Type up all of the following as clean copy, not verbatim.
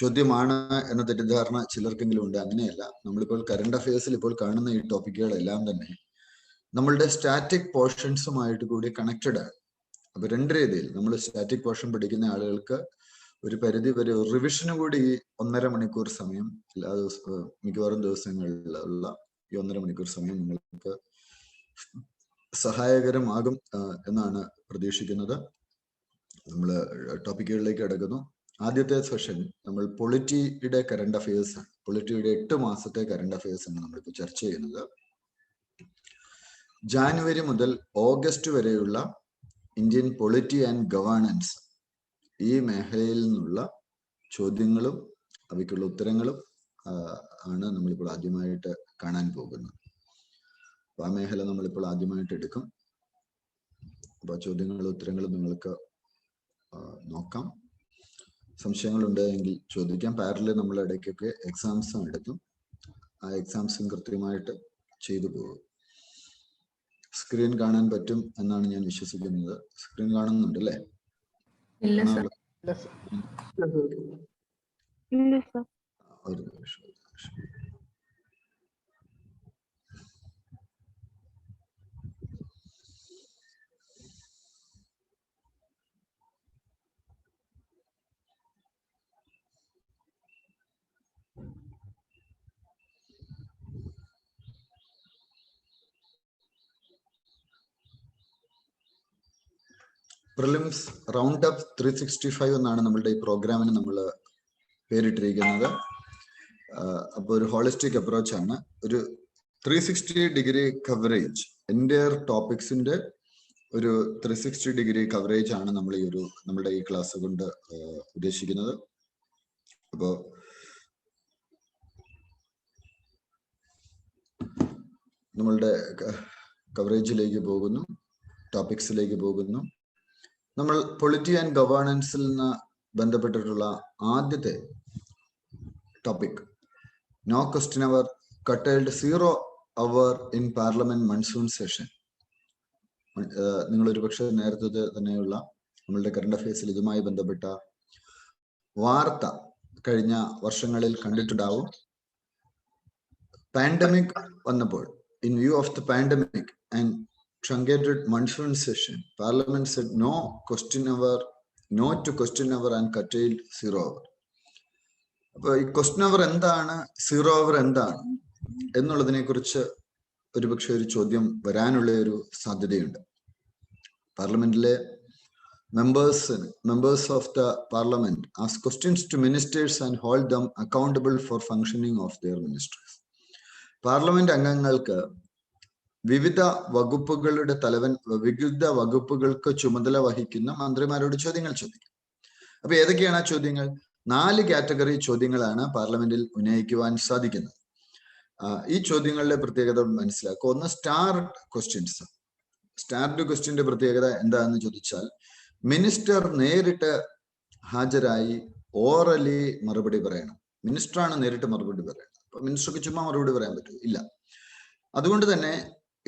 ചോദ്യമാണ് എന്ന തെറ്റിദ്ധാരണ ചിലർക്കെങ്കിലും ഉണ്ട്. അങ്ങനെയല്ല. നമ്മളിപ്പോൾ കറണ്ട് അഫയേഴ്സിൽ ഇപ്പോൾ കാണുന്ന ഈ ടോപ്പിക്കുകളെല്ലാം തന്നെ നമ്മളുടെ സ്റ്റാറ്റിക് പോർഷൻസുമായിട്ട് കൂടി കണക്റ്റഡ് ആണ്. അപ്പൊ രണ്ട് രീതിയിൽ നമ്മൾ സ്റ്റാറ്റിക് പോർഷൻ പഠിക്കുന്ന ആളുകൾക്ക് ഒരു പരിധി വരെ റിവിഷനും കൂടി ഈ 1.5 മണിക്കൂർ സമയം എല്ലാ ദിവസവും മിക്കവാറും ദിവസങ്ങളിലുള്ള ഈ 1.5 മണിക്കൂർ സമയം നിങ്ങൾക്ക് സഹായകരമാകും എന്നാണ് പ്രതീക്ഷിക്കുന്നത്. നമ്മൾ ടോപ്പിക്കുകളിലേക്ക് കടക്കുന്നു. ആദ്യത്തെ സെഷൻ നമ്മൾ പൊളിറ്റിയുടെ കറണ്ട് അഫയേഴ്സ് ആണ്. പൊളിറ്റിയുടെ 8 മാസത്തെ കറണ്ട് അഫയേഴ്സ് ആണ് നമ്മളിപ്പോൾ ചർച്ച ചെയ്യുന്നത്. ജാനുവരി മുതൽ ഓഗസ്റ്റ് വരെയുള്ള ഇന്ത്യൻ പൊളിറ്റി ആൻഡ് ഗവേണൻസ് ഈ മേഖലയിൽ നിന്നുള്ള ചോദ്യങ്ങളും അവയ്ക്കുള്ള ഉത്തരങ്ങളും ആണ് നമ്മളിപ്പോൾ ആദ്യമായിട്ട് കാണാൻ പോകുന്നത്. അപ്പൊ ആ മേഖല നമ്മളിപ്പോൾ ആദ്യമായിട്ട് എടുക്കും. അപ്പൊ ചോദ്യങ്ങളും ഉത്തരങ്ങളും നിങ്ങൾക്ക് നോക്കാം. സംശയങ്ങളുണ്ട് എങ്കിൽ ചോദിക്കാം. പാരലൽ നമ്മൾ ഇടയ്ക്കൊക്കെ എക്സാംസും എടുക്കും. ആ എക്സാംസും കൃത്യമായിട്ട് ചെയ്തു പോകും. സ്ക്രീൻ കാണാൻ പറ്റും എന്നാണ് ഞാൻ വിശ്വസിക്കുന്നത്. സ്ക്രീൻ കാണുന്നുണ്ട് അല്ലേ? ഒരു നിമിഷം. പ്രിലിംസ് റൗണ്ട് അപ്പ് 365 എന്നാണ് നമ്മളുടെ ഈ പ്രോഗ്രാമിന് നമ്മൾ പേരിട്ടിരിക്കുന്നത്. അപ്പോൾ ഒരു ഹോളിസ്റ്റിക് അപ്രോച്ച് ആണ്. ഒരു 360 ഡിഗ്രി കവറേജ്, എൻ്റയർ ടോപ്പിക്സിന്റെ ഒരു 360 ഡിഗ്രി കവറേജ് ആണ് നമ്മൾ നമ്മുടെ ഈ ക്ലാസ് കൊണ്ട് ഉദ്ദേശിക്കുന്നത്. അപ്പോൾ നമ്മളുടെ കവറേജിലേക്ക് പോകുന്നു, ടോപ്പിക്സിലേക്ക് പോകുന്നു. നമ്മൾ പൊളിറ്റി ആൻഡ് ഗവേണൻസിൽ നിന്ന് ബന്ധപ്പെട്ടിട്ടുള്ള ആദ്യത്തെ topic, no question hour curtailed 0 hour in parliament monsoon session. നിങ്ങൾ ഒരുപക്ഷെ നേരത്തെ തന്നെയുള്ള നമ്മളുടെ കറണ്ട് അഫയേഴ്സിൽ ഇതുമായി ബന്ധപ്പെട്ട വാർത്ത കഴിഞ്ഞ വർഷങ്ങളിൽ കണ്ടിട്ടുണ്ടാവും. പാൻഡമിക് വന്നപ്പോൾ, in view of the pandemic and truncated monsoon session, Parliament said no to question hour and curtailed 0 hour. അപ്പൊ ഈ ക്വസ്റ്റ്യൻ അവർ എന്താണ്, 0 അവർ എന്താണ് എന്നുള്ളതിനെ കുറിച്ച് ഒരുപക്ഷെ ഒരു ചോദ്യം വരാനുള്ള ഒരു സാധ്യതയുണ്ട്. പാർലമെന്റിലെ members of the parliament ask questions to ministers and hold them accountable for functioning of their ministries. Parliament അംഗങ്ങൾക്ക് വിവിധ വകുപ്പുകൾക്ക് ചുമതല വഹിക്കുന്ന മന്ത്രിമാരോട് ചോദ്യങ്ങൾ ചോദിക്കും. അപ്പൊ ഏതൊക്കെയാണ് ആ ചോദ്യങ്ങൾ? 4 കാറ്റഗറി ചോദ്യങ്ങളാണ് പാർലമെന്റിൽ ഉന്നയിക്കുവാൻ സാധിക്കുന്നത്. ഈ ചോദ്യങ്ങളുടെ പ്രത്യേകത മനസ്സിലാക്കുക. ഒന്ന്, സ്റ്റാർഡ് ക്വസ്റ്റ്യൻസ്. സ്റ്റാർഡ് ക്വസ്റ്റ്യന്റെ പ്രത്യേകത എന്താണെന്ന് ചോദിച്ചാൽ, മിനിസ്റ്റർ നേരിട്ട് ഹാജരായി ഓറലി മറുപടി പറയണം. മിനിസ്റ്ററാണ് നേരിട്ട് മറുപടി പറയണം. അപ്പൊ മിനിസ്റ്റർക്ക് ചുമ്മാ മറുപടി പറയാൻ പറ്റൂ? ഇല്ല. അതുകൊണ്ട് തന്നെ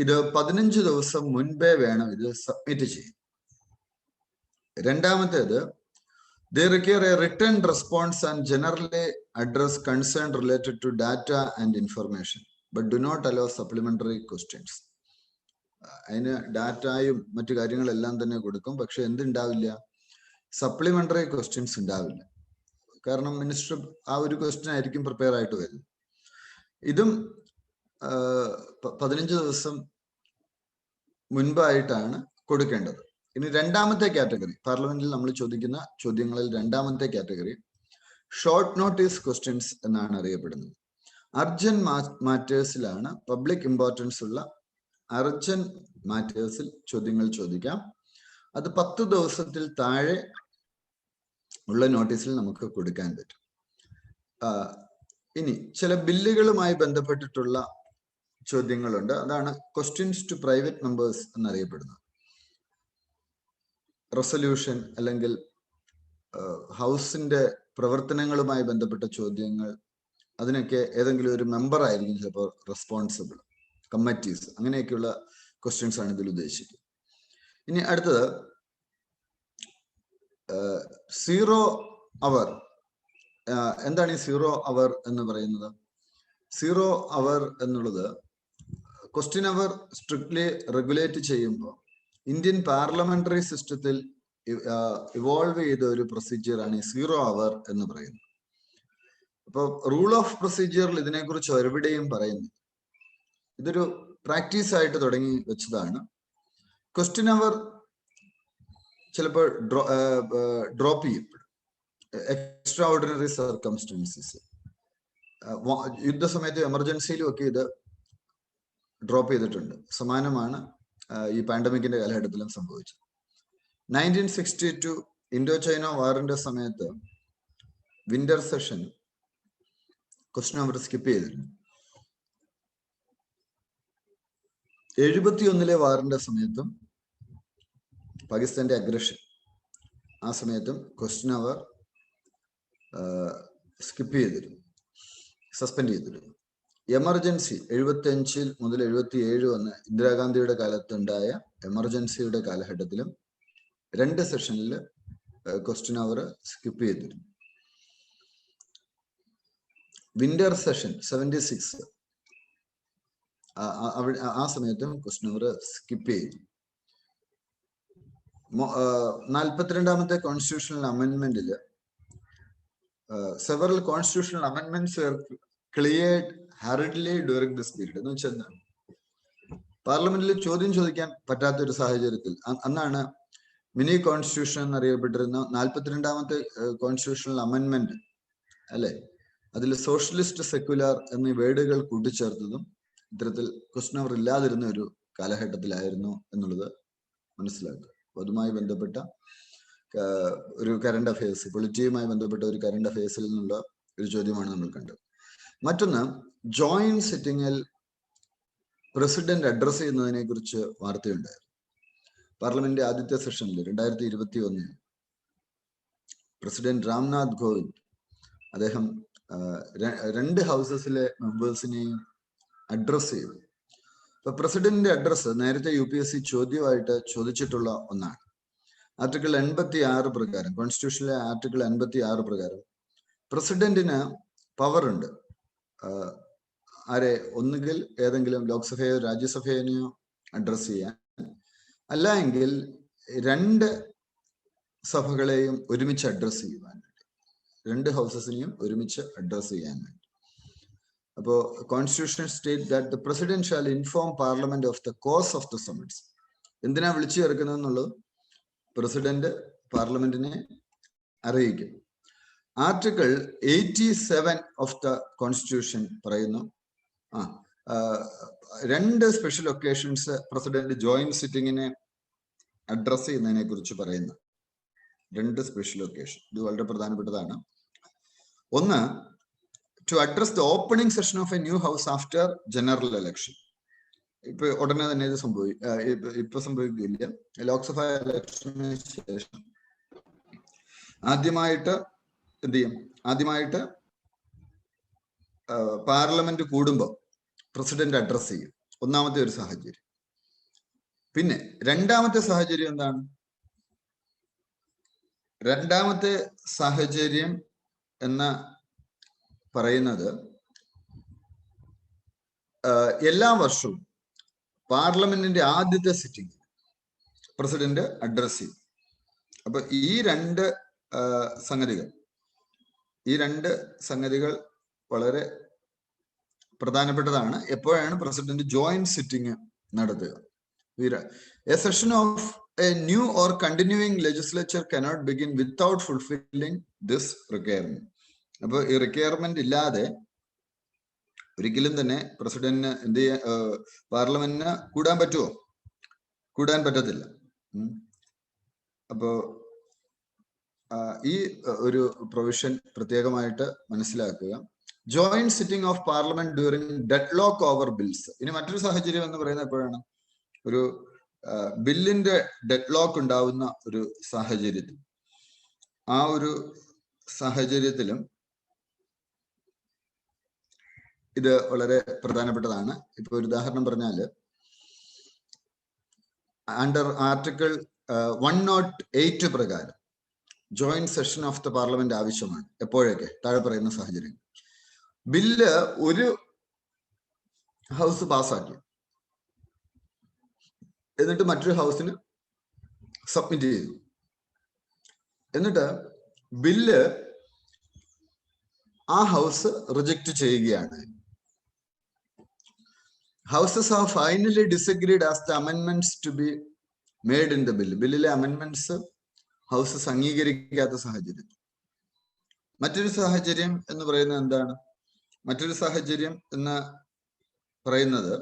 ഇത് 15 ദിവസം മുൻപേ വേണം ഇത് സബ്മിറ്റ് ചെയ്യാൻ. രണ്ടാമത്തേത്, they require a written response and generally address concern related to data and information but do not allow supplementary questions. അതിന് ഡാറ്റയും മറ്റു കാര്യങ്ങളെല്ലാം തന്നെ കൊടുക്കും, പക്ഷെ എന്തുണ്ടാവില്ല? സപ്ലിമെന്ററി ക്വസ്റ്റ്യൻസ് ഉണ്ടാവില്ല. കാരണം മിനിസ്റ്റർ ആ ഒരു ക്വസ്റ്റ്യൻ ആയിരിക്കും പ്രിപ്പയർ ആയിട്ട് വരുന്നത്. ഇതും 15 ദിവസം മുൻപായിട്ടാണ് കൊടുക്കേണ്ടത്. ഇനി രണ്ടാമത്തെ കാറ്റഗറി, പാർലമെന്റിൽ നമ്മൾ ചോദിക്കുന്ന ചോദ്യങ്ങളിൽ രണ്ടാമത്തെ കാറ്റഗറി ഷോർട്ട് നോട്ടീസ് ക്വസ്റ്റ്യൻസ് എന്നാണ് അറിയപ്പെടുന്നത്. അർജന്റ് മാറ്റേഴ്സിലാണ്, പബ്ലിക് ഇമ്പോർട്ടൻസ് ഉള്ള അർജന്റ് മാറ്റേഴ്സിൽ ചോദ്യങ്ങൾ ചോദിക്കാം. അത് 10 ദിവസത്തിൽ താഴെ ഉള്ള നോട്ടീസിൽ നമുക്ക് കൊടുക്കാൻ പറ്റും. ഇനി ചില ബില്ലുകളുമായി ബന്ധപ്പെട്ടിട്ടുള്ള ചോദ്യങ്ങളുണ്ട്. അതാണ് ക്വസ്റ്റ്യൻസ് ടു പ്രൈവറ്റ് മെമ്പേഴ്സ് എന്നറിയപ്പെടുന്നത്. റെസൊല്യൂഷൻ അല്ലെങ്കിൽ ഹൗസിന്റെ പ്രവർത്തനങ്ങളുമായി ബന്ധപ്പെട്ട ചോദ്യങ്ങൾ, അതിനൊക്കെ ഏതെങ്കിലും ഒരു മെമ്പർ ആയിരിക്കും ചിലപ്പോൾ റെസ്പോൺസിബിൾ. കമ്മിറ്റീസ്, അങ്ങനെയൊക്കെയുള്ള ക്വസ്റ്റ്യൻസ് ആണ് ഇതിൽ ഉദ്ദേശിക്കുന്നത്. ഇനി അടുത്തത് 0 അവർ എന്താണ് ഈ 0 അവർ എന്ന് പറയുന്നത്? 0 അവർ എന്നുള്ളത് ക്വസ്റ്റ്യൻ അവർ സ്ട്രിക്ട്ലി റെഗുലേറ്റ് ചെയ്യുമ്പോൾ ഇന്ത്യൻ പാർലമെന്ററി സിസ്റ്റത്തിൽ ഇവോൾവ് ചെയ്ത ഒരു പ്രൊസീജിയറാണ് ഈ 0 അവർ എന്ന് പറയുന്നത്. അപ്പോൾ റൂൾ ഓഫ് പ്രൊസീജിയറിൽ ഇതിനെക്കുറിച്ച് എവിടെയും പറയുന്നു. ഇതൊരു പ്രാക്ടീസ് ആയിട്ട് തുടങ്ങി വെച്ചതാണ്. ക്വസ്റ്റ്യൻ അവർ ചിലപ്പോൾ ഡ്രോപ്പ് ചെയ്യപ്പെടും. എക്സ്ട്രാ ഓർഡിനറി സർക്കംസ്റ്റൻസസ്, യുദ്ധസമയത്ത് എമർജൻസിയിലും ഒക്കെ ഇത് ഡ്രോപ്പ് ചെയ്തിട്ടുണ്ട്. സമാനമാണ് ഈ പാൻഡമിക്കിന്റെ കാലഘട്ടത്തിലും സംഭവിച്ചത്. 1962 ഇൻഡോ ചൈന വാറിന്റെ സമയത്ത് winter session question hour skip ചെയ്തിരുന്നു. 71 വാറിന്റെ സമയത്തും പാകിസ്ഥാന്റെ അഗ്രഷൻ, ആ സമയത്തും ക്വസ്റ്റ്യൻ അവർ സ്കിപ്പ് ചെയ്തിരുന്നു, സസ്പെൻഡ് ചെയ്തിരുന്നു. എമർജൻസി 75 മുതൽ 77 വന്ന് ഇന്ദിരാഗാന്ധിയുടെ കാലത്തുണ്ടായ എമർജൻസിയുടെ കാലഘട്ടത്തിലും 2 സെഷനിൽ ക്വസ്റ്റ്യൻ അവർ സ്കിപ്പ് ചെയ്തിരുന്നു. വിന്റർ സെഷൻ 76 ആ സമയത്തും ക്വസ്റ്റ്യൻ അവർ സ്കിപ്പ് ചെയ്തു. 42ാമത്തെ കോൺസ്റ്റിറ്റ്യൂഷണൽ അമെൻമെന്റില് സെവറൽ കോൺസ്റ്റിറ്റ്യൂഷണൽ അമെൻമെന്റ്സ് cleared hurriedly during this period. എന്ന് വെച്ചാൽ പാർലമെന്റിൽ ചോദ്യം ചോദിക്കാൻ പറ്റാത്ത ഒരു സാഹചര്യത്തിൽ അന്നാണ് മിനി കോൺസ്റ്റിറ്റ്യൂഷൻ എന്നറിയപ്പെട്ടിരുന്ന 42ാമത്തെ കോൺസ്റ്റിറ്റ്യൂഷണൽ അമെൻമെന്റ് അല്ലെ, അതിൽ സോഷ്യലിസ്റ്റ് സെക്യുലർ എന്നീ വേർഡുകൾ കൂട്ടിച്ചേർത്തതും ഇത്തരത്തിൽ ക്വസ്റ്റ്യൻ അവർ ഇല്ലാതിരുന്ന ഒരു കാലഘട്ടത്തിലായിരുന്നു എന്നുള്ളത് മനസ്സിലാക്കുക. അതുമായി ബന്ധപ്പെട്ട ഒരു കറണ്ട് അഫയേഴ്സ്, പൊളിറ്റിയുമായി ബന്ധപ്പെട്ട ഒരു കറണ്ട് അഫയേഴ്സിൽ നിന്നുള്ള ഒരു ചോദ്യമാണ് നമ്മൾ കണ്ടത്. മറ്റൊന്ന്, ജോയിന്റ് സിറ്റിംഗിൽ പ്രസിഡന്റ് അഡ്രസ് ചെയ്യുന്നതിനെ കുറിച്ച് വാർത്തയുണ്ടായിരുന്നു. പാർലമെന്റ് ആദ്യത്തെ സെഷനിൽ 2021 പ്രസിഡന്റ് രാംനാഥ് കോവിന്ദ് അദ്ദേഹം 2 ഹൗസസിലെ മെമ്പേഴ്സിനെയും അഡ്രസ് ചെയ്തു. അപ്പൊ പ്രസിഡന്റിന്റെ അഡ്രസ് നേരത്തെ UPSC ചോദ്യമായിട്ട് ചോദിച്ചിട്ടുള്ള ഒന്നാണ്. ആർട്ടിക്കിൾ 86 പ്രകാരം, കോൺസ്റ്റിറ്റ്യൂഷനിലെ ആർട്ടിക്കിൾ 86 പ്രകാരം പ്രസിഡന്റിന് പവർ ഉണ്ട് ആരെ ഒന്നുകിൽ ഏതെങ്കിലും ലോക്സഭയോ രാജ്യസഭയോ അഡ്രസ് ചെയ്യാൻ, അല്ല എങ്കിൽ 2 സഭകളെയും ഒരുമിച്ച് അഡ്രസ് ചെയ്യുവാൻ വേണ്ടി, 2 ഹൗസസിനെയും ഒരുമിച്ച് അഡ്രസ് ചെയ്യാൻ വേണ്ടി. അപ്പോൾ constitution state that the president shall inform parliament of the cause of the summons. എന്തിനാ വിളിച്ചു ചേർക്കുന്നത് എന്നുള്ളത് പ്രസിഡന്റ് പാർലമെന്റിനെ അറിയിക്കും. ആർട്ടിക്കിൾ 87 ഓഫ് ദ കോൺസ്റ്റിറ്റ്യൂഷൻ പറയുന്നു 2 സ്പെഷ്യൽ ഒക്കേഷൻസ് പ്രസിഡന്റ് ജോയിന്റ് സിറ്റിംഗിനെ അഡ്രസ് ചെയ്യുന്നതിനെ കുറിച്ച് പറയുന്ന 2 സ്പെഷ്യൽ ഒക്കേഷൻ. ഇത് വളരെ പ്രധാനപ്പെട്ടതാണ്. ഒന്ന്, to address the opening session of a new house after general election. ഇപ്പൊ ഉടനെ തന്നെ ഇത് സംഭവിക്കില്ല. ലോക്സഭാ ഇലക്ഷന് ശേഷം ആദ്യമായിട്ട് എന്ത് ചെയ്യും? ആദ്യമായിട്ട് പാർലമെന്റ് കൂടുമ്പോൾ പ്രസിഡന്റ് അഡ്രസ് ചെയ്യും. ഒന്നാമത്തെ ഒരു സാഹചര്യം. പിന്നെ രണ്ടാമത്തെ സാഹചര്യം എന്താണ്? രണ്ടാമത്തെ സാഹചര്യം എന്ന പറയുന്നത് എല്ലാ വർഷവും പാർലമെന്റിന്റെ ആദ്യത്തെ സിറ്റിംഗ് പ്രസിഡന്റ് അഡ്രസ് ചെയ്യും. അപ്പൊ ഈ 2 സംഗതികൾ വളരെ പ്രധാനപ്പെട്ടതാണ്. എപ്പോഴാണ് പ്രസിഡന്റ് ജോയിന്റ് സിറ്റിംഗ് നടത്തുക? A session of a new or continuing legislature cannot begin without fulfilling this requirement. അപ്പൊ ഈ റിക്വയർമെന്റ് ഇല്ലാതെ ഒരിക്കലും തന്നെ പ്രസിഡന്റിന് എന്ത് ചെയ്യാൻ, പാർലമെന്റിന് കൂടാൻ പറ്റുമോ? കൂടാൻ പറ്റത്തില്ല. അപ്പോ ഈ ഒരു പ്രൊവിഷൻ പ്രത്യേകമായിട്ട് മനസ്സിലാക്കുക. Joint sitting of parliament during deadlock over bills. ഇനി മറ്റൊരു സാഹചര്യം എന്ന് പറയുന്നത് എപ്പോഴാണ്? ഒരു ബില്ലിന്റെ ഡെഡ്ലോക്ക് ഉണ്ടാവുന്ന ഒരു സാഹചര്യത്തിൽ, ആ ഒരു സാഹചര്യത്തിലും ഇത് വളരെ പ്രധാനപ്പെട്ടതാണ്. ഇപ്പൊ ഒരു ഉദാഹരണം പറഞ്ഞാല്, അണ്ടർ ആർട്ടിക്കിൾ 108 പ്രകാരം joint session of the parliament ആവശ്യമാണ്. എപ്പോഴൊക്കെ? താഴെ പറയുന്ന സാഹചര്യം. ബില്ല് ഒരു ഹൗസ് പാസ്സാക്കി, എന്നിട്ട് മറ്റൊരു ഹൗസിന് സബ്മിറ്റ് ചെയ്തു. എന്നിട്ട് ബില്ല് ആ ഹൗസ് റിജക്റ്റ് ചെയ്യുകയാണ്. Houses have finally disagreed as the അമെൻമെന്റ്സ് to be made in the bill. ബില്ലിലെ അമെൻമെന്റ്സ് ഹൗസസ് അംഗീകരിക്കാത്ത സാഹചര്യം. മറ്റൊരു സാഹചര്യം എന്ന് പറയുന്നത് എന്താണ്? മറ്റൊരു സാഹചര്യം എന്ന് പറയുന്നത്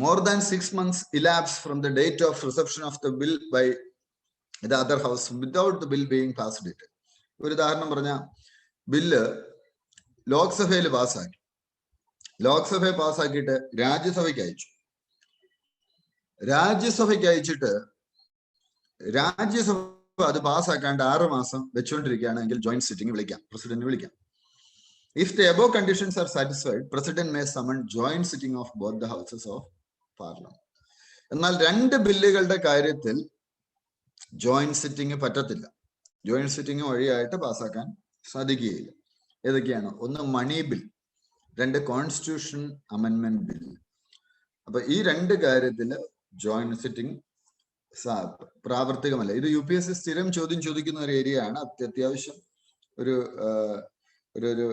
more than 6 months elapse from the date of reception of the bill by the other house without the bill being passed it. ഒരു ഉദാഹരണം പറഞ്ഞ, ബില്ല് ലോക്സഭയിൽ പാസ്സാക്കി, ലോക്സഭയെ പാസ്സാക്കിയിട്ട് രാജ്യസഭയ്ക്ക് അയച്ചു. രാജ്യസഭയ്ക്ക് അയച്ചിട്ട് രാജ്യസഭ അത് പാസ്സാക്കാണ്ട് 6 മാസം വെച്ചുകൊണ്ടിരിക്കുകയാണെങ്കിൽ ജോയിന്റ് സിറ്റിംഗ് വിളിക്കാം, പ്രസിഡന്റ് വിളിക്കാം. If the above conditions are satisfied, president may summon joint sitting of both the houses of parliament. എന്നാൽ 2 ബില്ലുകളുടെ കാര്യത്തിൽ ജോയിന്റ് സിറ്റിംഗ് പറ്റത്തില്ല. ജോയിന്റ് സിറ്റിംഗ് വഴിയായിട്ട് പാസ്സാക്കാൻ സാധിക്കുകയില്ല. ഏതൊക്കെയാണ്? ഒന്ന് മണി ബിൽ, 2 കോൺസ്റ്റിറ്റ്യൂഷൻ അമെൻമെന്റ് ബിൽ. അപ്പൊ ഈ 2 കാര്യത്തിൽ ജോയിന്റ് സിറ്റിംഗ് പ്രാവർത്തികമല്ല. ഇത് UPSC സ്ഥിരം ചോദ്യം ചോദിക്കുന്ന ഒരു ഏരിയ ആണ്. അത്യാവശ്യം ഒരു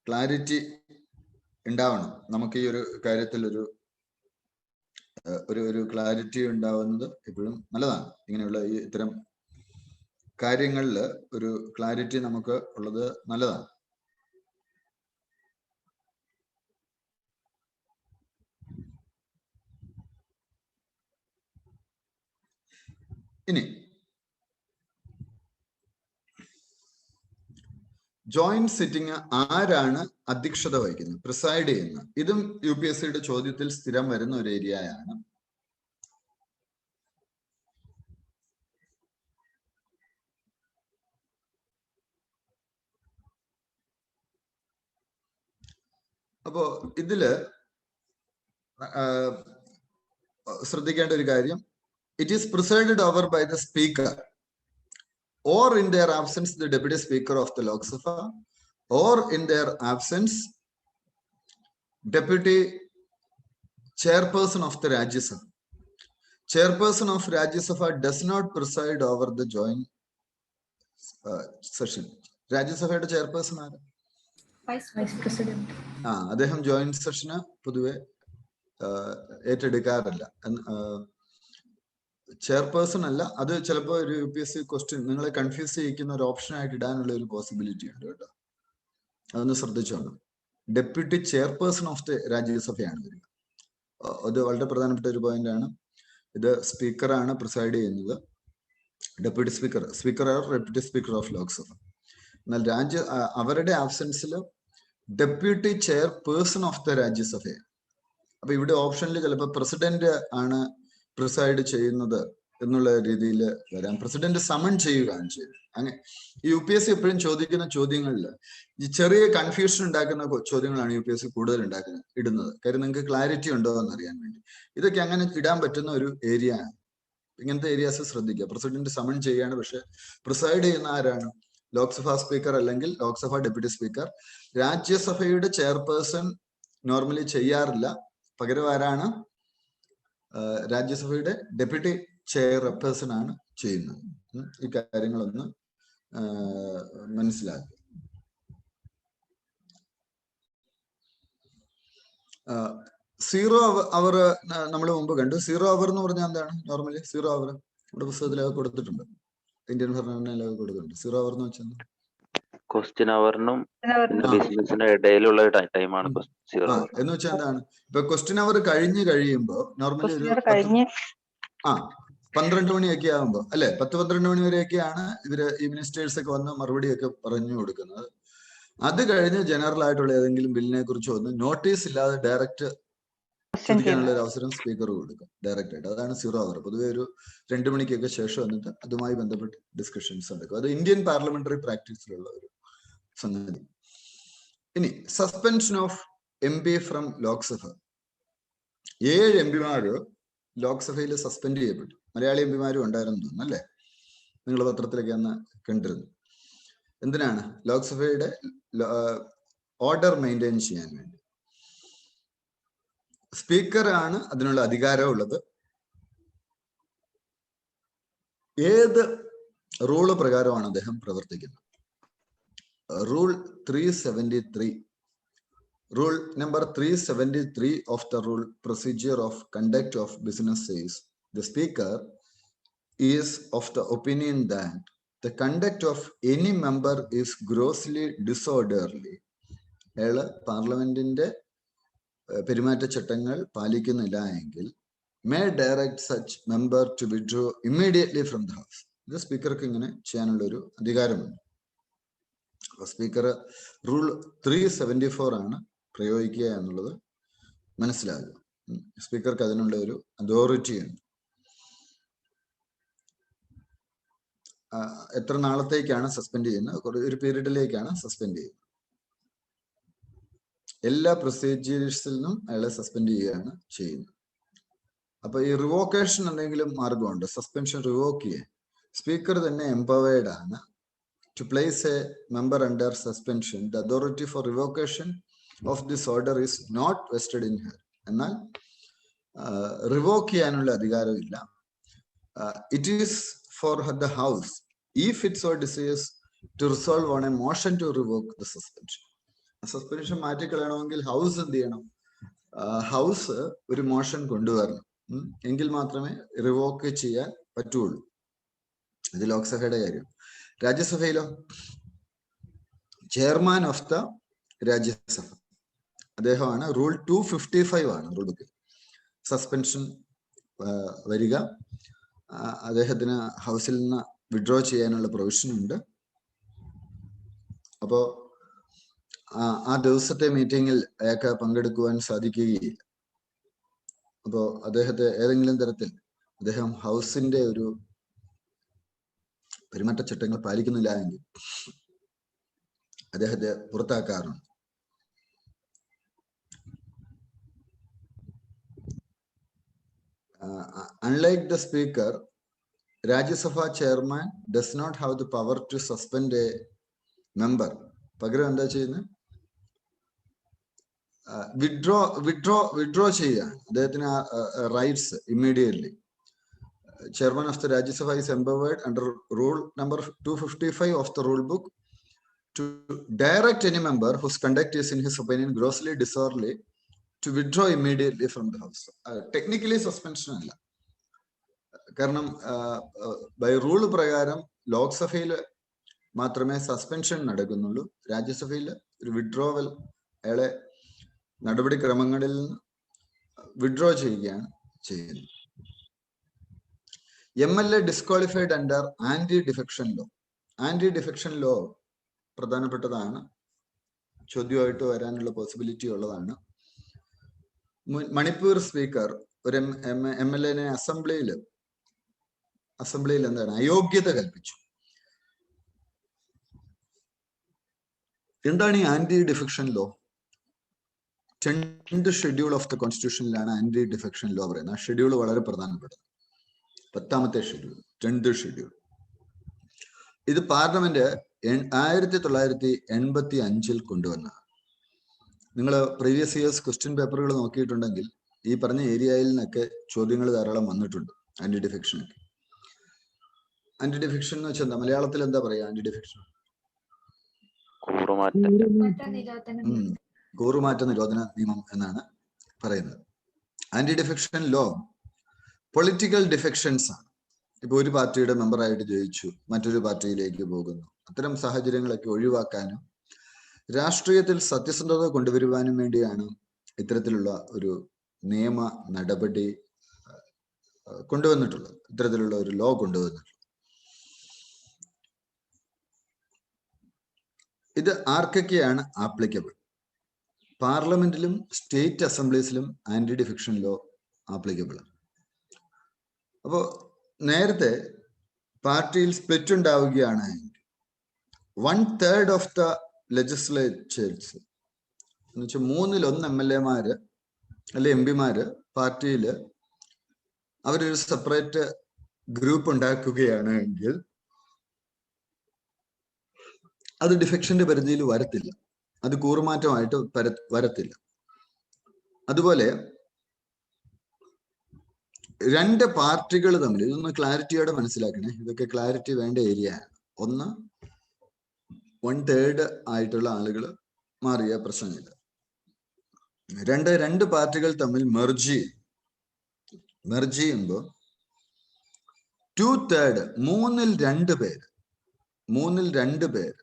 ക്ലാരിറ്റി ഉണ്ടാവണം നമുക്ക്. ഈ ഒരു കാര്യത്തിൽ ഒരു ക്ലാരിറ്റി ഉണ്ടാവുന്നത് എപ്പോഴും നല്ലതാണ്. ഇങ്ങനെയുള്ള ഈ ഇത്തരം കാര്യങ്ങളിൽ ഒരു ക്ലാരിറ്റി നമുക്ക് ഉള്ളത് നല്ലതാണ്. ഇനി ജോയിന്റ് സിറ്റിംഗ് ആരാണ് അധ്യക്ഷത വഹിക്കുന്നത്, പ്രിസൈഡ് ചെയ്യുന്നത്? ഇതും UPSCയുടെ ചോദ്യത്തിൽ സ്ഥിരം വരുന്ന ഒരു ഏരിയയാണ്. അപ്പോ ഇതില് ശ്രദ്ധിക്കേണ്ട ഒരു കാര്യം, it is presided over by the speaker or in their absence the deputy speaker of the Lok Sabha, or in their absence deputy chairperson of the Rajya Sabha. Chairperson of Rajya Sabha does not preside over the joint session. Rajya Sabhയുടെ chairperson ആരാ? vice president. അദ്ദേഹം joint സെഷന് പൊതുവെ ഏറ്റെടുക്കാറില്ല. Chairperson അല്ല. അത് ചിലപ്പോൾ ഒരു UPSC question നിങ്ങളെ confuse ചെയ്യിക്കുന്ന ഒരു option ആയിട്ട് ഇടാനുള്ള ഒരു പോസിബിലിറ്റി ഉണ്ട് കേട്ടോ. അതൊന്ന് ശ്രദ്ധിച്ചോണം. ഡെപ്യൂട്ടി ചെയർപേഴ്സൺ ഓഫ് ദി രാജ്യസഭയാണ് വരിക. അത് വളരെ പ്രധാനപ്പെട്ട ഒരു പോയിന്റ് ആണ്. ഇത് സ്പീക്കറാണ് പ്രിസൈഡ് ചെയ്യുന്നത്. Deputy speaker or deputy speaker of Lok Sabha. എന്നാൽ അവരുടെ ആബ്സെൻസിൽ ഡെപ്യൂട്ടി ചെയർപേഴ്സൺ ഓഫ് ദ രാജ്യസഭയാണ്. അപ്പൊ ഇവിടെ ഓപ്ഷനിൽ ചിലപ്പോൾ പ്രസിഡന്റ് ആണ് പ്രിസൈഡ് ചെയ്യുന്നത് എന്നുള്ള രീതിയിൽ വരാം. പ്രസിഡന്റ് സമൺ ചെയ്യുകയാണ് ചെയ്തത്. അങ്ങനെ ഈ UPSC എപ്പോഴും ചോദിക്കുന്ന ചോദ്യങ്ങളിൽ ഈ ചെറിയ കൺഫ്യൂഷൻ ഉണ്ടാക്കുന്ന ചോദ്യങ്ങളാണ് UPSC കൂടുതൽ ഇടുന്നത്. കാര്യം നിങ്ങൾക്ക് ക്ലാരിറ്റി ഉണ്ടോ എന്ന് അറിയാൻ വേണ്ടി. ഇതൊക്കെ അങ്ങനെ ഇടാൻ പറ്റുന്ന ഒരു ഏരിയ ആണ്. ഇങ്ങനത്തെ ഏരിയാസ് ശ്രദ്ധിക്കുക. പ്രസിഡന്റ് സമൺ ചെയ്യാണ്, പക്ഷെ പ്രിസൈഡ് ചെയ്യുന്ന ആരാണ്? ലോക്സഭാ സ്പീക്കർ അല്ലെങ്കിൽ ലോക്സഭ ഡെപ്യൂട്ടി സ്പീക്കർ. രാജ്യസഭയുടെ ചെയർപേഴ്സൺ നോർമലി ചെയ്യാറില്ല. പകരം ആരാണ്? രാജ്യസഭയുടെ ഡെപ്യൂട്ടി ചെയർപേഴ്സൺ ആണ് ചെയ്യുന്നത്. ഈ കാര്യങ്ങളൊന്ന് മനസ്സിലാക്കുക. സീറോ അവർ നമ്മൾ മുമ്പ് കണ്ടു. സീറോ അവർ എന്ന് പറഞ്ഞാൽ എന്താണ്? നോർമലി സീറോ അവർ നമ്മുടെ പുസ്തകത്തിലൊക്കെ കൊടുത്തിട്ടുണ്ട്, ഇന്ത്യൻ ഭരണഘടനയിലൊക്കെ കൊടുത്തിട്ടുണ്ട്. സീറോ അവർ എന്ന് വെച്ചാൽ ക്വസ്റ്റ്യൻ അവറിനും ബിസിനസിനും ഇടയിലുള്ള ടൈമാണ് എന്ന് വെച്ചാൽ എന്താണ്? ഇപ്പൊ ക്വസ്റ്റ്യൻ അവർ കഴിഞ്ഞ് കഴിയുമ്പോൾ നോർമലി ഒരു 12 മണിയൊക്കെ ആകുമ്പോൾ അല്ലെ, 10-12 മണി വരെയൊക്കെയാണ് ഇവര് ഈ മിനിസ്റ്റേഴ്സ് ഒക്കെ വന്ന് മറുപടിയൊക്കെ പറഞ്ഞു കൊടുക്കുന്നത്. അത് കഴിഞ്ഞ് ജനറൽ ആയിട്ടുള്ള ഏതെങ്കിലും ബില്ലിനെ കുറിച്ച് വന്ന് നോട്ടീസ് ഇല്ലാതെ ഡയറക്റ്റ് ചോദിക്കാനുള്ള ഒരു അവസരം സ്പീക്കർ കൊടുക്കും ഡയറക്റ്റ് ആയിട്ട്. അതാണ് സീറോ അവർ. പൊതുവെ ഒരു 2 മണിക്കൊക്കെ ശേഷം വന്നിട്ട് അതുമായി ബന്ധപ്പെട്ട് ഡിസ്കഷൻസ് നടക്കും. അത് ഇന്ത്യൻ പാർലമെന്ററി പ്രാക്ടീസിലുള്ള ഒരു സംഗതി. ഇനി suspension of MP from Lok Sabha. 7 MP ലോക്സഭയിൽ സസ്പെൻഡ് ചെയ്യപ്പെട്ടു. മലയാളി എം പിമാരും ഉണ്ടായിരുന്നു തോന്നുന്നു അല്ലേ? നിങ്ങൾ പത്രത്തിലൊക്കെ അന്ന് കണ്ടിരുന്നു. എന്തിനാണ്? ലോക്സഭയുടെ ഓർഡർ മെയിൻറ്റെയിൻ ചെയ്യാൻ വേണ്ടി. സ്പീക്കറാണ് അതിനുള്ള അധികാരമുള്ളത്. ഏത് റൂള് പ്രകാരമാണ് അദ്ദേഹം പ്രവർത്തിക്കുന്നത്? Rule 373, rule number 373 of the rule procedure of conduct of business says the speaker is of the opinion that the conduct of any member is grossly disorderly. അയാള് പാർലമെന്റിന്റെ പെരുമാറ്റച്ചട്ടങ്ങൾ പാലിക്കുന്നില്ല എങ്കിൽ may direct such member to withdraw immediately from the house. ഇത് സ്പീക്കർക്ക് ഇങ്ങനെ ചെയ്യാനുള്ള ഒരു അധികാരമുണ്ട്. അപ്പൊ സ്പീക്കർ റൂൾ 374 ആണ് പ്രയോഗിക്കുക എന്നുള്ളത് മനസ്സിലാകുക. സ്പീക്കർക്ക് അതിനുള്ള ഒരു അതോറിറ്റി ഉണ്ട്. എത്ര നാളത്തേക്കാണ് സസ്പെൻഡ് ചെയ്യുന്നത്? ഒരു പീരീഡിലേക്കാണ് സസ്പെൻഡ് ചെയ്യുന്നത്. എല്ലാ പ്രൊസീജിയേഴ്സിൽ നിന്നും അയാളെ സസ്പെൻഡ് ചെയ്യുകയാണ് ചെയ്യുന്നത്. അപ്പൊ ഈ റിവോക്കേഷൻ എന്തെങ്കിലും മാർഗമുണ്ട്? സസ്പെൻഷൻ റിവോക്ക് ചെയ്യാൻ സ്പീക്കർ തന്നെ എംപവേർഡ് ആണ്. To place a member under suspension, the authority for revocation of this order is not vested in her. എന്നാൽ റിവോക്ക് ചെയ്യാനുള്ള അധികാരമില്ല. It is for the house, if it so desires, to resolve on a motion to revoke the suspension. Suspension മാറ്റിക്കളയണമെങ്കിൽ house എന്ത് ചെയ്യണം? House ഒരു motion കൊണ്ടുവരണം. എങ്കിൽ മാത്രമേ റിവോക്ക് ചെയ്യാൻ പറ്റുള്ളൂ. ഇത് ലോക്സഭയുടെ കാര്യം. രാജ്യസഭയിലോ ചെയർമാൻ ഓഫ് ദ രാജ്യസഭ അദ്ദേഹമാണ്. റൂൾ 255 ആണ് റൂൾ ബുക്കിൽ. സസ്പെൻഷൻ വരിക, അദ്ദേഹത്തിന് ഹൗസിൽ നിന്ന് വിഡ്രോ ചെയ്യാനുള്ള പ്രൊവിഷൻ ഉണ്ട്. അപ്പോ ആ ദിവസത്തെ മീറ്റിംഗിൽ അയാൾക്ക് പങ്കെടുക്കുവാൻ സാധിക്കുകയില്ല. അപ്പോ അദ്ദേഹത്തെ ഏതെങ്കിലും തരത്തിൽ അദ്ദേഹം ഹൗസിന്റെ ഒരു പെരുമാറ്റച്ചട്ടങ്ങൾ പാലിക്കുന്നില്ല എങ്കിൽ അദ്ദേഹത്തെ പുറത്താക്കാറുണ്ട്. Unlike the speaker, Rajya chairman does not have the power to suspend a member. പകരം എന്താ ചെയ്യുന്നത്? വിഡ്രോ ചെയ്യാൻ അദ്ദേഹത്തിന് rights immediately. Chairman of the Rajya Sabha is empowered under rule number 255 of the rule book to direct any member whose conduct is in his opinion grossly disorderly to withdraw immediately from the house. Technically suspension അല്ല. കാരണം by rule പ്രകാരം ലോക്സഭയിൽ മാത്രമേ suspension നടക്കുന്നുള്ളൂ. രാജ്യസഭയിൽ ഒരു withdrawal, അയാളെ നടപടിക്രമങ്ങളിൽ നിന്ന് withdraw ചെയ്യുകയാണ് ചെയ്യുന്നത്. MLA disqualified under anti defection law. Anti defection law പ്രധാനപ്പെട്ടതാണ്, ചോദ്യമായിട്ട് വരാനുള്ള പോസിബിലിറ്റി ഉള്ളതാണ്. മണിപ്പൂർ സ്പീക്കർ ഒരു MLA അസംബ്ലിയിൽ എന്താണ് അയോഗ്യത കൽപ്പിച്ചു. എന്താണ് ഈ anti defection law? 10th schedule of the കോൺസ്റ്റിറ്റ്യൂഷനിലാണ് ആന്റി ഡിഫെക്ഷൻ ലോ പറയുന്നത്. ആ ഷെഡ്യൂൾ വളരെ പ്രധാനപ്പെട്ടത്. 10th schedule, 10th schedule. ഇത് പാർലമെന്റ് 1985 കൊണ്ടുവന്നതാണ്. നിങ്ങൾ പ്രീവിയസ് ഇയേഴ്സ് ക്വസ്റ്റ്യൻ പേപ്പറുകൾ നോക്കിയിട്ടുണ്ടെങ്കിൽ ഈ പറഞ്ഞ ഏരിയയിൽ നിന്നൊക്കെ ചോദ്യങ്ങൾ ധാരാളം വന്നിട്ടുണ്ട്. ആന്റി ഡിഫെക്ഷനൊക്കെ. ആന്റി ഡിഫെക്ഷൻ എന്ന് വെച്ചാൽ എന്താ? മലയാളത്തിൽ എന്താ പറയാ? ആന്റി ഡിഫെക്ഷൻ കൂറുമാറ്റ നിരോധന നിയമം എന്നാണ് പറയുന്നത്. ആന്റി ഡിഫെക്ഷൻ ലോ പൊളിറ്റിക്കൽ ഡിഫെക്ഷൻസ് ആണ്. ഇപ്പൊ ഒരു പാർട്ടിയുടെ മെമ്പറായിട്ട് ജയിച്ചു, മറ്റൊരു പാർട്ടിയിലേക്ക് പോകുന്നു. അത്തരം സാഹചര്യങ്ങളൊക്കെ ഒഴിവാക്കാനും രാഷ്ട്രീയത്തിൽ സത്യസന്ധത കൊണ്ടുവരുവാനും വേണ്ടിയാണ് ഇത്തരത്തിലുള്ള ഒരു നിയമ നടപടി കൊണ്ടുവന്നിട്ടുള്ളത്, ഇത്തരത്തിലുള്ള ഒരു ലോ കൊണ്ടുവന്നിട്ടുള്ളത്. ഇത് ആർക്കൊക്കെയാണ് ആപ്ലിക്കബിൾ? പാർലമെന്റിലും സ്റ്റേറ്റ് അസംബ്ലീസിലും ആന്റി ഡിഫെക്ഷൻ ലോ ആപ്ലിക്കബിൾ ആണ്. അപ്പോൾ നേരത്തെ പാർട്ടിയിൽ സ്പ്ലിറ്റ് ഉണ്ടാവുകയാണ്, 1/3 ഓഫ് ദ ലെജിസ്ലേച്ചേഴ്സ് എന്ന് വെച്ചാൽ 1/3 MLA മാര് അല്ലെ MP മാര് പാർട്ടിയിൽ അവരൊരു സെപ്പറേറ്റ് ഗ്രൂപ്പ് ഉണ്ടാക്കുകയാണ് എങ്കിൽ അത് ഡിഫെക്ഷന്റെ പരിധിയിൽ വരത്തില്ല, അത് കൂറുമാറ്റമായിട്ട് വരത്തില്ല. അതുപോലെ രണ്ട് പാർട്ടികൾ തമ്മിൽ, ഇതൊന്ന് ക്ലാരിറ്റിയോടെ മനസ്സിലാക്കണേ, ഇതൊക്കെ ക്ലാരിറ്റി വേണ്ട ഏരിയ ആണ്. ഒന്ന് 1/3 ആയിട്ടുള്ള ആളുകൾ മാറിയ പ്രശ്നമില്ല. രണ്ട് പാർട്ടികൾ തമ്മിൽ മെർജ് ചെയ്യുമ്പോൾ 2/3 മൂന്നിൽ രണ്ട് പേര്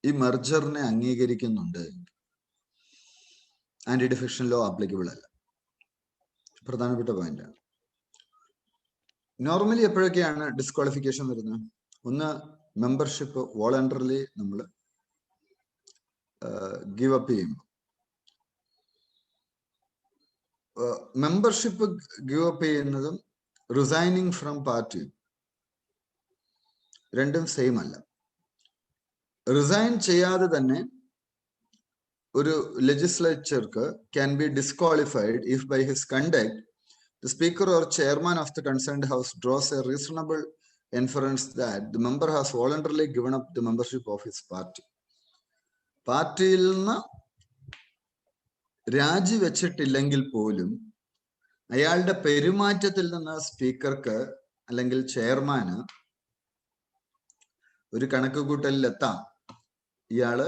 ഈ മെർജറിനെ അംഗീകരിക്കുന്നുണ്ട്, ആന്റി ഡിഫെക്ഷൻ ലോ ആപ്ലിക്കബിൾ അല്ല. പ്രധാനപ്പെട്ട പോയിന്റാണ്. നോർമലി എപ്പോഴൊക്കെയാണ് ഡിസ്ക്വാളിഫിക്കേഷൻ വരുന്നത്? ഒന്ന്, മെമ്പർഷിപ്പ് വോളണ്ടറിലി നമ്മൾ ഗിവ് അപ്പ് ചെയ്യുമ്പോൾ. മെമ്പർഷിപ്പ് ഗിവ് അപ്പ് ചെയ്യുന്നതും റിസൈനിങ് ഫ്രം പാർട്ടി രണ്ടും സെയിം അല്ല. റിസൈൻ ചെയ്യാതെ തന്നെ ഒരു ലെജിസ്ലേച്ചർക്ക് can be disqualified if by his conduct the speaker or chairman of the concerned house draws a reasonable inference that the member has voluntarily given up the membership of his party. പാർട്ടിയിൽ നിന്ന് രാജിവെച്ചിട്ടില്ലെങ്കിൽ പോലും അയാളുടെ പെരുമാറ്റത്തിൽ നിന്ന് സ്പീക്കർക്ക് അല്ലെങ്കിൽ ചെയർമാന് ഒരു കണക്കുകൂട്ടലിലെത്താം, ഇയാള്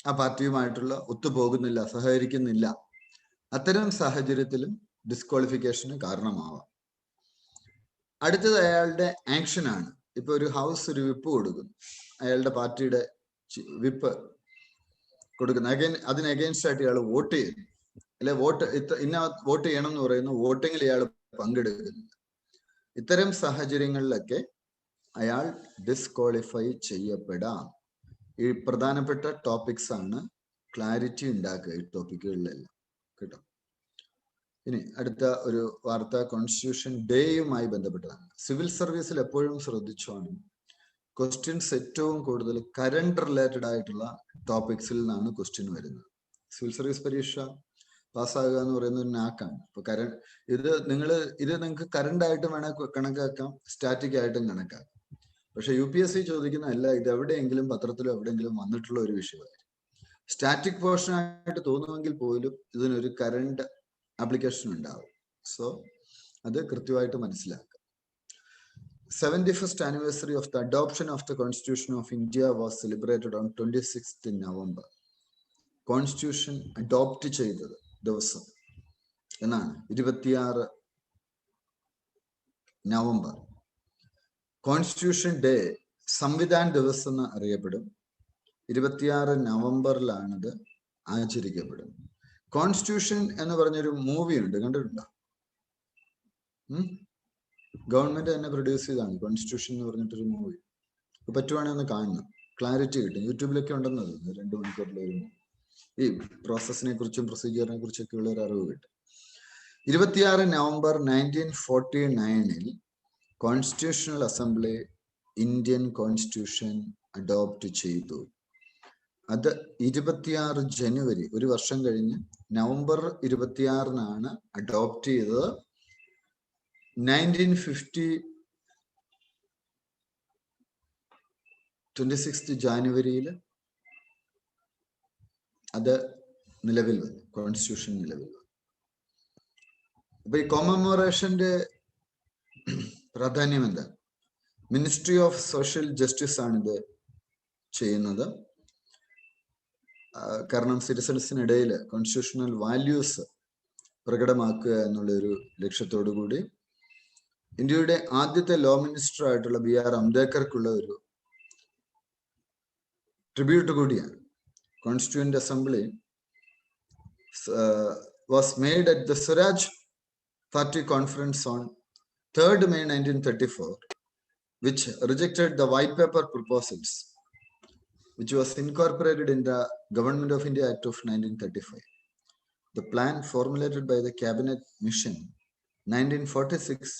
ആ പാർട്ടിയുമായിട്ടുള്ള ഒത്തുപോകുന്നില്ല, സഹകരിക്കുന്നില്ല. അത്തരം സാഹചര്യത്തിലും ഡിസ്ക്വാളിഫിക്കേഷന് കാരണമാവാം. അടുത്തത് അയാളുടെ ആക്ഷനാണ്. ഇപ്പൊ ഒരു ഹൗസ് ഒരു വിപ്പ് കൊടുക്കുന്നു, അയാളുടെ പാർട്ടിയുടെ വിപ്പ് കൊടുക്കുന്നു, അതിന് അഗെയിൻസ്റ്റ് ആയിട്ട് ഇയാൾ വോട്ട് ചെയ്യുന്നു, അല്ലെ ഇന്ന വോട്ട് ചെയ്യണം എന്ന് പറയുന്നു, വോട്ടിങ്ങിൽ ഇയാൾ പങ്കെടുക്കുന്നില്ല. ഇത്തരം സാഹചര്യങ്ങളിലൊക്കെ അയാൾ ഡിസ്ക്വാളിഫൈ ചെയ്യപ്പെടാം. ഈ പ്രധാനപ്പെട്ട ടോപ്പിക്സ് ആണ് ക്ലാരിറ്റി ഉണ്ടാക്കുക ഈ ടോപ്പിക്കുകളിലെല്ലാം കേട്ടോ. ഇനി അടുത്ത ഒരു വാർത്ത കോൺസ്റ്റിറ്റ്യൂഷൻ ഡേയുമായി ബന്ധപ്പെട്ടതാണ്. സിവിൽ സർവീസിൽ എപ്പോഴും ശ്രദ്ധിച്ചോണം, ക്വസ്റ്റ്യൻസ് ഏറ്റവും കൂടുതൽ കറണ്ട് റിലേറ്റഡ് ആയിട്ടുള്ള ടോപ്പിക്സിൽ നിന്നാണ് ക്വസ്റ്റ്യൻ വരുന്നത്. സിവിൽ സർവീസ് പരീക്ഷ പാസ്സാകുക എന്ന് പറയുന്ന ഒരു നാക്കാണ്. ഇപ്പൊ ഇത് നിങ്ങൾക്ക് കറണ്ട് ആയിട്ടും വേണേൽ കണക്കാക്കാം, സ്റ്റാറ്റിക് ആയിട്ടും കണക്കാക്കാം. പക്ഷെ UPSC ചോദിക്കുന്ന അല്ല, ഇത് എവിടെയെങ്കിലും പത്രത്തിലോ എവിടെയെങ്കിലും വന്നിട്ടുള്ള ഒരു വിഷയമായിരിക്കും. സ്റ്റാറ്റിക് പോർഷൻ ആയിട്ട് തോന്നുമെങ്കിൽ പോലും ഇതിനൊരു കറണ്ട് ആപ്ലിക്കേഷൻ ഉണ്ടാവും. സോ അത് കൃത്യമായിട്ട് മനസ്സിലാക്കുക. 71st anniversary of the adoption of the Constitution of India was celebrated on 26th November. Constitution adopt ചെയ്തത് ദിവസം എന്നാണ് 26 നവംബർ. കോൺസ്റ്റിറ്റ്യൂഷൻ ഡേ സംവിധാൻ ദിവസം എന്ന് അറിയപ്പെടും. 26 നവംബറിലാണിത് ആചരിക്കപ്പെടുന്നത്. കോൺസ്റ്റിറ്റ്യൂഷൻ എന്ന് പറഞ്ഞൊരു മൂവി ഉണ്ട്, കണ്ടിട്ടുണ്ടോ? ഗവൺമെന്റ് തന്നെ പ്രൊഡ്യൂസ് ചെയ്താണ് കോൺസ്റ്റിറ്റ്യൂഷൻ എന്ന് പറഞ്ഞിട്ടൊരു മൂവി. പറ്റുവാണെങ്കിൽ ഒന്ന് കാണണം, ക്ലാരിറ്റി കിട്ടും. യൂട്യൂബിലൊക്കെ ഉണ്ടെന്ന് തോന്നുന്നു, 2 മണിക്കൂറിലെ ഒരു ഈ പ്രോസസ്സിനെ കുറിച്ചും പ്രൊസീജിയറിനെ കുറിച്ചൊക്കെ ഉള്ള ഒരു അറിവ് കിട്ടും. 26 November 1949 constitutional assembly Indian constitution adopt ചെയ്തു. അത് 26 ജനുവരി, ഒരു വർഷം കഴിഞ്ഞ് നവംബർ 26 അഡോപ്റ്റ് ചെയ്തത്. 1950 26 ജാനുവരിയിൽ അത് നിലവിൽ വന്നു, കോൺസ്റ്റിറ്റ്യൂഷൻ നിലവിൽ വന്നു. അപ്പൊ ഈ കോമമോറേഷന്റെ പ്രാധാന്യം എന്താ? മിനിസ്ട്രി ഓഫ് സോഷ്യൽ ജസ്റ്റിസ് ആണിത് ചെയ്യുന്നത്. കാരണം സിറ്റിസൺസിനിടയിൽ കോൺസ്റ്റിറ്റ്യൂഷണൽ വാല്യൂസ് പ്രകടമാക്കുക എന്നുള്ള ഒരു ലക്ഷ്യത്തോടു കൂടി ഇന്ത്യയുടെ ആദ്യത്തെ ലോ മിനിസ്റ്റർ ആയിട്ടുള്ള BR അംബേദ്കർക്കുള്ള ഒരു ട്രിബ്യൂട്ട് കൂടിയാണ്. Constituent assembly was made at the Swaraj party conference on 3rd May 1934, which rejected the white paper proposals, which was incorporated in the Government of India Act of 1935. The plan formulated by the Cabinet Mission 1946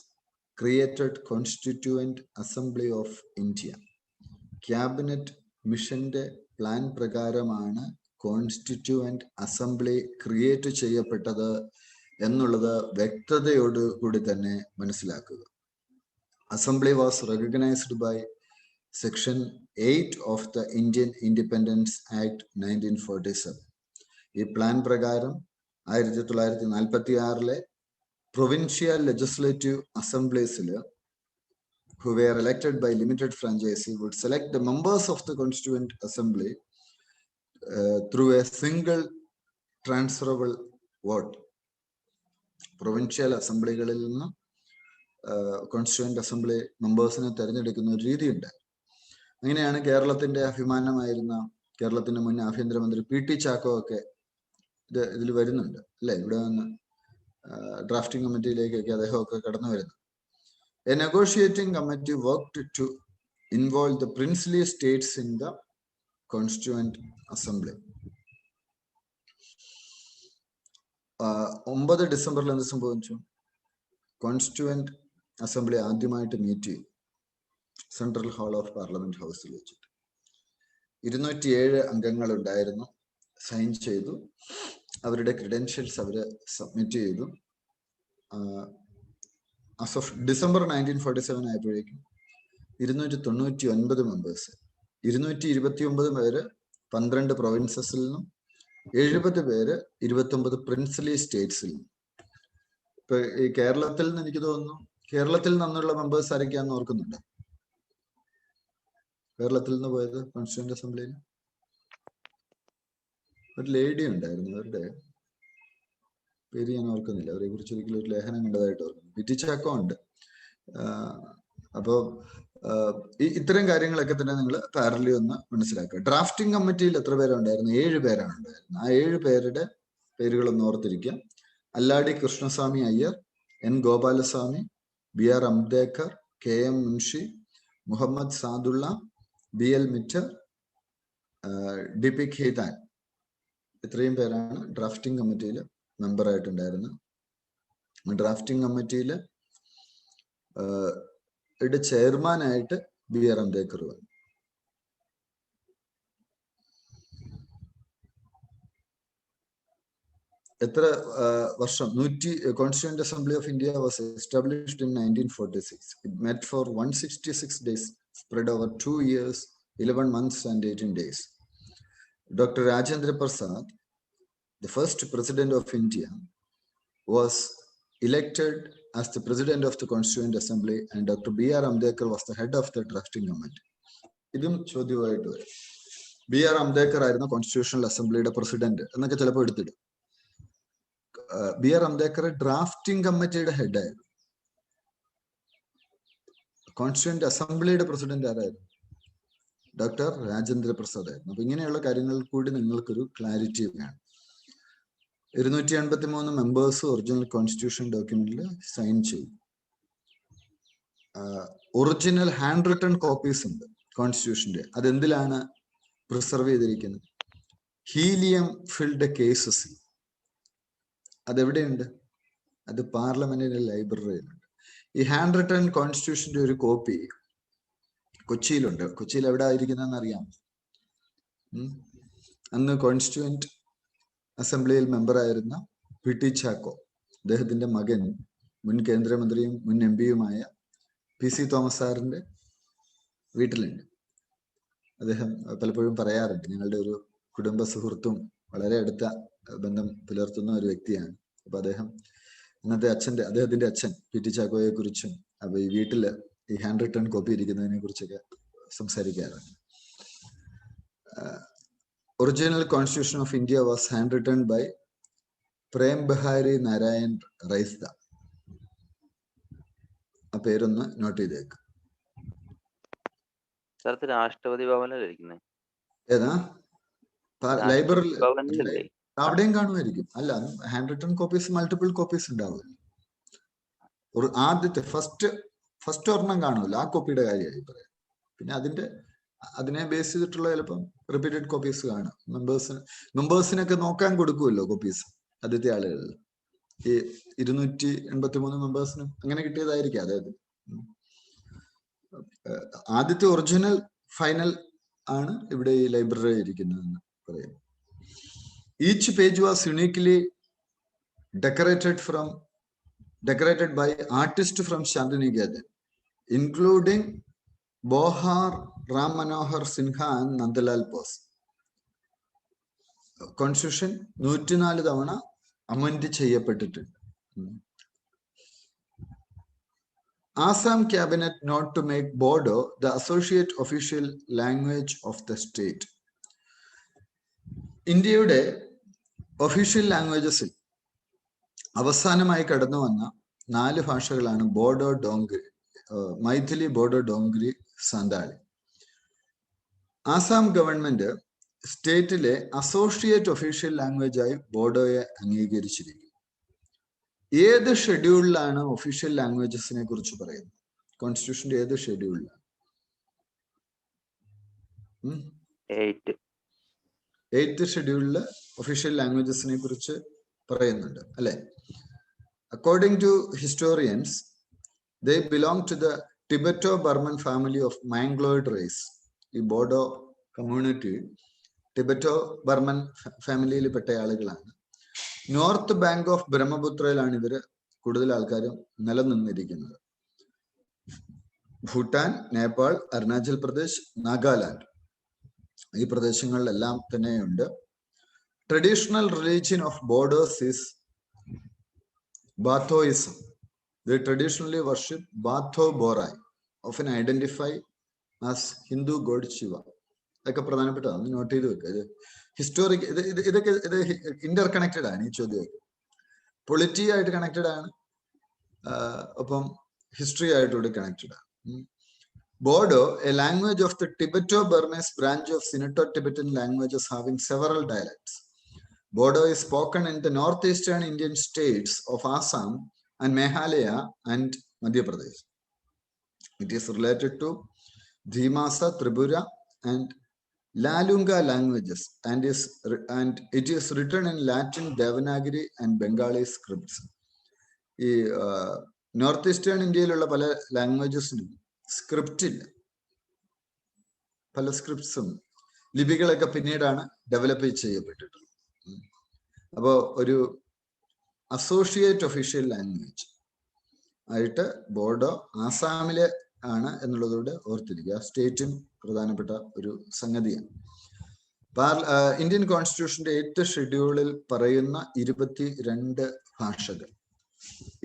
created Constituent Assembly of India. Cabinet മിഷന്റെ plan പ്രകാരമാണ് Constituent Assembly create ചെയ്യപ്പെട്ടത്. എന്നുള്ളത് വ്യക്തതയോട് കൂടി തന്നെ മനസ്സിലാക്കുക. Assembly was recognised by section 8 of the Indian Independence Act 1947. ഈ plan പ്രകാരം 1946 പ്രൊവിൻഷ്യൽ ലെജിസ്ലേറ്റീവ് അസംബ്ലീസിൽ who were elected by limited franchise would select the members of the Constituent Assembly through a single transferable vote. Provincial അസംബ്ലികളിൽ നിന്ന് Constituent assembly മെമ്പേഴ്സിനെ തെരഞ്ഞെടുക്കുന്ന ഒരു രീതിയുണ്ട്. അങ്ങനെയാണ് കേരളത്തിന്റെ അഭിമാനമായിരുന്ന കേരളത്തിന്റെ മുൻ ആഭ്യന്തരമന്ത്രി PT ചാക്കോ ഒക്കെ ഇതിൽ വരുന്നുണ്ട് അല്ലെ. ഇവിടെ നിന്ന് ഡ്രാഫ്റ്റിംഗ് കമ്മിറ്റിയിലേക്കൊക്കെ അദ്ദേഹമൊക്കെ കടന്നു വരുന്നു. A negotiating committee worked to involve the princely states in the Constituent Assembly. 9 ഡിസംബറിൽ എന്ത് സംഭവിച്ചു? കോൺസ്റ്റിറ്റ്യൂവന്റ് അസംബ്ലി ആദ്യമായിട്ട് മീറ്റ് ചെയ്തു സെൻട്രൽ ഹാൾ ഓഫ് പാർലമെന്റ് ഹൗസിൽ വെച്ചിട്ട്. 207 അംഗങ്ങൾ ഉണ്ടായിരുന്നു. സൈൻ ചെയ്തു. അവരുടെ ക്രെഡൻഷ്യൽസ് അവര് സബ്മിറ്റ് ചെയ്തു. As of December 1947 ആയപ്പോഴേക്കും 299 മെമ്പേഴ്സ്, 229 പേര് 12 പ്രൊവിൻസസിൽ നിന്നും 70 പേര് 29 പ്രിൻസ്ലി സ്റ്റേറ്റ്സിൽ നിന്നും. ഇപ്പൊ ഈ കേരളത്തിൽ നിന്ന് എനിക്ക് തോന്നുന്നു, കേരളത്തിൽ നിന്നുള്ള മെമ്പേഴ്സ് ആരൊക്കെയാന്ന് ഓർക്കുന്നുണ്ട്? കേരളത്തിൽ നിന്ന് പോയത് കോൺസ്റ്റിറ്റ്യൂന്റ് അസംബ്ലിയിൽ ഒരു ലേഡി ഉണ്ടായിരുന്നു. അവരുടെ പേര് ഞാൻ ഓർക്കുന്നില്ല. അവരെ കുറിച്ച് ഒരിക്കലും ഒരു ലേഖനം കണ്ടതായിട്ട് ഓർക്കുന്നു. PT ചാക്കോ ഉണ്ട്. അപ്പോ ഇത്തരം കാര്യങ്ങളൊക്കെ തന്നെ നിങ്ങൾ പാരലി ഒന്ന് മനസ്സിലാക്കുക. ഡ്രാഫ്റ്റിംഗ് കമ്മിറ്റിയിൽ എത്ര പേരുണ്ടായിരുന്നു? 7 പേരാണ് ഉണ്ടായിരുന്നത്. ആ 7 പേരുടെ പേരുകളൊന്ന് ഓർത്തിരിക്കുക. Alladi Krishnaswamy Iyer, N Gopalaswamy, BR Ambedkar, KM Munshi, Muhammad Saadulla, BL മിറ്റർ, DP Khaitan. ഇത്രയും പേരാണ് ഡ്രാഫ്റ്റിംഗ് കമ്മിറ്റിയിൽ മെമ്പർ ആയിട്ടുണ്ടായിരുന്നത്. ഡ്രാഫ്റ്റിംഗ് കമ്മിറ്റിയിൽ ചെയർമാനായിട്ട് BR അംബേദ്കർ വന്നു. എത്ര വർഷം? Constituent assembly of India was established in 1946. It met for 166 days, spread over 2 years, 11 months and 18 days. Dr. Rajendra Prasad, the first president of India, was elected as the president of the Constituent Assembly, and Dr. BR Ambedkar was the head of the drafting committee. ഇതും ചോദ്യമായിട്ട് വരും. BR Ambedkar ആയിരുന്നു constitutional അസംബ്ലിയുടെ president എന്നൊക്കെ ചിലപ്പോൾ എടുത്തിടും. BR Ambedkar drafting കമ്മിറ്റിയുടെ ഹെഡായിരുന്നു. Constituent അസംബ്ലിയുടെ president ആരായിരുന്നു? Doctor Rajendra Prasad ആയിരുന്നു. അപ്പൊ ഇങ്ങനെയുള്ള കാര്യങ്ങളിൽ കൂടി നിങ്ങൾക്കൊരു ക്ലാരിറ്റി വേണം. 283 മെമ്പേഴ്സ് ഒറിജിനൽ കോൺസ്റ്റിറ്റ്യൂഷൻ ഡോക്യുമെന്റിൽ സൈൻ ചെയ്തു. ഒറിജിനൽ ഹാൻഡ് റിട്ടൺ കോപ്പീസ് ഉണ്ട് കോൺസ്റ്റിറ്റ്യൂഷന്റെ. അതെന്തിലാണ് പ്രിസർവ് ചെയ്തിരിക്കുന്നത്? Helium filled cases. അതെവിടെയുണ്ട്? അത് പാർലമെന്റിന്റെ ലൈബ്രറിയിലുണ്ട്. ഈ ഹാൻഡ് റിട്ടൺ കോൺസ്റ്റിറ്റ്യൂഷന്റെ ഒരു കോപ്പി കൊച്ചിയിലുണ്ട്. കൊച്ചിയിൽ എവിടെ ആയിരിക്കുന്നതെന്ന് അറിയാം? അന്ന് കോൺസ്റ്റിറ്റ്യൂവന്റ് അസംബ്ലിയിൽ മെമ്പറായിരുന്ന PT ചാക്കോ, അദ്ദേഹത്തിന്റെ മകൻ മുൻ കേന്ദ്രമന്ത്രിയും മുൻ MP-യുമായ PC തോമസ് സാറിന്റെ വീട്ടിലുണ്ട്. അദ്ദേഹം പലപ്പോഴും പറയാറുണ്ട്, ഞങ്ങളുടെ ഒരു കുടുംബ സുഹൃത്തും വളരെ അടുത്ത ബന്ധം പുലർത്തുന്ന ഒരു വ്യക്തിയാണ്. അപ്പൊ ഇന്നത്തെ അദ്ദേഹത്തിന്റെ അച്ഛൻ PT ചാക്കോയെ കുറിച്ചും അപ്പൊ ഈ വീട്ടില് ഈ ഹാൻഡ് റിട്ടൺ കോപ്പി ഇരിക്കുന്നതിനെ കുറിച്ചൊക്കെ സംസാരിക്കാറുണ്ട്. Original Constitution of India was handwritten by Prem Bihari Narayan Raisda. ആ പേരൊന്ന് നോട്ട് ചെയ്തേക്ക്. രാഷ്ട്രപതി ഭവനിലിരിക്കുന്നത് ഏതാ? ലൈബ്രറി അവിടെയും കാണുമായിരിക്കും. അല്ല, hand written copies multiple copies ഉണ്ടാവില്ല. ആദ്യത്തെ ഫസ്റ്റ് ഒരെണ്ണം കാണുമല്ലോ, ആ കോപ്പിയുടെ കാര്യമായി പറയാം. പിന്നെ അതിനെ ബേസ് ചെയ്തിട്ടുള്ള ചിലപ്പം റിപ്പീറ്റഡ് കോപ്പീസ് കാണാം. മെമ്പേഴ്സിനൊക്കെ നോക്കാൻ കൊടുക്കുമല്ലോ കോപ്പീസ് ആദ്യത്തെ ആളുകളിൽ. ഈ 283 മെമ്പേഴ്സിനും അങ്ങനെ കിട്ടിയതായിരിക്കും. അതായത് ആദ്യത്തെ ഒറിജിനൽ ഫൈനൽ ആണ് ഇവിടെ ഈ ലൈബ്രറി ഇരിക്കുന്നതെന്ന് പറയാം. Each page was uniquely decorated by artists from Shantiniketan, including Bohar, Ram Manohar Sinha and Nandalal Bose. Constitution 104 തവണ അമെൻഡ് ചെയ്യപ്പെട്ടിട്ടുണ്ട്. Assam cabinet not to make Bodo the associate official language of the state. ഇന്ത്യയുടെ official ലാംഗ്വേജസിൽ അവസാനമായി കടന്നു വന്ന 4 ഭാഷകളാണ് Bodo, Dogri, Maithili, Bodo, Dogri, Santhali. Assam government സ്റ്റേറ്റിലെ associate official ലാംഗ്വേജായി ബോഡോയെ അംഗീകരിച്ചിരിക്കുന്നു. ഏത് ഷെഡ്യൂളിലാണ് ഒഫീഷ്യൽ ലാംഗ്വേജസിനെ കുറിച്ച് പറയുന്നത്? കോൺസ്റ്റിറ്റ്യൂഷന്റെ ഏത് ഷെഡ്യൂളിലാണ്? 8th ഷെഡ്യൂളില് ഒഫീഷ്യൽ ലാംഗ്വേജസിനെ കുറിച്ച് പറയുന്നുണ്ട് അല്ലെ? According to historians, they belong to the Tibeto-Burman family of Mangaloid race. ഈ ബോഡോ കമ്മ്യൂണിറ്റി ടിബറ്റോ-ബർമൻ ഫാമിലിയിൽ പെട്ട ആളുകളാണ്. നോർത്ത് ബാങ്ക് ഓഫ് ബ്രഹ്മപുത്രയിലാണ് ഇവര് കൂടുതൽ ആൾക്കാരും നിലനിന്നിരിക്കുന്നത്. ഭൂട്ടാൻ, നേപ്പാൾ, അരുണാചൽ പ്രദേശ്, നാഗാലാൻഡ് ഈ പ്രദേശങ്ങളിലെല്ലാം തന്നെയുണ്ട്. Traditional religion of Bodos is Bathouism. They traditionally worship Batho Borai, often identify as Hindu god Shiva. ഇതൊക്കെ പ്രധാനപ്പെട്ടതാണ്, നോട്ട് ചെയ്ത് വെക്കുക. ഇത് ഹിസ്റ്റോറിക്, ഇതൊക്കെ ഇന്റർ കണക്റ്റഡ് ആണ്. ഈ ചോദ്യമൊക്കെ പൊളിറ്റി ആയിട്ട് കണക്റ്റഡ് ആണ്, ഒപ്പം ഹിസ്റ്ററി ആയിട്ടൂടെ കണക്റ്റഡ് ആണ്. Bodo, a language of the Tibeto-Burmese branch of Sino-Tibetan languages having several dialects. Bodo is spoken in the northeastern Indian states of Assam and Meghalaya and Madhya Pradesh. It is related to Dimasa, Tripura and Lalunga languages and it is written in Latin, Devanagari and Bengali scripts. ഈ north eastern ഇന്ത്യയിലുള്ള പല ലാംഗ്വേജസിനും script ഇല്ല. പല സ്ക്രിപ്റ്റ്സും ലിപികളൊക്കെ പിന്നീടാണ് develop ചെയ്യപ്പെട്ടിട്ടുള്ളത്. അപ്പോൾ ഒരു associate official language ആയിട്ട് ബോഡോ ആസാമിലെ ആണ് എന്നുള്ളതോടെ ഓർത്തിരിക്കുക. സ്റ്റേറ്റും പ്രധാനപ്പെട്ട ഒരു സംഗതിയാണ്. ഇന്ത്യൻ കോൺസ്റ്റിറ്റ്യൂഷന്റെ 8th ഷെഡ്യൂളിൽ പറയുന്ന 22 ഭാഷകൾ,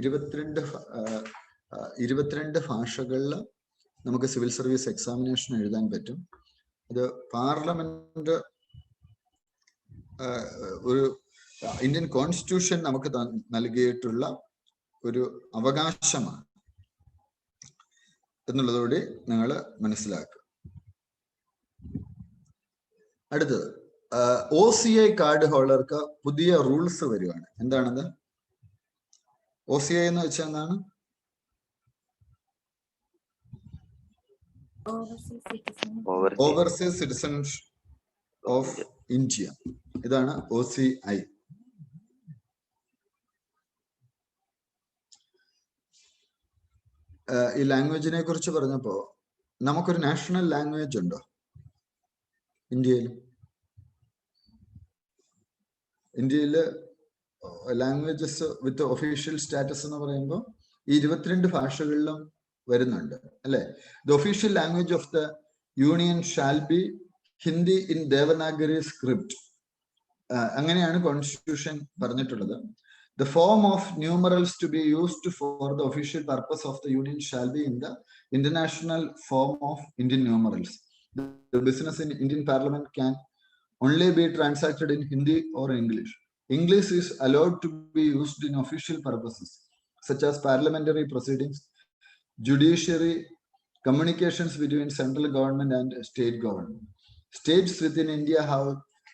22 ഭാഷകളിൽ നമുക്ക് സിവിൽ സർവീസ് എക്സാമിനേഷൻ എഴുതാൻ പറ്റും. അത് പാർലമെന്റ് ഒരു ഇന്ത്യൻ കോൺസ്റ്റിറ്റ്യൂഷൻ നമുക്ക് നൽകിയിട്ടുള്ള ഒരു അവകാശമാണ് എന്നുള്ളതോടെ നിങ്ങൾ മനസ്സിലാക്കുക. അടുത്തത് OCI കാർഡ് ഹോൾഡർക്ക് പുതിയ റൂൾസ് വരുവാണ്. എന്താണത്? OCI എന്ന് വെച്ചാൽ എന്താണ്? Overseas citizens of India. ഇതാണ് OCI. ഈ ലാംഗ്വേജിനെ കുറിച്ച് പറഞ്ഞപ്പോ നമുക്കൊരു നാഷണൽ ലാംഗ്വേജ് ഉണ്ടോ ഇന്ത്യയിൽ? ഇന്ത്യയില് ലാംഗ്വേജസ് വിത്ത് ഒഫീഷ്യൽ സ്റ്റാറ്റസ് എന്ന് പറയുമ്പോൾ ഈ 22 ഭാഷകളിലും വരുന്നുണ്ട് അല്ലെ? The official language of the union shall be Hindi in Devanagari script. അങ്ങനെയാണ് കോൺസ്റ്റിറ്റ്യൂഷൻ പറഞ്ഞിട്ടുള്ളത്. The form of numerals to be used for the official purpose of the union shall be in the international form of Indian numerals. The business in Indian Parliament can only be transacted in Hindi or English. English is allowed to be used in official purposes such as parliamentary proceedings, judiciary, communications between central government and state government. States within India have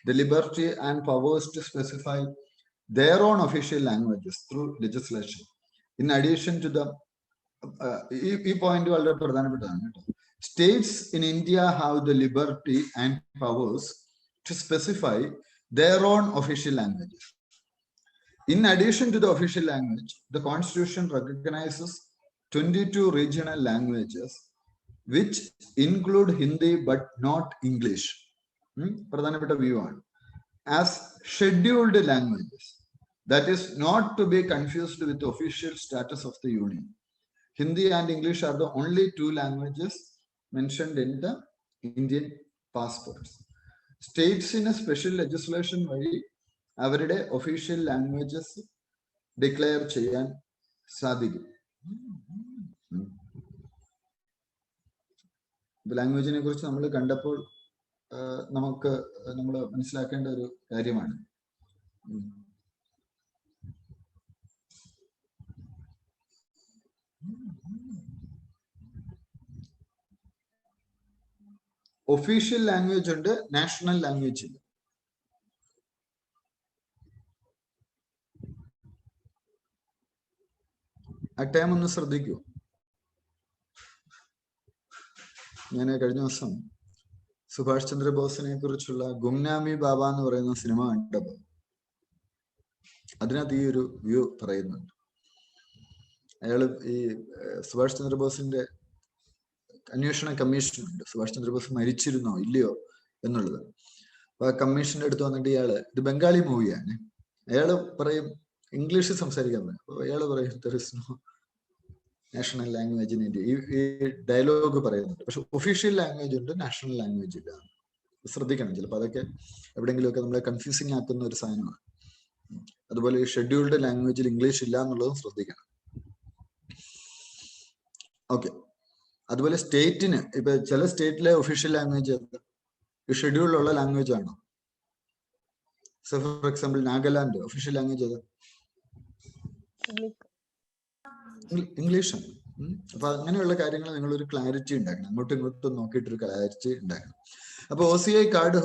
the liberty and powers to specify their own official languages through legislation. In addition to the point, states in India have the liberty and powers to specify their own official languages. In addition to the official language, the Constitution recognizes 22 regional languages which include Hindi but not English. പ്രധാനപ്പെട്ട view ആണ്. As scheduled languages. that is not to be confused with the official status of the union. Hindi and English are the only two languages mentioned in the Indian passports. States in a special legislation വഴി അവരുടെ official languages declare ചെയ്യാൻ സാധിക്കും. ലാംഗ്വേജിനെ കുറിച്ച് നമ്മൾ കണ്ടപ്പോൾ നമുക്ക് നമ്മൾ മനസ്സിലാക്കേണ്ട ഒരു കാര്യമാണ്. ഒഫീഷ്യൽ ലാംഗ്വേജ് ഉണ്ട്, നാഷണൽ ലാംഗ്വേജ് ഇല്ല. ആ ടൈം ഒന്ന് ശ്രദ്ധിക്കൂ. ഞാൻ കഴിഞ്ഞ ദിവസം സുഭാഷ് ചന്ദ്രബോസിനെ കുറിച്ചുള്ള ഗുംനാമി ബാബ എന്ന് പറയുന്ന സിനിമ കണ്ടപ്പോൾ അതിനകത്ത് ഈ ഒരു വ്യൂ പറയുന്നുണ്ട്. അയാള് ഈ സുഭാഷ് ചന്ദ്രബോസിന്റെ അന്വേഷണ കമ്മീഷൻ ഉണ്ട്. സുഭാഷ് ചന്ദ്രബോസ് മരിച്ചിരുന്നോ ഇല്ലയോ എന്നുള്ളത്. അപ്പൊ ആ കമ്മീഷന്റെ അടുത്ത് വന്നിട്ട് ഇയാള്, ഇത് ബംഗാളി മൂവിയാണ്, അയാള് പറയും ഇംഗ്ലീഷ് സംസാരിക്കാൻ പറയും. അപ്പൊ അയാള് പറയും there is no national language in India. ഈ ഡയലോഗ് പറയുന്നുണ്ട്. പക്ഷെ ഒഫീഷ്യൽ ലാംഗ്വേജ് ഉണ്ട്, നാഷണൽ ലാംഗ്വേജ് ഇല്ല. ശ്രദ്ധിക്കണം, ചിലപ്പോൾ അതൊക്കെ എവിടെയെങ്കിലുമൊക്കെ നമ്മളെ കൺഫ്യൂസിങ് ആക്കുന്ന ഒരു സാധനമാണ്. അതുപോലെ ഈ ഷെഡ്യൂൾഡ് ലാംഗ്വേജിൽ ഇംഗ്ലീഷ് ഇല്ല എന്നുള്ളതും ശ്രദ്ധിക്കണം. ഓക്കെ. അതുപോലെ സ്റ്റേറ്റിന് ഇപ്പൊ ചില സ്റ്റേറ്റിലെ ഒഫീഷ്യൽ ലാംഗ്വേജ് ഈ ഷെഡ്യൂളിലുള്ള ലാംഗ്വേജ് ആണോ? So for example Nagaland official language ഏതാ? ഇംഗ്ലീഷാണ്. അപ്പൊ അങ്ങനെയുള്ള കാര്യങ്ങൾ നിങ്ങൾ ഒരു ക്ലാരിറ്റി ഉണ്ടാക്കണം, അങ്ങോട്ടും ഇങ്ങോട്ടും നോക്കിയിട്ടൊരു ക്ലാരിറ്റി ഉണ്ടാക്കണം. അപ്പൊ OCI കാർഡ്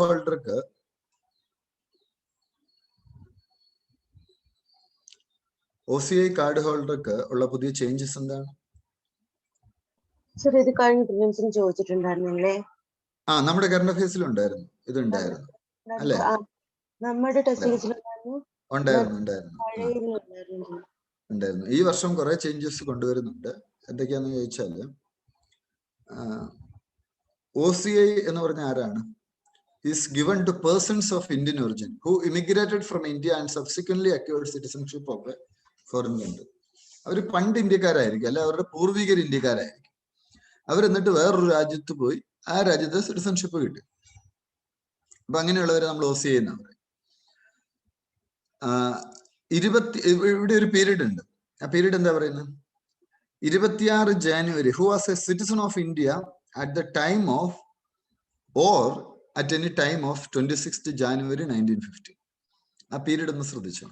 ഹോൾഡർക്ക് ഉള്ള പുതിയ ചേഞ്ചസ് എന്താണ്? സർ ഇത് കഴിഞ്ഞ പ്രിലിംസിന് ചോദിച്ചിട്ടുണ്ടായിരുന്നല്ലേ? ആ, നമ്മുടെ കറണ്ട് അഫയേഴ്സിൽ ഉണ്ടായിരുന്നു, ഇത് ഉണ്ടായിരുന്നു അല്ലേ? നമ്മുടെ ടെസ്റ്റ് ഉണ്ടായിരുന്നു. ഈ വർഷം കുറെ ചേഞ്ചസ് കൊണ്ടുവരുന്നുണ്ട്. എന്തൊക്കെയാന്ന് ചോദിച്ചാല് OCI എന്ന് പറഞ്ഞ ആരാണ്? is given to persons of Indian origin who immigrated from India and subsequently acquired citizenship of a foreign country. അവർ പണ്ട് ഇന്ത്യക്കാരായിരിക്കും, അല്ലെ അവരുടെ പൂർവികർ ഇന്ത്യക്കാരായിരിക്കും. അവരെന്നിട്ട് വേറൊരു രാജ്യത്ത് പോയി ആ രാജ്യത്തെ സിറ്റിസൺഷിപ്പ് കിട്ടി. അപ്പൊ അങ്ങനെയുള്ളവരെ നമ്മൾ OCI എന്നാ പറയും. ഇവിടെ ഒരു പീരീഡ് ഉണ്ട്. ആ പീരീഡ് എന്താ പറയുന്നത്? 26 January who was A citizen of India at the time of or at any time of 26th January 1950. ആ പീരീഡ് ഒന്ന് ശ്രദ്ധിച്ചോ.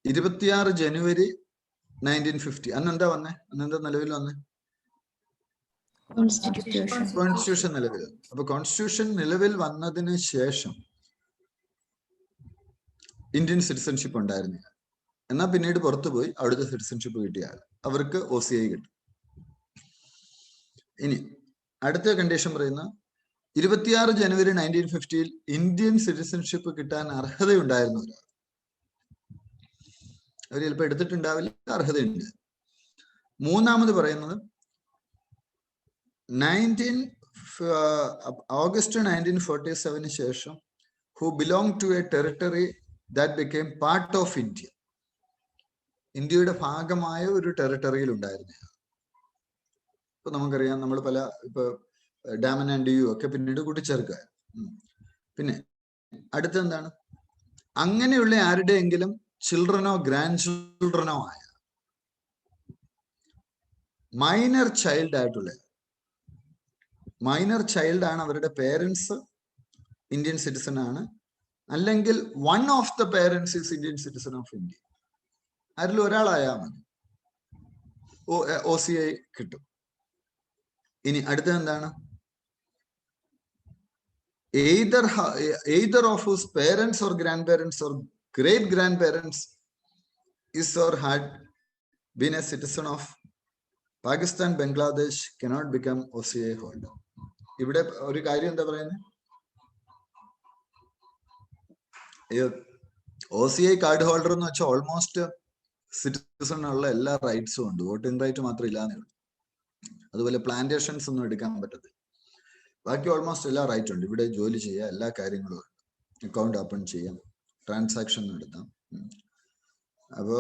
26 ജനുവരി 1950. അന്നെന്താ വന്നേ? അന്നെന്താ നിലവിൽ വന്നേ? കോൺസ്റ്റിറ്റ്യൂഷൻ നിലവിൽ. അപ്പൊ കോൺസ്റ്റിറ്റ്യൂഷൻ നിലവിൽ വന്നതിന് ശേഷം ഇന്ത്യൻ സിറ്റിസൺഷിപ്പ് ഉണ്ടായിരുന്നില്ല. എന്നാൽ പിന്നീട് പുറത്തു പോയി അവിടുത്തെ സിറ്റിസൺഷിപ്പ് കിട്ടിയ ആൾ, അവർക്ക് OCI കിട്ടും. ഇനി അടുത്ത കണ്ടീഷൻ പറയുന്ന 26 ജനുവരി 1950 ഇന്ത്യൻ സിറ്റിസൺഷിപ്പ് കിട്ടാൻ അർഹതയുണ്ടായിരുന്ന ഒരാൾ. അവർ ചിലപ്പോൾ എടുത്തിട്ടുണ്ടാവില്ല, അർഹതയുണ്ട്. മൂന്നാമത് പറയുന്നത് ഓഗസ്റ്റ് 1947 ശേഷം who belong to a territory that became part of India. ഇന്ത്യയുടെ ഭാഗമായ ഒരു ടെറിട്ടറിയിൽ ഉണ്ടായിരുന്ന. ഇപ്പൊ നമുക്കറിയാം, നമ്മൾ പല ഇപ്പൊ ഡാമൻ ആൻഡ് ഡ്യൂ ഒക്കെ പിന്നീട് കൂട്ടിച്ചേർക്കുക. പിന്നെ അടുത്ത എന്താണ്? അങ്ങനെയുള്ള ആരുടെയെങ്കിലും ചിൽഡ്രനോ ഗ്രാൻഡ് ചിൽഡ്രനോ ആയ മൈനർ ചൈൽഡ് ആയിട്ടുള്ള മൈനർ ചൈൽഡ് ആണ്, അവരുടെ പേരൻസ് ഇന്ത്യൻ സിറ്റിസൺ ആണ്, അല്ലെങ്കിൽ one of the parents is Indian citizen of India. അതിൽ ഒരാളായാൽ മതി, OCI കിട്ടും. ഇനി അടുത്തത് എന്താണ്? either of whose parents or grandparents or great grandparents is or had been a citizen of Pakistan, Bangladesh cannot become OCI holder. ഇവിടെ ഒരു കാര്യം എന്താ പറയുന്നത്? OCI കാർഡ് ഹോൾഡർ എന്ന് വെച്ചാൽ ഓൾമോസ്റ്റ് സിറ്റിസൺ ഉള്ള എല്ലാ റൈറ്റ്സും ഉണ്ട്, വോട്ടിംഗ് റൈറ്റ് മാത്രം ഇല്ലാന്നേ ഉള്ളൂ. അതുപോലെ പ്ലാന്റേഷൻസ് ഒന്നും എടുക്കാൻ പറ്റത്തില്ല. ബാക്കി ഓൾമോസ്റ്റ് എല്ലാ റൈറ്റ് ഉണ്ട്. ഇവിടെ ജോലി ചെയ്യാം, എല്ലാ കാര്യങ്ങളും ഉണ്ട്. അക്കൗണ്ട് ഓപ്പൺ ചെയ്യാം, ട്രാൻസാക്ഷൻ നടത്താം, അപ്പോ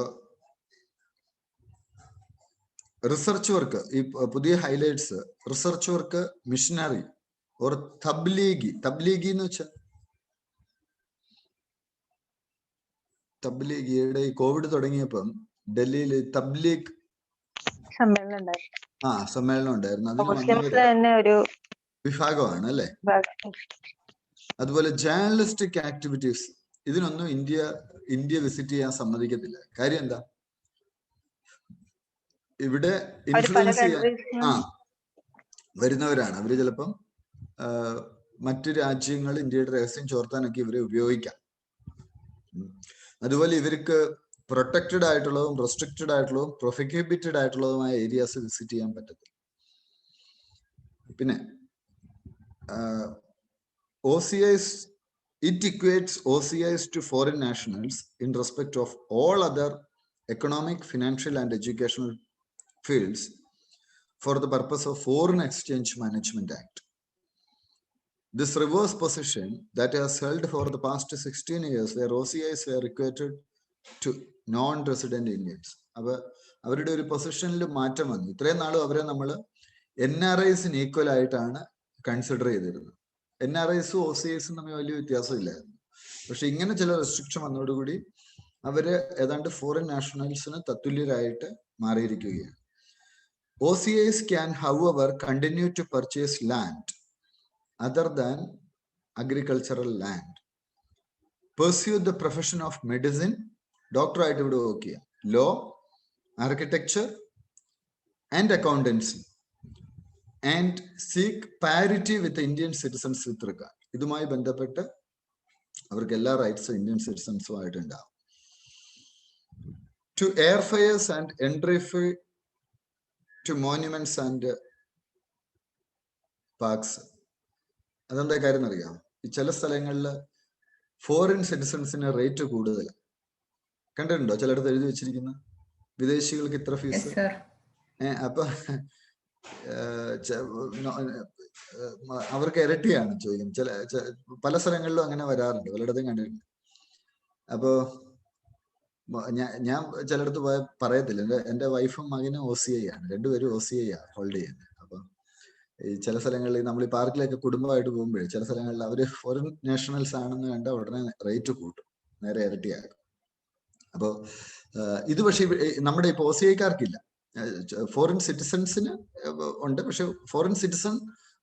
റിസർച്ച് വർക്ക്, ഈ പുതിയ highlights, research work, missionary or തബ്ലീഗി. തബ്ലീഗി എന്ന് വെച്ചാൽ തബ്ലീഗിയുടെ ഈ കോവിഡ് തുടങ്ങിയപ്പം ഡൽഹിയിൽ തബ്ലീഗ് സമ്മേളനം ഉണ്ടായിരുന്നു. സമ്മേളനം ഉണ്ടായിരുന്നു. അതിന് മുസ്ലിംസിലെ വന്നവര് തന്നെ ഒരു വിഭാഗമാണ് അല്ലെ. ഭാഗം. അതുപോലെ ജേർണലിസ്റ്റിക് ആക്ടിവിറ്റീസ്, ഇതിനൊന്നും ഇന്ത്യ വിസിറ്റ് ചെയ്യാൻ സമ്മതിക്കത്തില്ല. കാര്യം എന്താ? ഇവിടെ അവര് പല ഇൻഫ്ലുവൻസ് ചെയ്യാൻ കൺട്രീസിനും വരുന്നവരാണ്. അവര് ചിലപ്പം മറ്റു രാജ്യങ്ങൾ ഇന്ത്യയുടെ രഹസ്യം ചോർത്താനൊക്കെ ഇവരെ ഉപയോഗിക്കാം. അതുപോലെ ഇവർക്ക് പ്രൊട്ടക്റ്റഡ് ആയിട്ടുള്ളതും റെസ്ട്രിക്റ്റഡ് ആയിട്ടുള്ളതും പ്രൊഹിബിറ്റഡ് ആയിട്ടുള്ളതുമായ ഏരിയാസ് വിസിറ്റ് ചെയ്യാൻ പറ്റത്തില്ല. പിന്നെ OCIs, it equates OCIs to foreign nationals in respect of all other economic, financial and educational fields for the purpose of Foreign Exchange Management Act. This reverse position that has held for the past 16 years, where OCIs were equated to non-resident Indians. അവരുടെ ഒരു പൊസിഷനിൽ മാറ്റം വന്നു. ഇത്രയും നാളും അവരെ നമ്മൾ NRIസിന് equal ആയിട്ടാണ് കൺസിഡർ ചെയ്തിരുന്നത്. NRIസും OCIസും തമ്മിൽ വലിയ വ്യത്യാസമില്ലായിരുന്നു. പക്ഷെ ഇങ്ങനെ ചില റെസ്ട്രിക്ഷൻ വന്നതോടുകൂടി അവര് ഏതാണ്ട് ഫോറിൻ നാഷണൽസിന് തത്തുല്യരായിട്ട് മാറിയിരിക്കുകയാണ്. OCIs can, however, continue to purchase land other than agricultural land, pursue the profession of medicine, doctor ആയിട്ട് ഇവിടെ വർക്ക് ചെയ്യാം, law, architecture and accountancy, and seek parity with Indian citizens with regard. ഇതുമായി ബന്ധപ്പെട്ട് അവർക്ക് എല്ലാ റൈറ്റ്സും Indian സിറ്റിസൺസുമായിട്ട് ഉണ്ടാവും. To airfares and entry fee to monuments and parks. അതെന്താ കാര്യം അറിയാം? ഈ ചില സ്ഥലങ്ങളിൽ ഫോറിൻ സിറ്റിസൺസിന് റേറ്റ് കൂടുതൽ കണ്ടിട്ടുണ്ടോ? ചിലടത്ത് എഴുതി വെച്ചിരിക്കുന്ന വിദേശികൾക്ക് ഇത്ര ഫീസ്. അപ്പൊ അവർക്ക് ഇരട്ടിയാണ് ചോദിക്കുന്നത്. പല സ്ഥലങ്ങളിലും അങ്ങനെ വരാറുണ്ട്, പലയിടത്തും കണ്ടിട്ടുണ്ട്. അപ്പോ ഞാൻ ചിലയിടത്ത് പോയ പറയത്തില്ല, എന്റെ വൈഫും മകനും OCI ആണ്, രണ്ടുപേരും OCI ഹോൾഡ് ചെയ്യുന്നത്. അപ്പൊ ഈ ചില സ്ഥലങ്ങളിൽ നമ്മൾ ഈ പാർക്കിലൊക്കെ കുടുംബമായിട്ട് പോകുമ്പോഴേ ചില സ്ഥലങ്ങളിൽ അവര് ഫോറിൻ നാഷണൽസ് ആണെന്ന് കണ്ട ഉടനെ റേറ്റ് കൂട്ടും, നേരെ ഇരട്ടിയാകും. അപ്പോ ഇത് പക്ഷെ നമ്മുടെ ഇപ്പൊ OCIക്കാർക്കില്ല. ഫോറിൻ സിറ്റിസൺസിന് ഉണ്ട്, പക്ഷെ ഫോറിൻ സിറ്റിസൺ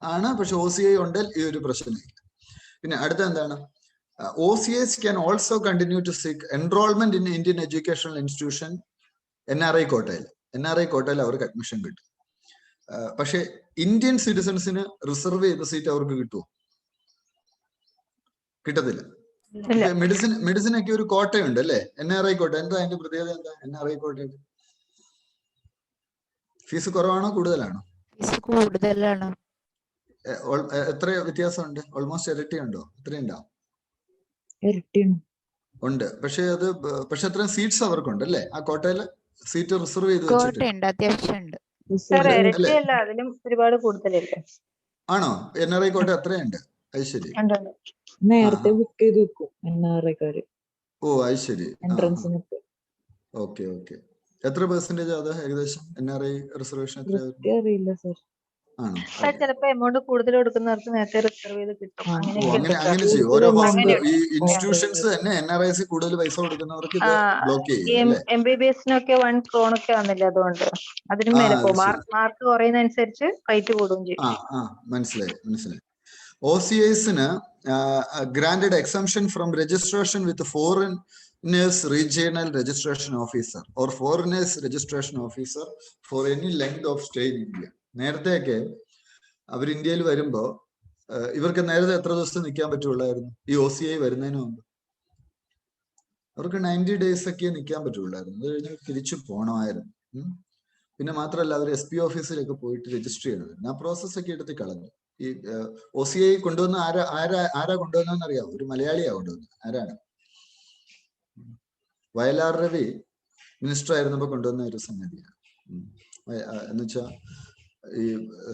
ആണ്, പക്ഷെ OCI ഉണ്ട്, ഈ ഒരു പ്രശ്നമില്ല. പിന്നെ അടുത്ത എന്താണ്? OCIs can also continue to seek enrollment in Indian educational institution, NRI കോട്ടയിൽ അവർക്ക് അഡ്മിഷൻ കിട്ടും. പക്ഷെ ഇന്ത്യൻ സിറ്റിസൺസിന് റിസർവ് ചെയ്ത സീറ്റ് അവർക്ക് കിട്ടുമോ? കിട്ടത്തില്ല. മെഡിസിനൊക്കെ ഒരു കോട്ടയുണ്ട് അല്ലേ, NRI കോട്ട. എന്താ അതിന്റെ പ്രത്യേകത? എന്താ NRI കോട്ടയുടെ ഫീസ് കുറവാണോ കൂടുതലാണോ? ഫീസ് കൂടുതലാണ്. എത്ര വ്യത്യാസമുണ്ട്? ഓൾമോസ്റ്റ് ഇരട്ടിയുണ്ടോ? എത്രയുണ്ടാവും? ഉണ്ട്. പക്ഷെ അത്രയും സീറ്റ്സ് അവർക്കുണ്ട് അല്ലേ? ആ കോട്ടയില് സീറ്റ് റിസർവ് ചെയ്ത് വെച്ചിട്ടുണ്ട്. അത്യാവശ്യമുണ്ട്. അതിലും ഒരുപാട് കൂടുതലല്ലേ? ആണോ? NRI കോട്ട അത്രയുണ്ട്? അത് ശരി. നേരത്തെ ബുക്ക് ചെയ്ത് വെക്കും NRIക്കാര്. ഓ അത് ശരി. ഓക്കെ. എത്ര പെർസെന്റേജ് അത് ഏകദേശം NRI റിസർവേഷൻ? അറിയില്ല സർ. ആണോ? ചിലപ്പോ എമൗണ്ട് കൂടുതൽ കൊടുക്കുന്നവർക്ക് നേരത്തെ റിസർവ് ചെയ്ത് കിട്ടും. അങ്ങനെ ചെയ്യും. ഓരോ ഈ ഇൻസ്റ്റിറ്റ്യൂഷൻസ് തന്നെ NRIs കൂടുതൽ പൈസ കൊടുക്കുന്നവർക്ക് ഇത് ബ്ലോക്ക് ചെയ്യും. MBBSനൊക്കെ 1 crore ഒക്കെ വന്നില്ല, അതുകൊണ്ട് അതിനും മേലെ പോകും. മാർക്ക് കുറയുന്നതനുസരിച്ച് റേറ്റ് കൂടുകയും ചെയ്യും. മനസ്സിലായി. OCIsന് granted exemption from registration with foreigners regional registration officer or foreigners registration officer for any length of stay in India. നേരത്തെയൊക്കെ അവർ ഇന്ത്യയിൽ വരുമ്പോ ഇവർക്ക് നേരത്തെ എത്ര ദിവസം നിൽക്കാൻ പറ്റുള്ളായിരുന്നു? ഈ OCI വരുന്നതിന് മുമ്പ് അവർക്ക് 90 days ഒക്കെ നിൽക്കാൻ പറ്റുള്ളായിരുന്നു. അത് കഴിഞ്ഞ് തിരിച്ചു പോണമായിരുന്നു. പിന്നെ മാത്രമല്ല, അവർ SP ഓഫീസിലൊക്കെ പോയിട്ട് രജിസ്റ്റർ ചെയ്യണമായിരുന്നു. ആ പ്രോസസ്സൊക്കെ എടുത്ത് കളഞ്ഞു. ഈ OCI കൊണ്ടുവന്ന ആരാ കൊണ്ടുവന്നതെന്ന് അറിയാമോ? ഒരു മലയാളിയാ കൊണ്ടുവന്നത്. ആരാണ്? വയലാർ രവി മിനിസ്റ്റർ ആയിരുന്നപ്പോ കൊണ്ടുവന്ന ഒരു സംഗതിയാണ്. എന്നുവെച്ചാൽ ഈ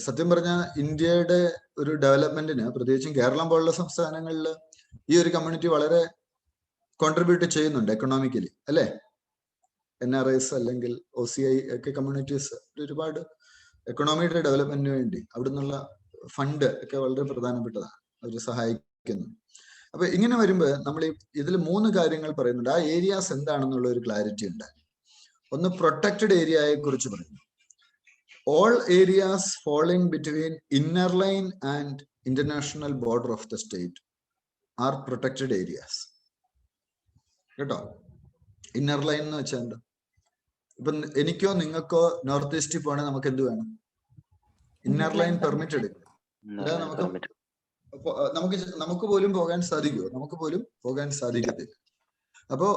സത്യം പറഞ്ഞ ഇന്ത്യയുടെ ഒരു ഡെവലപ്മെന്റിന്, പ്രത്യേകിച്ചും കേരളം പോലുള്ള സംസ്ഥാനങ്ങളിൽ ഈ ഒരു കമ്മ്യൂണിറ്റി വളരെ കോൺട്രിബ്യൂട്ട് ചെയ്യുന്നുണ്ട് എക്കണോമിക്കലി, അല്ലേ? NRIs അല്ലെങ്കിൽ OCI ഒക്കെ കമ്മ്യൂണിറ്റീസ് ഒരുപാട് എക്കണോമിയുടെ ഡെവലപ്മെന്റിന് വേണ്ടി അവിടെ നിന്നുള്ള ഫണ്ട് ഒക്കെ വളരെ പ്രധാനപ്പെട്ടതാണ്, അവർ സഹായിക്കുന്നു. അപ്പൊ ഇങ്ങനെ വരുമ്പോൾ നമ്മൾ ഇതിൽ 3 കാര്യങ്ങൾ പറയുന്നുണ്ട്. ആ ഏരിയാസ് എന്താണെന്നുള്ള ഒരു ക്ലാരിറ്റി ഉണ്ട്. ഒന്ന് പ്രൊട്ടക്റ്റഡ് ഏരിയയെ കുറിച്ച് പറയുന്നു. All areas falling between inner line and international border of the state are protected areas. കേട്ടോ, ഇന്നർ ലൈൻ എന്ന് വെച്ചാൽ എന്താ? ഇപ്പൊ എനിക്കോ നിങ്ങൾക്കോ നോർത്ത് ഈസ്റ്റിൽ പോകണേ നമുക്ക് എന്ത് വേണം? ഇന്നർ ലൈൻ പെർമിറ്റ് എടുക്കണം. അല്ലാതെ നമുക്ക് പോലും പോകാൻ സാധിക്കുമോ? നമുക്ക് പോലും പോകാൻ സാധിക്കത്തില്ല. അപ്പോ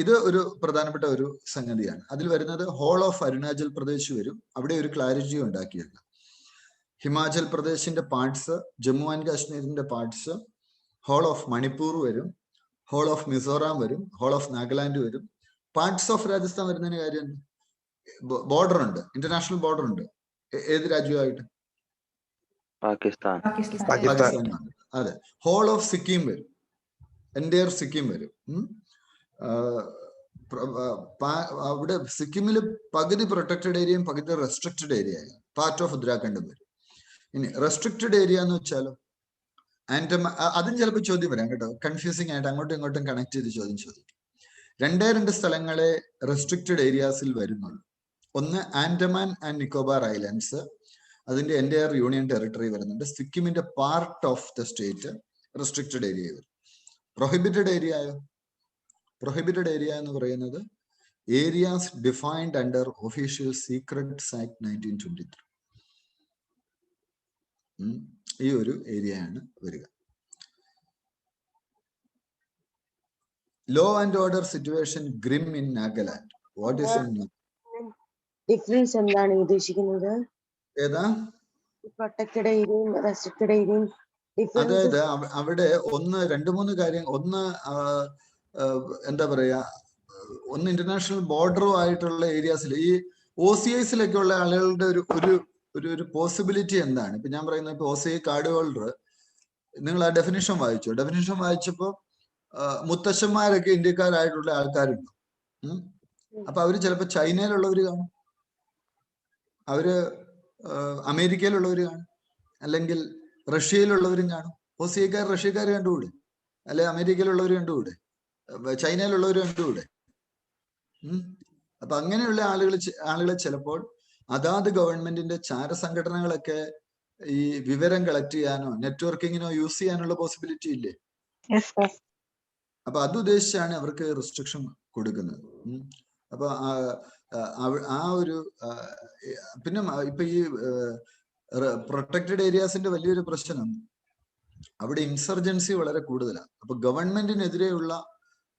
ഇത് ഒരു പ്രധാനപ്പെട്ട ഒരു സംഗതിയാണ്. അതിൽ വരുന്നത് ഹോൾ ഓഫ് അരുണാചൽ പ്രദേശ് വരും. അവിടെ ഒരു ക്ലാരിറ്റി ഉണ്ടാക്കിയല്ല. ഹിമാചൽ പ്രദേശിന്റെ പാർട്സ്, ജമ്മു ആൻഡ് കാശ്മീരിന്റെ പാർട്സ്, ഹോൾ ഓഫ് മണിപ്പൂർ വരും, ഹോൾ ഓഫ് മിസോറാം വരും, ഹോൾ ഓഫ് നാഗാലാൻഡ് വരും. പാർട്സ് ഓഫ് രാജസ്ഥാൻ വരുന്നതിന് കാര്യം ബോർഡർ ഉണ്ട്, ഇന്റർനാഷണൽ ബോർഡർ ഉണ്ട്. ഏത് രാജ്യമായിട്ട്? പാകിസ്ഥാനാണ്. അതെ. ഹോൾ ഓഫ് സിക്കിം വരും, എൻറ്റയർ സിക്കിം വരും. അവിടെ സിക്കിമില് പകുതി പ്രൊട്ടക്റ്റഡ് ഏരിയയും പകുതി റെസ്ട്രിക്റ്റഡ് ഏരിയയും പാർട്ട് ഓഫ് ഉത്തരാഖണ്ഡും വരും. ഇനി റെസ്ട്രിക്റ്റഡ് ഏരിയ എന്ന് വെച്ചാലോ ആൻഡമാൻ, അതും ചിലപ്പോൾ ചോദ്യം വരാം കേട്ടോ, കൺഫ്യൂസിങ് ആയിട്ട് അങ്ങോട്ടും ഇങ്ങോട്ടും കണക്ട് ചെയ്ത് ചോദിക്കും. 2 സ്ഥലങ്ങളെ റെസ്ട്രിക്റ്റഡ് ഏരിയാസിൽ വരുന്നുള്ളൂ. ഒന്ന് ആൻഡമാൻ ആൻഡ് നിക്കോബാർ ഐലൻഡ്സ്, അതിന്റെ എൻറ്റയർ യൂണിയൻ ടെറിട്ടറി വരുന്നുണ്ട്. സിക്കിമിന്റെ part of the state restricted area വരും. പ്രൊഹിബിറ്റഡ് ഏരിയയോ? പ്രൊഹിബിറ്റഡ് ഏരിയ എന്ന് പറയുന്നത് areas defined under Official Secrets Act 1923. ഈ ഒരു ഏരിയയാണ് വരിക. Law and order situation grim in Nagaland. What is difference എന്താണ് ഉദ്ദേശിക്കുന്നത്? ഏതാ? പ്രൊട്ടക്റ്റഡ് ഏരിയയും റെസ്ട്രിക്റ്റഡ് ഏരിയയും. അതായത് അവിടെ 2-3 കാര്യം. ഒന്ന് എന്താ പറയാ, ഒന്ന് ഇന്റർനാഷണൽ ബോർഡറും ആയിട്ടുള്ള ഏരിയാസിൽ ഈ OCIസിലൊക്കെ ഉള്ള ആളുകളുടെ ഒരു പോസിബിലിറ്റി എന്താണ്? ഇപ്പൊ ഞാൻ പറയുന്നത്, ഇപ്പൊ OCI കാർഡ് ഹോൾഡർ, നിങ്ങൾ ആ ഡെഫിനിഷൻ വായിച്ചോ? ഡെഫിനിഷൻ വായിച്ചപ്പോ മുത്തശ്ശന്മാരൊക്കെ ഇന്ത്യക്കാരായിട്ടുള്ള ആൾക്കാരുണ്ട്. അപ്പൊ അവര് ചിലപ്പോ ചൈനയിലുള്ളവര് കാണും, അവര് അമേരിക്കയിലുള്ളവര് കാണും, അല്ലെങ്കിൽ റഷ്യയിലുള്ളവരും കാണും. OCIക്കാർ റഷ്യക്കാർ കണ്ടുകൂടെ? അല്ലെ അമേരിക്കയിലുള്ളവർ കണ്ടുകൂടെ? ചൈനയിലുള്ളവർ കണ്ടുകൂടെ? അപ്പൊ അങ്ങനെയുള്ള ആളുകളെ ചിലപ്പോൾ അതാത് ഗവൺമെന്റിന്റെ ചാരസംഘടനകളൊക്കെ ഈ വിവരം കളക്ട് ചെയ്യാനോ നെറ്റ്വർക്കിങ്ങിനോ യൂസ് ചെയ്യാനുള്ള പോസിബിലിറ്റി ഇല്ലേ? അപ്പൊ അത് ഉദ്ദേശിച്ചാണ് അവർക്ക് റെസ്ട്രിക്ഷൻ കൊടുക്കുന്നത്. അപ്പൊ ആ ഒരു പിന്നെ ഇപ്പൊ ഈ പ്രൊട്ടക്റ്റഡ് ഏരിയാസിന്റെ വലിയൊരു പ്രശ്നം അവിടെ ഇൻസർജൻസി വളരെ കൂടുതലാണ്. അപ്പൊ ഗവൺമെന്റിനെതിരെയുള്ള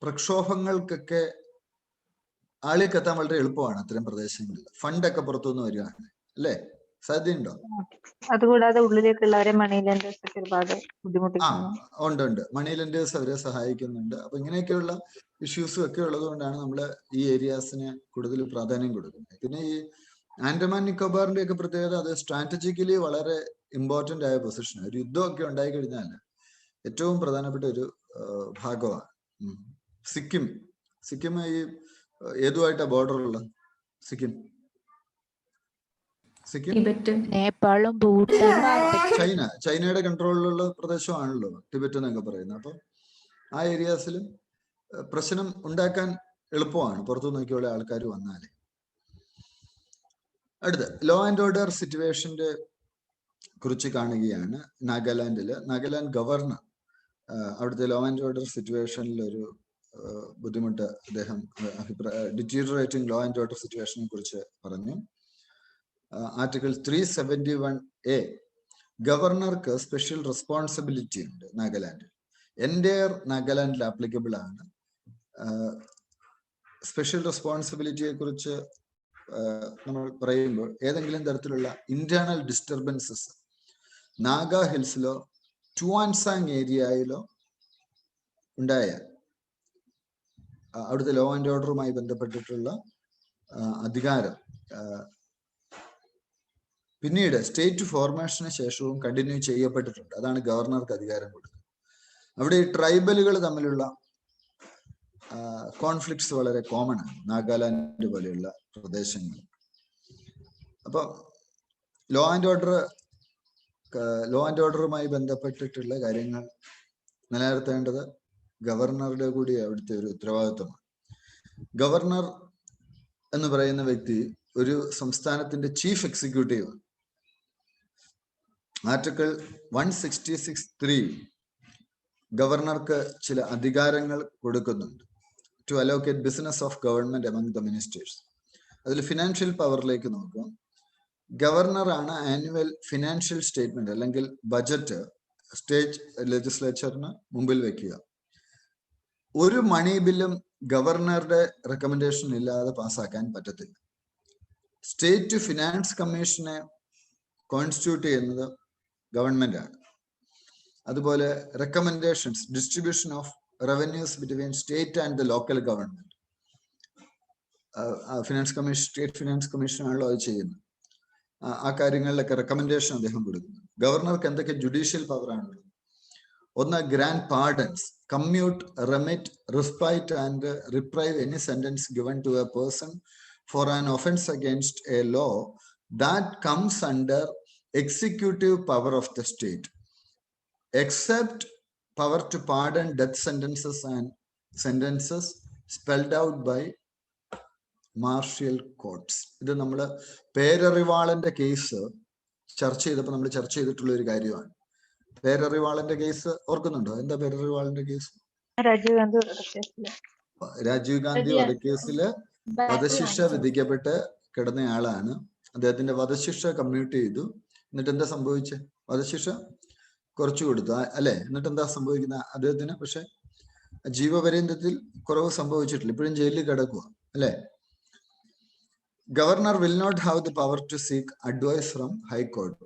പ്രക്ഷോഭങ്ങൾക്കൊക്കെ ആളിലേക്ക് എത്താൻ വളരെ എളുപ്പമാണ് അത്തരം പ്രദേശങ്ങളിൽ. ഫണ്ടൊക്കെ പുറത്തുനിന്ന് വരികയാണ്, അല്ലേ? സാധ്യതയുണ്ടോ? അതുകൂടാതെ ഉള്ളിലേക്കുള്ളവരെ മണി ലെൻഡേഴ്സ് ഒക്കെ ഒരുപാട് ബുദ്ധിമുട്ടിക്കുന്നു. ഉണ്ട്. മണി ലെൻഡേഴ്സ് അവരെ സഹായിക്കുന്നുണ്ട്. അപ്പൊ ഇങ്ങനെയൊക്കെയുള്ള ഇഷ്യൂസും ഒക്കെ ഉള്ളത് കൊണ്ടാണ് നമ്മൾ ഈ ഏരിയാസിന് കൂടുതൽ പ്രാധാന്യം കൊടുക്കുന്നത്. പിന്നെ ഈ ആൻഡമാൻ നിക്കോബാറിന്റെ ഒക്കെ പ്രത്യേകത, അത് സ്ട്രാറ്റജിക്കലി വളരെ ഇമ്പോർട്ടന്റ് ആയ പൊസിഷനാണ്. ഒരു യുദ്ധമൊക്കെ ഉണ്ടായി കഴിഞ്ഞാൽ ഏറ്റവും പ്രധാനപ്പെട്ട ഒരു ഭാഗമാണ്. സിക്കിം ഈ ഏതുമായിട്ടാ ബോർഡർ ഉള്ളത്? സിക്കിം നേപ്പാളും ചൈനയുടെ കൺട്രോളിലുള്ള പ്രദേശമാണല്ലോ ടിബറ്റ് എന്നൊക്കെ പറയുന്നത്. അപ്പൊ ആ ഏരിയാസിലും പ്രശ്നം ഉണ്ടാക്കാൻ എളുപ്പമാണ് പുറത്തു നോക്കിയുള്ള ആൾക്കാർ വന്നാലേ. അടുത്ത ലോ ആൻഡ് ഓർഡർ സിറ്റുവേഷന്റെ കുറിച്ച് കാണുകയാണ്. നാഗാലാൻഡ് ഗവർണർ അവിടുത്തെ ലോ ആൻഡ് ഓർഡർ സിറ്റുവേഷനിൽ ഒരു ബുദ്ധിമുട്ട് അദ്ദേഹം ഡിറ്റീരിയറേറ്റിംഗ് ലോ ആൻഡ് ഓർഡർ സിറ്റുവേഷനെ കുറിച്ച് പറഞ്ഞു. ആർട്ടിക്കിൾ 371A, ഗവർണർക്ക് സ്പെഷ്യൽ റെസ്പോൺസിബിലിറ്റി ഉണ്ട് നാഗാലാൻഡിൽ. എൻറ്റയർ നാഗാലാൻഡിൽ ആപ്ലിക്കബിൾ ആണ്. സ്പെഷ്യൽ റെസ്പോൺസിബിലിറ്റിയെ കുറിച്ച് നമ്മൾ പറയുമ്പോൾ ഏതെങ്കിലും തരത്തിലുള്ള ഇന്റേണൽ ഡിസ്റ്റർബൻസസ് നാഗാ ഹിൽസിലോ ടുവാൻസാങ് ഏരിയയിലോ ഉണ്ടായാൽ അവിടുത്തെ ലോ ആൻഡ് ഓർഡറുമായി ബന്ധപ്പെട്ടിട്ടുള്ള അധികാരം പിന്നീട് സ്റ്റേറ്റ് ഫോർമേഷന് ശേഷവും കണ്ടിന്യൂ ചെയ്യപ്പെട്ടിട്ടുണ്ട്. അതാണ് ഗവർണർക്ക് അധികാരം കൊടുക്കുന്നത്. അവിടെ ഈ ട്രൈബലുകൾ തമ്മിലുള്ള കോൺഫ്ലിക്ട്സ് വളരെ കോമൺ ആണ് നാഗാലാൻഡ് പോലെയുള്ള പ്രദേശങ്ങളിൽ. അപ്പൊ ലോ ആൻഡ് ഓർഡറുമായി ബന്ധപ്പെട്ടിട്ടുള്ള കാര്യങ്ങൾ നിലനിർത്തേണ്ടത് ഗവർണറുടെ കൂടി അവിടുത്തെ ഒരു ഉത്തരവാദിത്വമാണ്. ഗവർണർ എന്ന് പറയുന്ന വ്യക്തി ഒരു സംസ്ഥാനത്തിന്റെ ചീഫ് എക്സിക്യൂട്ടീവ്. ആർട്ടിക്കിൾ 166(3) ഗവർണർക്ക് ചില അധികാരങ്ങൾ കൊടുക്കുന്നുണ്ട്. To allocate business of government among the ministers. അതിൽ ഫിനാൻഷ്യൽ പവറിലേക്ക് നോക്കുക. ഗവർണറാണ് ആനുവൽ ഫിനാൻഷ്യൽ സ്റ്റേറ്റ്മെന്റ് അല്ലെങ്കിൽ ബജറ്റ് സ്റ്റേറ്റ് ലെജിസ്ലേച്ചറിന് മുമ്പിൽ വെക്കുക. ഒരു മണി ബില്ലും ഗവർണറുടെ റെക്കമെൻഡേഷൻ ഇല്ലാതെ പാസ്സാക്കാൻ പറ്റത്തില്ല. സ്റ്റേറ്റ് ഫിനാൻസ് കമ്മീഷനെ കോൺസ്റ്റിറ്റ്യൂട്ട് ചെയ്യുന്നത് ഗവൺമെന്റ് ആണ്. അതുപോലെ recommendations, distribution of revenues between state and the local government, finance commission, state finance commission ആണല്ലോ അത് ചെയ്യുന്നത്. ആ കാര്യങ്ങളിലൊക്കെ റെക്കമെൻഡേഷൻ അദ്ദേഹം കൊടുക്കുന്നു. ഗവർണർക്ക് എന്തൊക്കെ ജുഡീഷ്യൽ പവർ ആണുള്ളത്? ഒന്ന്, grant pardons, commute, remit, respite and reprieve any sentence given to a person for an offence against a law that comes under executive power of the state, except power to pardon death sentences and sentences spelled out by martial courts. ഇത് നമ്മൾ പേരറിവാളന്റെ case ചർച്ച ചെയ്തപ്പോൾ നമ്മൾ ചർച്ച ചെയ്തിട്ടുള്ള ഒരു കാര്യമാണ്. പേരറിവാളന്റെ case ഓർക്കുന്നുണ്ടോ? എന്താ പേരറിവാളന്റെ കേസ്? രാജീവ് ഗാന്ധി വധക്കേസില് വധശിക്ഷ വിധിക്കപ്പെട്ട് കിടന്നയാളാണ്. അദ്ദേഹത്തിന്റെ വധശിക്ഷ കമ്മ്യൂട്ട് ചെയ്തു. എന്നിട്ട് എന്താ സംഭവിച്ചത്? വധശിക്ഷ കുറച്ചു കൊടുത്തു അല്ലെ? എന്നിട്ട് എന്താ സംഭവിക്കുന്ന? അദ്ദേഹത്തിന് പക്ഷെ ജീവപര്യന്തത്തിൽ കുറവ് സംഭവിച്ചിട്ടില്ല, ഇപ്പോഴും ജയിലിൽ കിടക്കുക അല്ലെ? Governor will not have the power to seek advice from high court.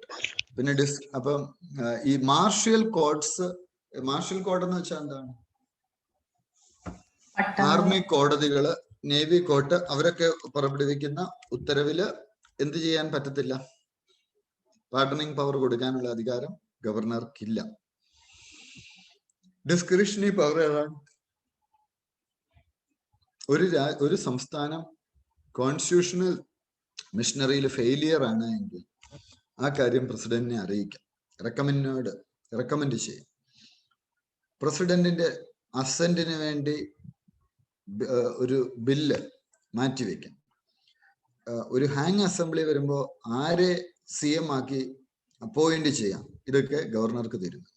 പിന്നെ അപ്പം ഈ മാർഷ്യൽ കോർട്സ്, മാർഷ്യൽ കോർട്ട് എന്ന് വെച്ചാൽ എന്താണ്? ആർമി കോടതികള്, നേവി കോർട്ട്, അവരൊക്കെ പുറപ്പെടുവിക്കുന്ന ഉത്തരവില് എന്ത് ചെയ്യാൻ പറ്റത്തില്ല? പാർഡണിംഗ് പവർ കൊടുക്കാനുള്ള അധികാരം ഗവർണർക്കില്ല. ഡിസ്ക്രിഷണറി പവർ ഏതാണ്? ഒരു സംസ്ഥാനം കോൺസ്റ്റിറ്റ്യൂഷണൽ മിഷനറിയിൽ ഫെയിലിയർ ആണ് എങ്കിൽ ആ കാര്യം പ്രസിഡന്റിനെ അറിയിക്കാം, റെക്കമെൻഡ് ചെയ്യും. പ്രസിഡന്റിന്റെ അസന്റിന് വേണ്ടി ഒരു ബില്ല് മാറ്റിവെക്കാം. ഒരു ഹാങ് അസംബ്ലി വരുമ്പോൾ ആരെ CM ആക്കി അപ്പോയിന്റ് ചെയ്യാം, ഇതൊക്കെ ഗവർണർക്ക് തരുന്നു.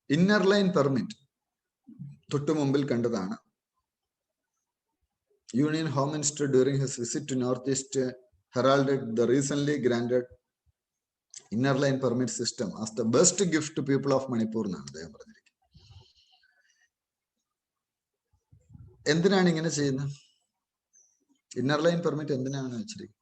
ഇന്നർ ലൈൻ പെർമിറ്റ് തൊട്ടു മുമ്പിൽ കണ്ടതാണ്. Union home minister during his visit to north east heralded the recently granted inner line permit system as the best gift to people of Manipur എന്നാണ് അദ്ദേഹം പറഞ്ഞിരിക്കുന്നത്. എന്തിനാണ് ഇങ്ങനെ ചെയ്യുന്നത്? ഇന്നർ ലൈൻ പെർമിറ്റ് എന്തിനാണ് വെച്ചിരിക്കുന്നത്?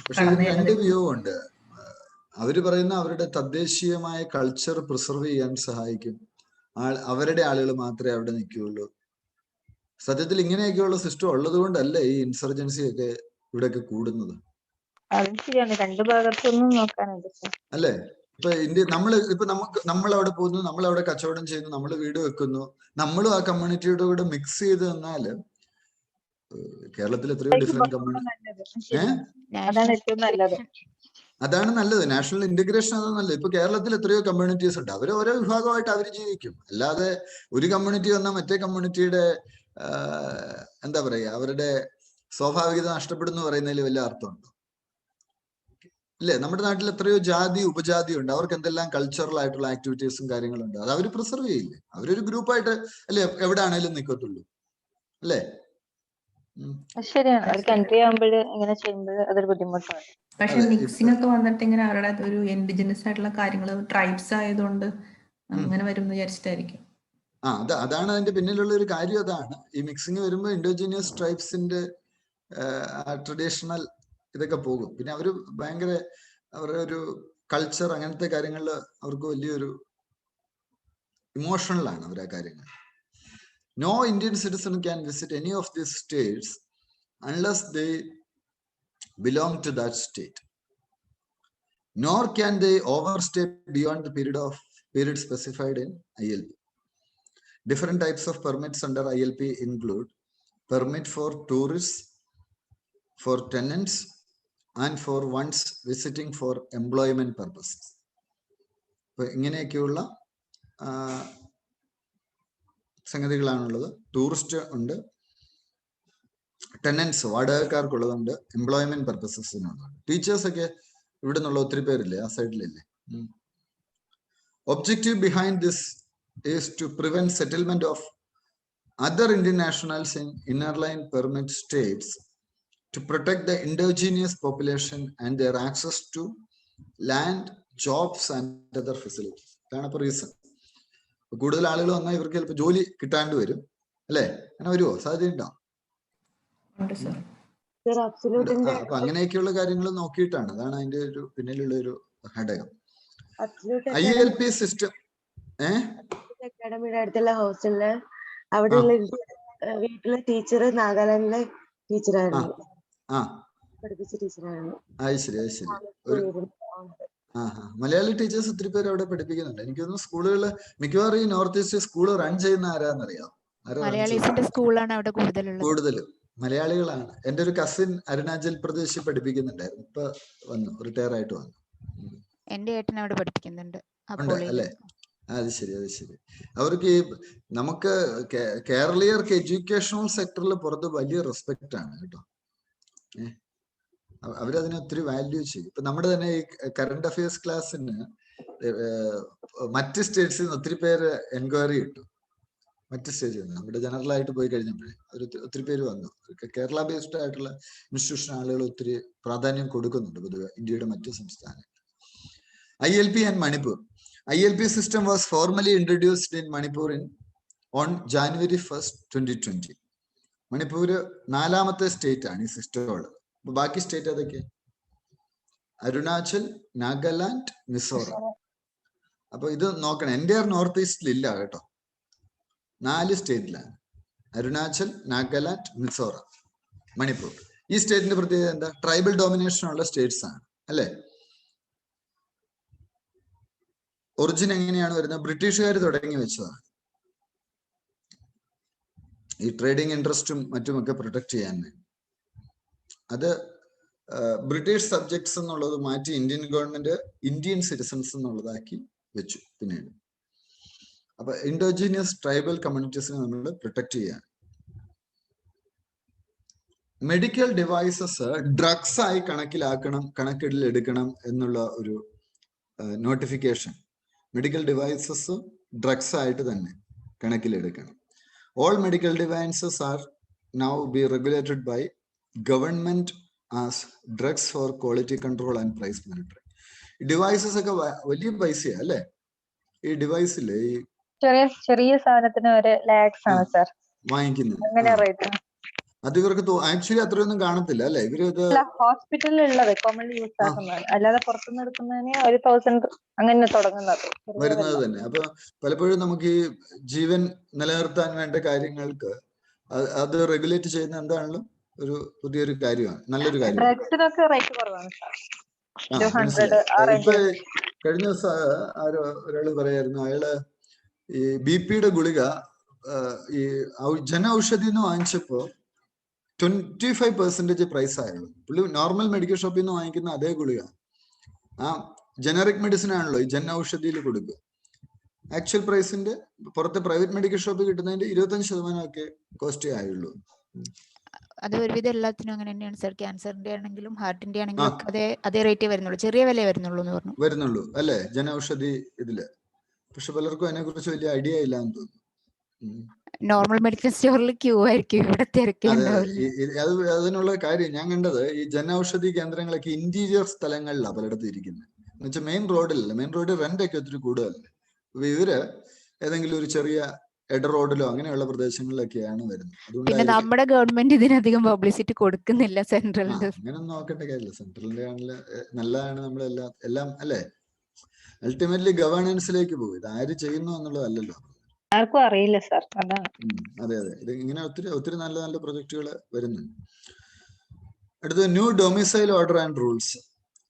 പക്ഷെ ഇതിന് രണ്ട് വ്യൂ ഉണ്ട്. അവര് പറയുന്ന അവരുടെ തദ്ദേശീയമായ കൾച്ചർ പ്രിസർവ് ചെയ്യാൻ സഹായിക്കും, അവരുടെ ആളുകൾ മാത്രമേ അവിടെ നിൽക്കുകയുള്ളൂ. സത്യത്തിൽ ഇങ്ങനെയൊക്കെയുള്ള സിസ്റ്റം ഉള്ളത് കൊണ്ടല്ലേ ഈ ഇൻസർജൻസി ഒക്കെ ഇവിടെയൊക്കെ കൂടുന്നത്? അല്ലേ? ഇപ്പൊ ഇന്ത്യ നമ്മൾ അവിടെ പോകുന്നു, നമ്മൾ അവിടെ കച്ചവടം ചെയ്യുന്നു, നമ്മൾ വീട് വെക്കുന്നു, നമ്മളും ആ കമ്മ്യൂണിറ്റിയുടെ കൂടെ മിക്സ് ചെയ്ത് തന്നാല് കേരളത്തിൽ എത്രയോ ഡിഫറെന്റ് കമ്മ്യൂണിറ്റി. അതാണ് നല്ലത്. നാഷണൽ ഇന്റഗ്രേഷൻ അതാണ് നല്ലത്. ഇപ്പൊ കേരളത്തിൽ എത്രയോ കമ്മ്യൂണിറ്റീസ് ഉണ്ട്, അവർ ഓരോ വിഭാഗമായിട്ട് അവർ ജീവിക്കും. അല്ലാതെ ഒരു കമ്മ്യൂണിറ്റി വന്നാൽ മറ്റേ കമ്മ്യൂണിറ്റിയുടെ എന്താ പറയാ, അവരുടെ സ്വാഭാവികത നഷ്ടപ്പെടുന്നു പറയുന്നതിൽ വലിയ അർത്ഥമുണ്ടോ? ഇല്ലേ? നമ്മുടെ നാട്ടിൽ എത്രയോ ജാതി ഉപജാതി ഉണ്ട്, അവർക്ക് എന്തെല്ലാം കൾച്ചറൽ ആയിട്ടുള്ള ആക്ടിവിറ്റീസും കാര്യങ്ങളുണ്ട്. അത് അവർ പ്രിസർവ് ചെയ്യില്ലേ? അവരൊരു ഗ്രൂപ്പായിട്ട് അല്ലേ എവിടെ ആണേലും നിൽക്കത്തുള്ളൂ, അല്ലേ? ശരിയാണ്. അവർക്ക് എൻട്രി ആകുമ്പോൾ ഇങ്ങനെ ചെയ്യുമ്പോൾ അതൊരു ബുദ്ധിമുട്ടാണ്. പക്ഷെ മിക്സിംഗ് ഒക്കെ വന്നിട്ട് ഇങ്ങനെ അവരുടെ ഒരു ഇൻഡിജിനസ് ആയിട്ടുള്ള കാര്യങ്ങൾ, ട്രൈബ്സ് ആയതുകൊണ്ട് അങ്ങനെ വരും എന്ന് വിചാരിച്ചിട്ടായിരിക്കും. അതാണ് അതിന്റെ പിന്നിലുള്ള ഒരു കാര്യം. അതാണ് ഈ മിക്സിംഗ് വരുമ്പോൾ ഇൻഡിജിനിയസ് ട്രൈബ്സിന്റെ ട്രഡീഷണൽ ഇതൊക്കെ പോകും. പിന്നെ അവര് ഭയങ്കര അവരുടെ ഒരു കൾച്ചർ അങ്ങനത്തെ കാര്യങ്ങളിൽ അവർക്ക് വലിയൊരു ഇമോഷണലാണ് അവർ ആ കാര്യങ്ങൾ. No Indian citizen can visit any of these states unless they belong to that state, nor can they overstay beyond the period specified in ILP. Different types of permits under ILP include permit for tourists, for tenants, and for ones visiting for employment purposes. ഇങ്ങനെയൊക്കെയുള്ള സംഗതികളാണുള്ളത്. Tourist ഉണ്ട്, ടെനൻസ് വാടകക്കാർക്കുള്ളതുണ്ട്, employment പർപ്പസസിനുള്ളതുണ്ട്. Teachers ഒക്കെ ഇവിടെ നിന്നുള്ള ഒത്തിരി പേരില്ലേ ആ സൈഡിലില്ലേ? Objective behind this is to prevent settlement of other Indian nationals in inner-line permit states, to protect the indigenous population and their access to land, jobs and other facilities. That's the reason. കൂടുതൽ ആളുകൾ വന്നാൽ ഇവർക്ക് ചിലപ്പോൾ ജോലി കിട്ടാണ്ട് വരും അല്ലേ? അങ്ങനെ വരുമോ? സാധ്യതയുണ്ടോ? അപ്പൊ അങ്ങനെയൊക്കെയുള്ള കാര്യങ്ങൾ നോക്കിയിട്ടാണ്. അതാണ് അതിന്റെ ഒരു പിന്നിലുള്ള ഒരു ഘടകം. ILP സിസ്റ്റം അക്കാഡമിയുടെ അടുത്തുള്ള ഹോസ്റ്റലില് അവിടെയുള്ള വീട്ടിലെ ടീച്ചർ നാഗാലാൻഡിലെ ടീച്ചറായിരുന്നു, പഠിപ്പിച്ച ടീച്ചറായിരുന്നു. അത് ശരി, അത് ശരി. മലയാളി ടീച്ചേഴ്സ് ഒത്തിരി പേര് അവിടെ പഠിപ്പിക്കുന്നുണ്ട്. എനിക്ക് തോന്നുന്നു സ്കൂളുകൾ മിക്കവാറും ഈ നോർത്ത് ഈസ്റ്റ് സ്കൂൾ റൺ ചെയ്യുന്ന ആരാന്നറിയാം? കൂടുതലും മലയാളികളാണ്. എന്റെ ഒരു കസിൻ അരുണാചൽ പ്രദേശിൽ പഠിപ്പിക്കുന്നുണ്ടായിരുന്നു, ഇപ്പൊ വന്നു, റിട്ടയർ ആയിട്ട് വന്നു. എന്റെ ഏട്ടൻ അവിടെ പഠിപ്പിക്കുന്നുണ്ട് അല്ലേ? അത് ശരി, അത് ശരി. അവർക്ക് ഈ നമുക്ക് കേരളീയർക്ക് എഡ്യൂക്കേഷണൽ സെക്ടറിൽ പുറത്ത് വലിയ റെസ്പെക്റ്റ് ആണ് കേട്ടോ. അവരതിനെ ഒത്തിരി വാല്യൂ ചെയ്യും. ഇപ്പൊ നമ്മുടെ തന്നെ ഈ കറണ്ട് അഫയേഴ്സ് ക്ലാസ്സിന് മറ്റ് സ്റ്റേറ്റ്സിൽ നിന്ന് ഒത്തിരി പേര് എൻക്വയറി കിട്ടും. മറ്റ് സ്റ്റേറ്റിൽ നിന്ന് നമ്മുടെ ജനറൽ ആയിട്ട് പോയി കഴിഞ്ഞപ്പോഴേ ഒത്തിരി പേര് വന്നു. കേരള ബേസ്ഡ് ആയിട്ടുള്ള ഇൻസ്റ്റിറ്റ്യൂഷൻ ആളുകൾ ഒത്തിരി പ്രാധാന്യം കൊടുക്കുന്നുണ്ട് പൊതുവെ ഇന്ത്യയുടെ മറ്റു സംസ്ഥാനങ്ങൾ. ILP and Manipur. ILP system was formally introduced in Manipur on January 1st, 2020. Manipur 4ാമത്തെ സ്റ്റേറ്റ് ആണ് ഈ സിസ്റ്റം ഉള്ളത്. അപ്പൊ ബാക്കി സ്റ്റേറ്റ് അതൊക്കെ അരുണാചൽ, നാഗാലാൻഡ്, മിസോറാം. അപ്പൊ ഇത് നോക്കണം, എൻ്റെ നോർത്ത് ഈസ്റ്റിൽ ഇല്ല കേട്ടോ. 4 സ്റ്റേറ്റിലാണ്: അരുണാചൽ, നാഗാലാൻഡ്, മിസോറാം, മണിപ്പൂർ. ഈ സ്റ്റേറ്റിന്റെ പ്രത്യേകത എന്താ? ട്രൈബൽ ഡോമിനേഷൻ ഉള്ള സ്റ്റേറ്റ്സ് ആണ് അല്ലെ? ഒറിജിൻ എങ്ങനെയാണ് വരുന്നത്? ബ്രിട്ടീഷുകാർ തുടങ്ങി വെച്ചതാണ്. ഈ ട്രേഡിംഗ് ഇൻട്രസ്റ്റും മറ്റുമൊക്കെ പ്രൊട്ടക്ട് ചെയ്യാൻ വേണ്ടി അത് ബ്രിട്ടീഷ് സബ്ജക്ട്സ് എന്നുള്ളത് മാറ്റി ഇന്ത്യൻ ഗവൺമെന്റ് ഇന്ത്യൻ സിറ്റിസൺസ് എന്നുള്ളതാക്കി വെച്ചു പിന്നീട്. അപ്പൊ ഇൻഡോജീനിയസ് ട്രൈബൽ കമ്മ്യൂണിറ്റീസിനെ നമ്മൾ പ്രൊട്ടക്ട് ചെയ്യാൻ. മെഡിക്കൽ ഡിവൈസസ് ഡ്രഗ്സ് ആയി കണക്കിൽ എടുക്കണം എന്നുള്ള ഒരു നോട്ടിഫിക്കേഷൻ. മെഡിക്കൽ ഡിവൈസസ് ഡ്രഗ്സ് ആയിട്ട് തന്നെ കണക്കിലെടുക്കണം. All medical devices are now be regulated by government as drugs for quality control and price monitoring. Devices ഒക്കെ വലിയ പൈസയാ അല്ലേ? ഈ ഡിവൈസില് ഈ ചെറിയ സാധനത്തിന് വരെ ലാക്സ് ആണ് സാർ വാങ്ങിക്കുന്നത്. അത് ഇവർക്ക് ആക്ച്വലി അത്രയൊന്നും കാണത്തില്ല അല്ലെ? ഇവര് ഹോസ്പിറ്റലിൽ ഉള്ളത് കോമൺലി യൂസ് ആക്കുന്നത്, അല്ലാതെ പുറത്തുനിന്ന് എടുക്കുന്നതിന് 1000 അങ്ങനെ തുടങ്ങുന്നത് വരുന്നത് തന്നെ. അപ്പൊ പലപ്പോഴും നമുക്ക് ഈ ജീവൻ നിലനിർത്താൻ വേണ്ട കാര്യങ്ങൾക്ക് അത് റെഗുലേറ്റ് ചെയ്യുന്ന എന്താണെങ്കിലും ഒരു പുതിയൊരു കാര്യമാണ്, നല്ലൊരു കാര്യമാണ്. ഡ്രഗ്സിനൊക്കെ റേറ്റ് കുറവാണ് സാർ. ഇപ്പൊ കഴിഞ്ഞ ദിവസം ഒരാള് പറയായിരുന്നു, അയാള് ഈ BP ഗുളിക ഈ ജന ഔഷധി എന്ന് വാങ്ങിച്ചപ്പോ 25% പ്രൈസ് ആയുള്ളൂ. പുള്ളി നോർമൽ മെഡിക്കൽ ഷോപ്പിൽ നിന്ന് വാങ്ങിക്കുന്ന അതേ ഗുളിക ആ ജനറിക് മെഡിസിൻ ആണല്ലോ ഈ ജന ഔഷധിയിൽ കൊടുക്കുക. ആക്ച്വൽ പ്രൈസിന്റെ പുറത്തെ പ്രൈവറ്റ് മെഡിക്കൽ ഷോപ്പിൽ കിട്ടുന്നതിന്റെ 25% ഒക്കെ കോസ്റ്റേ ആയുള്ളൂ. അത് ഒരുവിധം എല്ലാത്തിനും അങ്ങനെ തന്നെയാണ് സാർ. ക്യാൻസറിന്റെ ആണെങ്കിലും ഹാർട്ടിന്റെ ആണെങ്കിലും ഒക്കെ അതേ റേറ്റ് വരുന്നുള്ളൂ, ചെറിയ വില വരുന്നുള്ളൂ അല്ലെ ജന ഔഷധി ഇതില്. പക്ഷെ പലർക്കും അതിനെ കുറിച്ച് വലിയ ഐഡിയ ഇല്ല എന്ന് തോന്നുന്നു. നോർമൽ മെഡിക്കൽ സ്റ്റോറിൽ ക്യൂ ആയിരിക്കും, ഇവിടെ അതിനുള്ള കാര്യം ഞാൻ കണ്ടത് ഈ ജന ഔഷധി കേന്ദ്രങ്ങളൊക്കെ ഇന്റീരിയർ സ്ഥലങ്ങളിലാണ് പലയിടത്തും ഇരിക്കുന്നത്. എന്ന് വെച്ചാൽ മെയിൻ റോഡിലല്ല. മെയിൻ റോഡിൽ റെന്റ് ഒക്കെ ഒത്തിരി കൂടുതലല്ലേ. അപ്പൊ ഇവര് ഏതെങ്കിലും ഒരു ചെറിയ എഡ റോഡിലോ അങ്ങനെയുള്ള പ്രദേശങ്ങളിലൊക്കെയാണ് വരുന്നത്. പിന്നെ നമ്മുടെ ഗവൺമെന്റ് ഇതിനധികം പബ്ലിസിറ്റി കൊടുക്കുന്നില്ല സെൻട്രലിന്റെ. അങ്ങനെ നോക്കേണ്ട കാര്യമില്ല, സെൻട്രലിന്റെ ആണെങ്കിലും നല്ലതാണ്. നമ്മളെല്ലാം അല്ലെ അൾട്ടിമേറ്റ്ലി ഗവേണൻസിലേക്ക് പോകും. ഇത് ആര് ചെയ്യുന്നു എന്നുള്ളതല്ലല്ലോ, ആർക്കും അറിയില്ല സാർ. അതാണ്. അതെ. ഇത് ഇങ്ങനെ ഒത്തിരി നല്ല പ്രൊജക്ടുകൾ വരുന്നുണ്ട്. അടുത്തത് new domicile order and rules.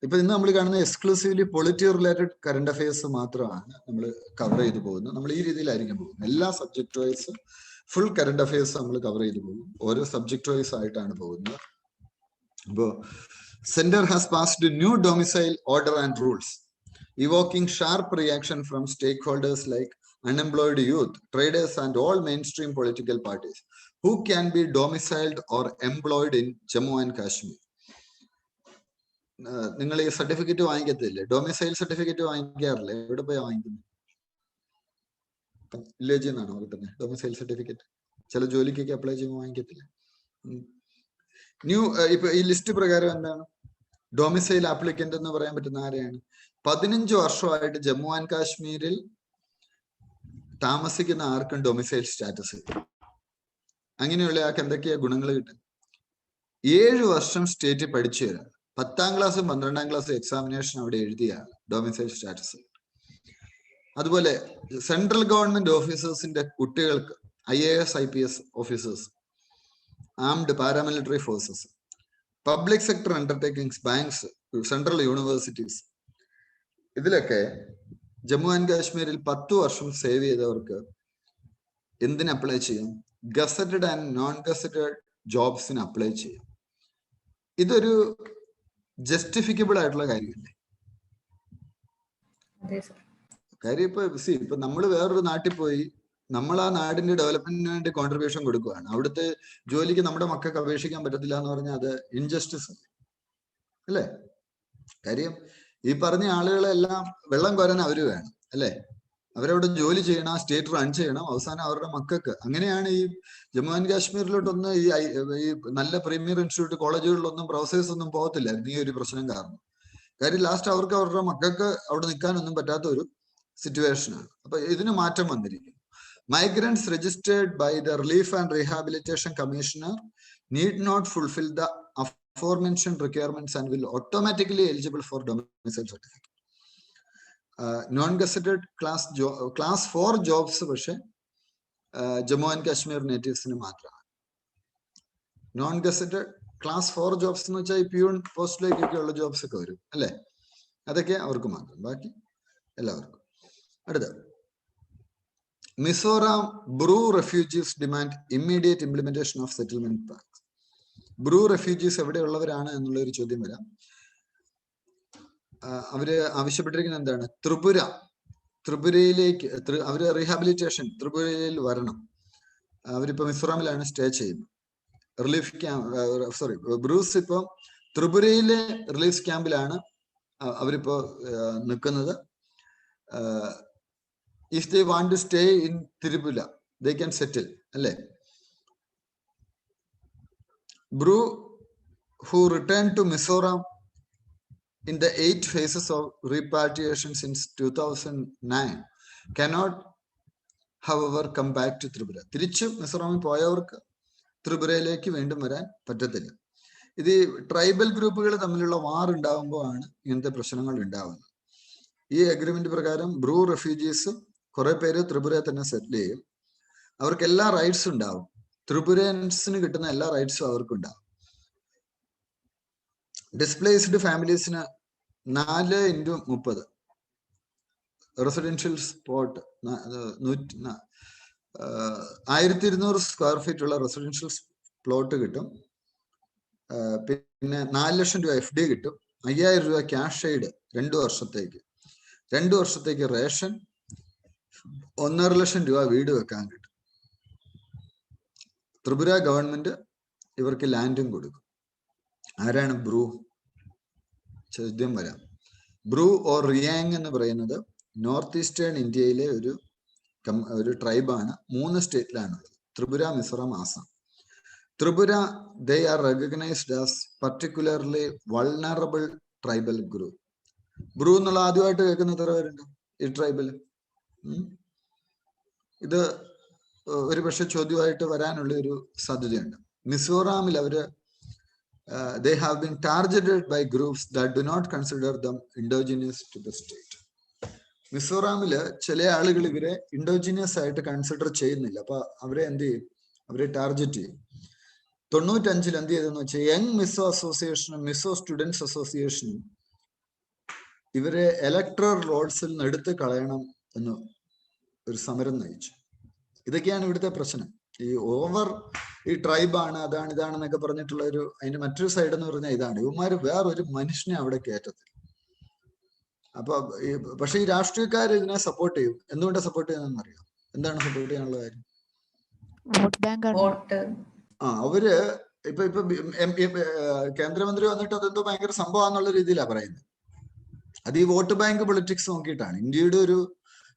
ഇപ്പൊ ഇന്ന് നമ്മൾ കാണുന്ന exclusively polity related current affairs മാത്രമാണ് നമ്മൾ കവർ ചെയ്തു പോകുന്നത്. നമ്മൾ ഈ രീതിയിലായിരിക്കും പോകുന്നത്. എല്ലാ subject wise full current affairs നമ്മൾ കവർ ചെയ്തു പോകും. ഓരോ സബ്ജക്ട് വൈസ് ആയിട്ടാണ് പോകുന്നത്. അപ്പോൾ centre has passed new domicile order and rules evoking sharp reaction from stakeholders like unemployed youth, traders and all mainstream political parties who can be domiciled or employed in Jammu and Kashmir. നിങ്ങൾ ഈ certificate വാങ്ങിക്കത്തില്ലേ? Domicile certificate വാങ്ങിക്കാറില്ലേ? എവിടെ പോയി വാങ്ങിക്കുന്നത്? വില്ലേജിൽ നിന്നാണോ കിട്ടുന്നത് ഡൊമിസൈൽ സർട്ടിഫിക്കറ്റ്? ചില ജോലിക്കൊക്കെ അപ്ലൈ ചെയ്യുമ്പോൾ വാങ്ങിക്കത്തില്ല. ഇപ്പൊ ഈ ലിസ്റ്റ് പ്രകാരം എന്താണ് ഡൊമിസൈൽ ആപ്ലിക്കന്റ് എന്ന് പറയാൻ പറ്റുന്ന ആരെയാണ്? 15 വർഷമായിട്ട് ജമ്മു ആൻഡ് കാശ്മീരിൽ താമസിക്കുന്ന ആർക്കും ഡൊമിസൈൽ സ്റ്റാറ്റസ് കിട്ടും. അങ്ങനെയുള്ള ആൾക്ക് എന്തൊക്കെയാ ഗുണങ്ങൾ കിട്ടും? 7 വർഷം സ്റ്റേറ്റിൽ പഠിച്ചു വരാം. 10ാം ക്ലാസ്സും 12ാം ക്ലാസ്സും എക്സാമിനേഷൻ അവിടെ എഴുതിയ ഡൊമിസൈൽ സ്റ്റാറ്റസ്. അതുപോലെ സെൻട്രൽ ഗവൺമെന്റ് ഓഫീസേഴ്സിന്റെ കുട്ടികൾക്ക് IAS IPS officers, armed paramilitary forces, public sector undertakings, banks, central universities, ഇതിലൊക്കെ ജമ്മു ആൻഡ് കാശ്മീരിൽ 10 വർഷം സേവ് ചെയ്തവർക്ക് എന്തിന് അപ്ലൈ ചെയ്യാം? ഗസറ്റഡ് ആൻഡ് നോൺ ഗസറ്റഡ് ജോബ്സിന് അപ്ലൈ ചെയ്യാം. ഇതൊരു ജസ്റ്റിഫിക്കബിൾ ആയിട്ടുള്ള കാര്യമല്ലേ? കാര്യം ഇപ്പൊ നമ്മൾ വേറൊരു നാട്ടിൽ പോയി നമ്മൾ ആ നാടിന്റെ ഡെവലപ്മെന്റിന് വേണ്ടി കോൺട്രിബ്യൂഷൻ കൊടുക്കുകയാണ്. അവിടുത്തെ ജോലിക്ക് നമ്മുടെ മക്കൾക്ക് അപേക്ഷിക്കാൻ പറ്റത്തില്ല എന്ന് പറഞ്ഞാൽ അത് ഇൻജസ്റ്റിസ് അല്ലേ? കാര്യം ഈ പറഞ്ഞ ആളുകളെല്ലാം വെള്ളം കോരാൻ അവര് വേണം അല്ലെ? അവരവിടെ ജോലി ചെയ്യണം, സ്റ്റേറ്റ് റൺ ചെയ്യണം, അവസാനം അവരുടെ മക്കൾക്ക്. അങ്ങനെയാണ് ഈ ജമ്മു ആൻഡ് കാശ്മീരിലോട്ടൊന്നും ഈ നല്ല പ്രീമിയർ ഇൻസ്റ്റിറ്റ്യൂട്ട് കോളേജുകളിലൊന്നും പ്രൊഫസേഴ്സ് ഒന്നും പോകത്തില്ലായിരുന്നു ഈ ഒരു പ്രശ്നം കാരണം. കാര്യം ലാസ്റ്റ് അവർക്ക് അവരുടെ മക്കൾക്ക് അവിടെ നിൽക്കാനൊന്നും പറ്റാത്ത ഒരു സിറ്റുവേഷനാണ്. അപ്പൊ ഇതിന് മാറ്റം വന്നിരിക്കുന്നു. Migrants registered by the Relief and Rehabilitation Commissioner need not fulfill the aforementioned requirements and will automatically eligible for domicile certificate. Non-gazetted class 4 jobs പക്ഷേ ജമ്മു ആൻഡ് കാശ്മീർ നേറ്റീവ്സിന് മാത്രമാണ്. നോൺ ഗസറ്റഡ് ക്ലാസ് 4 ജോബ്സ് എന്ന് വെച്ചാൽ ഈ പ്യൂൺ പോസ്റ്റിലേക്കൊക്കെ ഉള്ള ജോബ്സ് ഒക്കെ വരും അല്ലെ? അതൊക്കെ അവർക്ക് മാത്രം, ബാക്കി എല്ലാവർക്കും. അടുത്ത Mizoram Bru refugees demand immediate implementation of settlement plan. Bru refugees എവിടെയുള്ളവരാണ് എന്നുള്ള ഒരു ചോദ്യം വരാം. അവര് ആവശ്യപ്പെട്ടിരിക്കുന്നത് എന്താണ്? ത്രിപുരയിലേക്ക് അവര് റീഹാബിലിറ്റേഷൻ ത്രിപുരയിൽ വരണം. അവരിപ്പോ മിസോറാമിലാണ് സ്റ്റേ ചെയ്യുന്നത്. റിലീഫ് ക്യാമ്പ് ബ്രൂസ് ഇപ്പൊ ത്രിപുരയിലെ റിലീഫ് ക്യാമ്പിലാണ് അവരിപ്പോ നിൽക്കുന്നത്. If they want to stay in Tirupura, they can settle. Alle. Bru, who returned to Mizoram in the 8 phases of repatriation since 2009, cannot, however, come back to Tripura. തിരിച്ച് മിസോറാമിൽ പോയവർക്ക് ത്രിപുരയിലേക്ക് വീണ്ടും വരാൻ പറ്റത്തില്ല. ഇത് ട്രൈബൽ ഗ്രൂപ്പുകൾ തമ്മിലുള്ള വാർ ഉണ്ടാകുമ്പോൾ ആണ് ഇങ്ങനത്തെ പ്രശ്നങ്ങൾ ഉണ്ടാവുന്നത്. ഈ അഗ്രിമെന്റ് പ്രകാരം ബ്രൂ റെഫ്യൂജീസ് കുറെ പേര് ത്രിപുരയിൽ തന്നെ സെറ്റിൽ ചെയ്യും. അവർക്ക് എല്ലാ റൈറ്റ്സും ഉണ്ടാവും. ത്രിപുരൻസിന് കിട്ടുന്ന എല്ലാ റൈറ്റ്സും അവർക്കുണ്ടാവും. ഡിസ്പ്ലേസ്ഡ് ഫാമിലീസിന് 4x30 residential spot 1200 square feet ഉള്ള റെസിഡൻഷ്യൽ പ്ലോട്ട് കിട്ടും. പിന്നെ 4 ലക്ഷം രൂപ FD കിട്ടും. 5000 രൂപ ക്യാഷ് എയ്ഡ് 2 വർഷത്തേക്ക്. 2 വർഷത്തേക്ക് റേഷൻ, 1.5 ലക്ഷം രൂപ വീട് വെക്കാൻ കിട്ടും. ത്രിപുര ഗവൺമെന്റ് ഇവർക്ക് ലാൻഡും കൊടുക്കും. ആരാണ് ബ്രൂ? ചോദ്യം വരാം. ബ്രൂ ഓർ റിയാങ് എന്ന് പറയുന്നത് നോർത്ത് ഈസ്റ്റേൺ ഇന്ത്യയിലെ ഒരു ട്രൈബാണ്. 3 സ്റ്റേറ്റിലാണുള്ളത്: Tripura, Mizoram, Assam. Tripura, they are recognized as particularly vulnerable tribal group. Bru എന്നുള്ള ആദ്യമായിട്ട് കേൾക്കുന്ന എത്ര പേരുണ്ട് ഈ ട്രൈബില്? ഇത് ഒരു പക്ഷെ ചോദ്യമായിട്ട് വരാനുള്ള ഒരു സാധ്യതയുണ്ട്. മിസോറാമിൽ അവര് they have been targeted by groups that do not consider them indigenous to the state. മിസോറാമില് ചില ആളുകൾ ഇവരെ ഇൻഡോജിനിയസ് ആയിട്ട് കൺസിഡർ ചെയ്യുന്നില്ല. അപ്പൊ അവരെ എന്ത് ചെയ്യും? അവരെ ടാർഗറ്റ് ചെയ്യും. 95 എന്ത് ചെയ്തെന്ന് വെച്ചാൽ യങ് മിസോ അസോസിയേഷനും മിസോ സ്റ്റുഡൻസ് അസോസിയേഷനും ഇവരെ ഇലക്ട്രൽ റോൾസിൽ നിന്ന് എടുത്ത് കളയണം എന്ന് ഒരു സമരം നയിച്ചു. ഇതൊക്കെയാണ് ഇവിടുത്തെ പ്രശ്നം. ഈ ഓവർ ഈ ട്രൈബാണ് അതാണ് ഇതാണെന്നൊക്കെ പറഞ്ഞിട്ടുള്ള ഒരു അതിന്റെ മറ്റൊരു സൈഡ് എന്ന് പറഞ്ഞാൽ ഇതാണ്, ഇവന്മാര് വേറൊരു മനുഷ്യനെ അവിടെ കയറ്റത്തില്ല. അപ്പൊ പക്ഷെ ഈ രാഷ്ട്രീയക്കാർ ഇതിനെ സപ്പോർട്ട് ചെയ്യും. എന്തുകൊണ്ടാണ് സപ്പോർട്ട് ചെയ്യുന്നതെന്ന് അറിയാം? എന്താണ് സപ്പോർട്ട് ചെയ്യാനുള്ള കാര്യം? വോട്ട് ബാങ്ക് വോട്ട് അവര് ഇപ്പൊ കേന്ദ്രമന്ത്രി വന്നിട്ട് അതെന്തോ ഭയങ്കര സംഭവമാന്നുള്ള രീതിയിലാണ് പറയുന്നത്. അത് ഈ വോട്ട് ബാങ്ക് പൊളിറ്റിക്സ് നോക്കിയിട്ടാണ്. ഇന്ത്യയുടെ ഒരു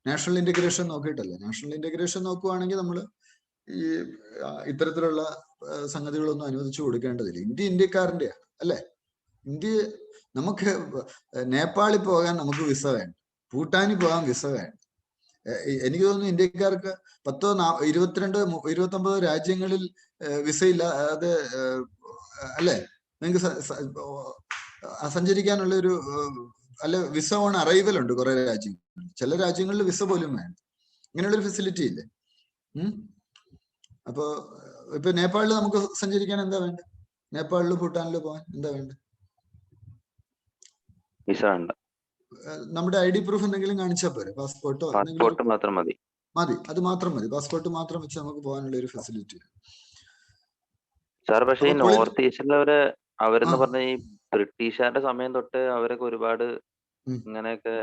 നാഷണൽ ഇന്റഗ്രേഷൻ നോക്കിയിട്ടല്ല. നാഷണൽ ഇന്റഗ്രേഷൻ നോക്കുവാണെങ്കിൽ നമ്മൾ ഈ ഇത്തരത്തിലുള്ള സംഗതികളൊന്നും അനുവദിച്ചു കൊടുക്കേണ്ടതില്ല. ഇന്ത്യ ഇന്ത്യക്കാരൻ്റെയാണ് അല്ലെ? ഇന്ത്യ നമുക്ക് നേപ്പാളിൽ പോകാൻ നമുക്ക് വിസ വേണ്ട, ഭൂട്ടാനിൽ പോകാൻ വിസ വേണ്ട. എനിക്ക് തോന്നുന്നു ഇന്ത്യക്കാർക്ക് 22 രാജ്യങ്ങളിൽ വിസ ഇല്ലാതെ അല്ലെ നിങ്ങൾക്ക് സഞ്ചരിക്കാനുള്ള ഒരു അല്ല വിസ ഓൺ അറൈവൽ ഉണ്ട് കുറെ രാജ്യങ്ങളിൽ. ചില രാജ്യങ്ങളിൽ വിസ പോലും വേണ്ട. ഇങ്ങനെയുള്ളൊരു ഫെസിലിറ്റി ഇല്ലേ? അപ്പൊ ഇപ്പൊ നേപ്പാളിൽ നമുക്ക് സഞ്ചരിക്കാൻ എന്താ വേണ്ട? നേപ്പാളിൽ ഭൂട്ടാനിൽ പോകാൻ എന്താ വേണ്ട? വിസ വേണ്ട. നമ്മുടെ ID പ്രൂഫ് എന്തെങ്കിലും കാണിച്ചാൽ പോരെ? പാസ്പോർട്ടോ പാസ്പോർട്ട് മാത്രം മതി. അത് മാത്രം മതി. പാസ്പോർട്ട് മാത്രം വെച്ച് നമുക്ക് പോകാനുള്ള ഒരു ഫെസിലിറ്റി. സാർ പക്ഷേ ഈ നോർത്ത് ഈസ്റ്റിലുള്ളവര് അവരെന്ന് പറഞ്ഞ ഈ ബ്രിട്ടീഷുകാരുടെ സമയം തൊട്ട് അവരൊക്കെ ഒരുപാട് ഇങ്ങനെയൊക്കെ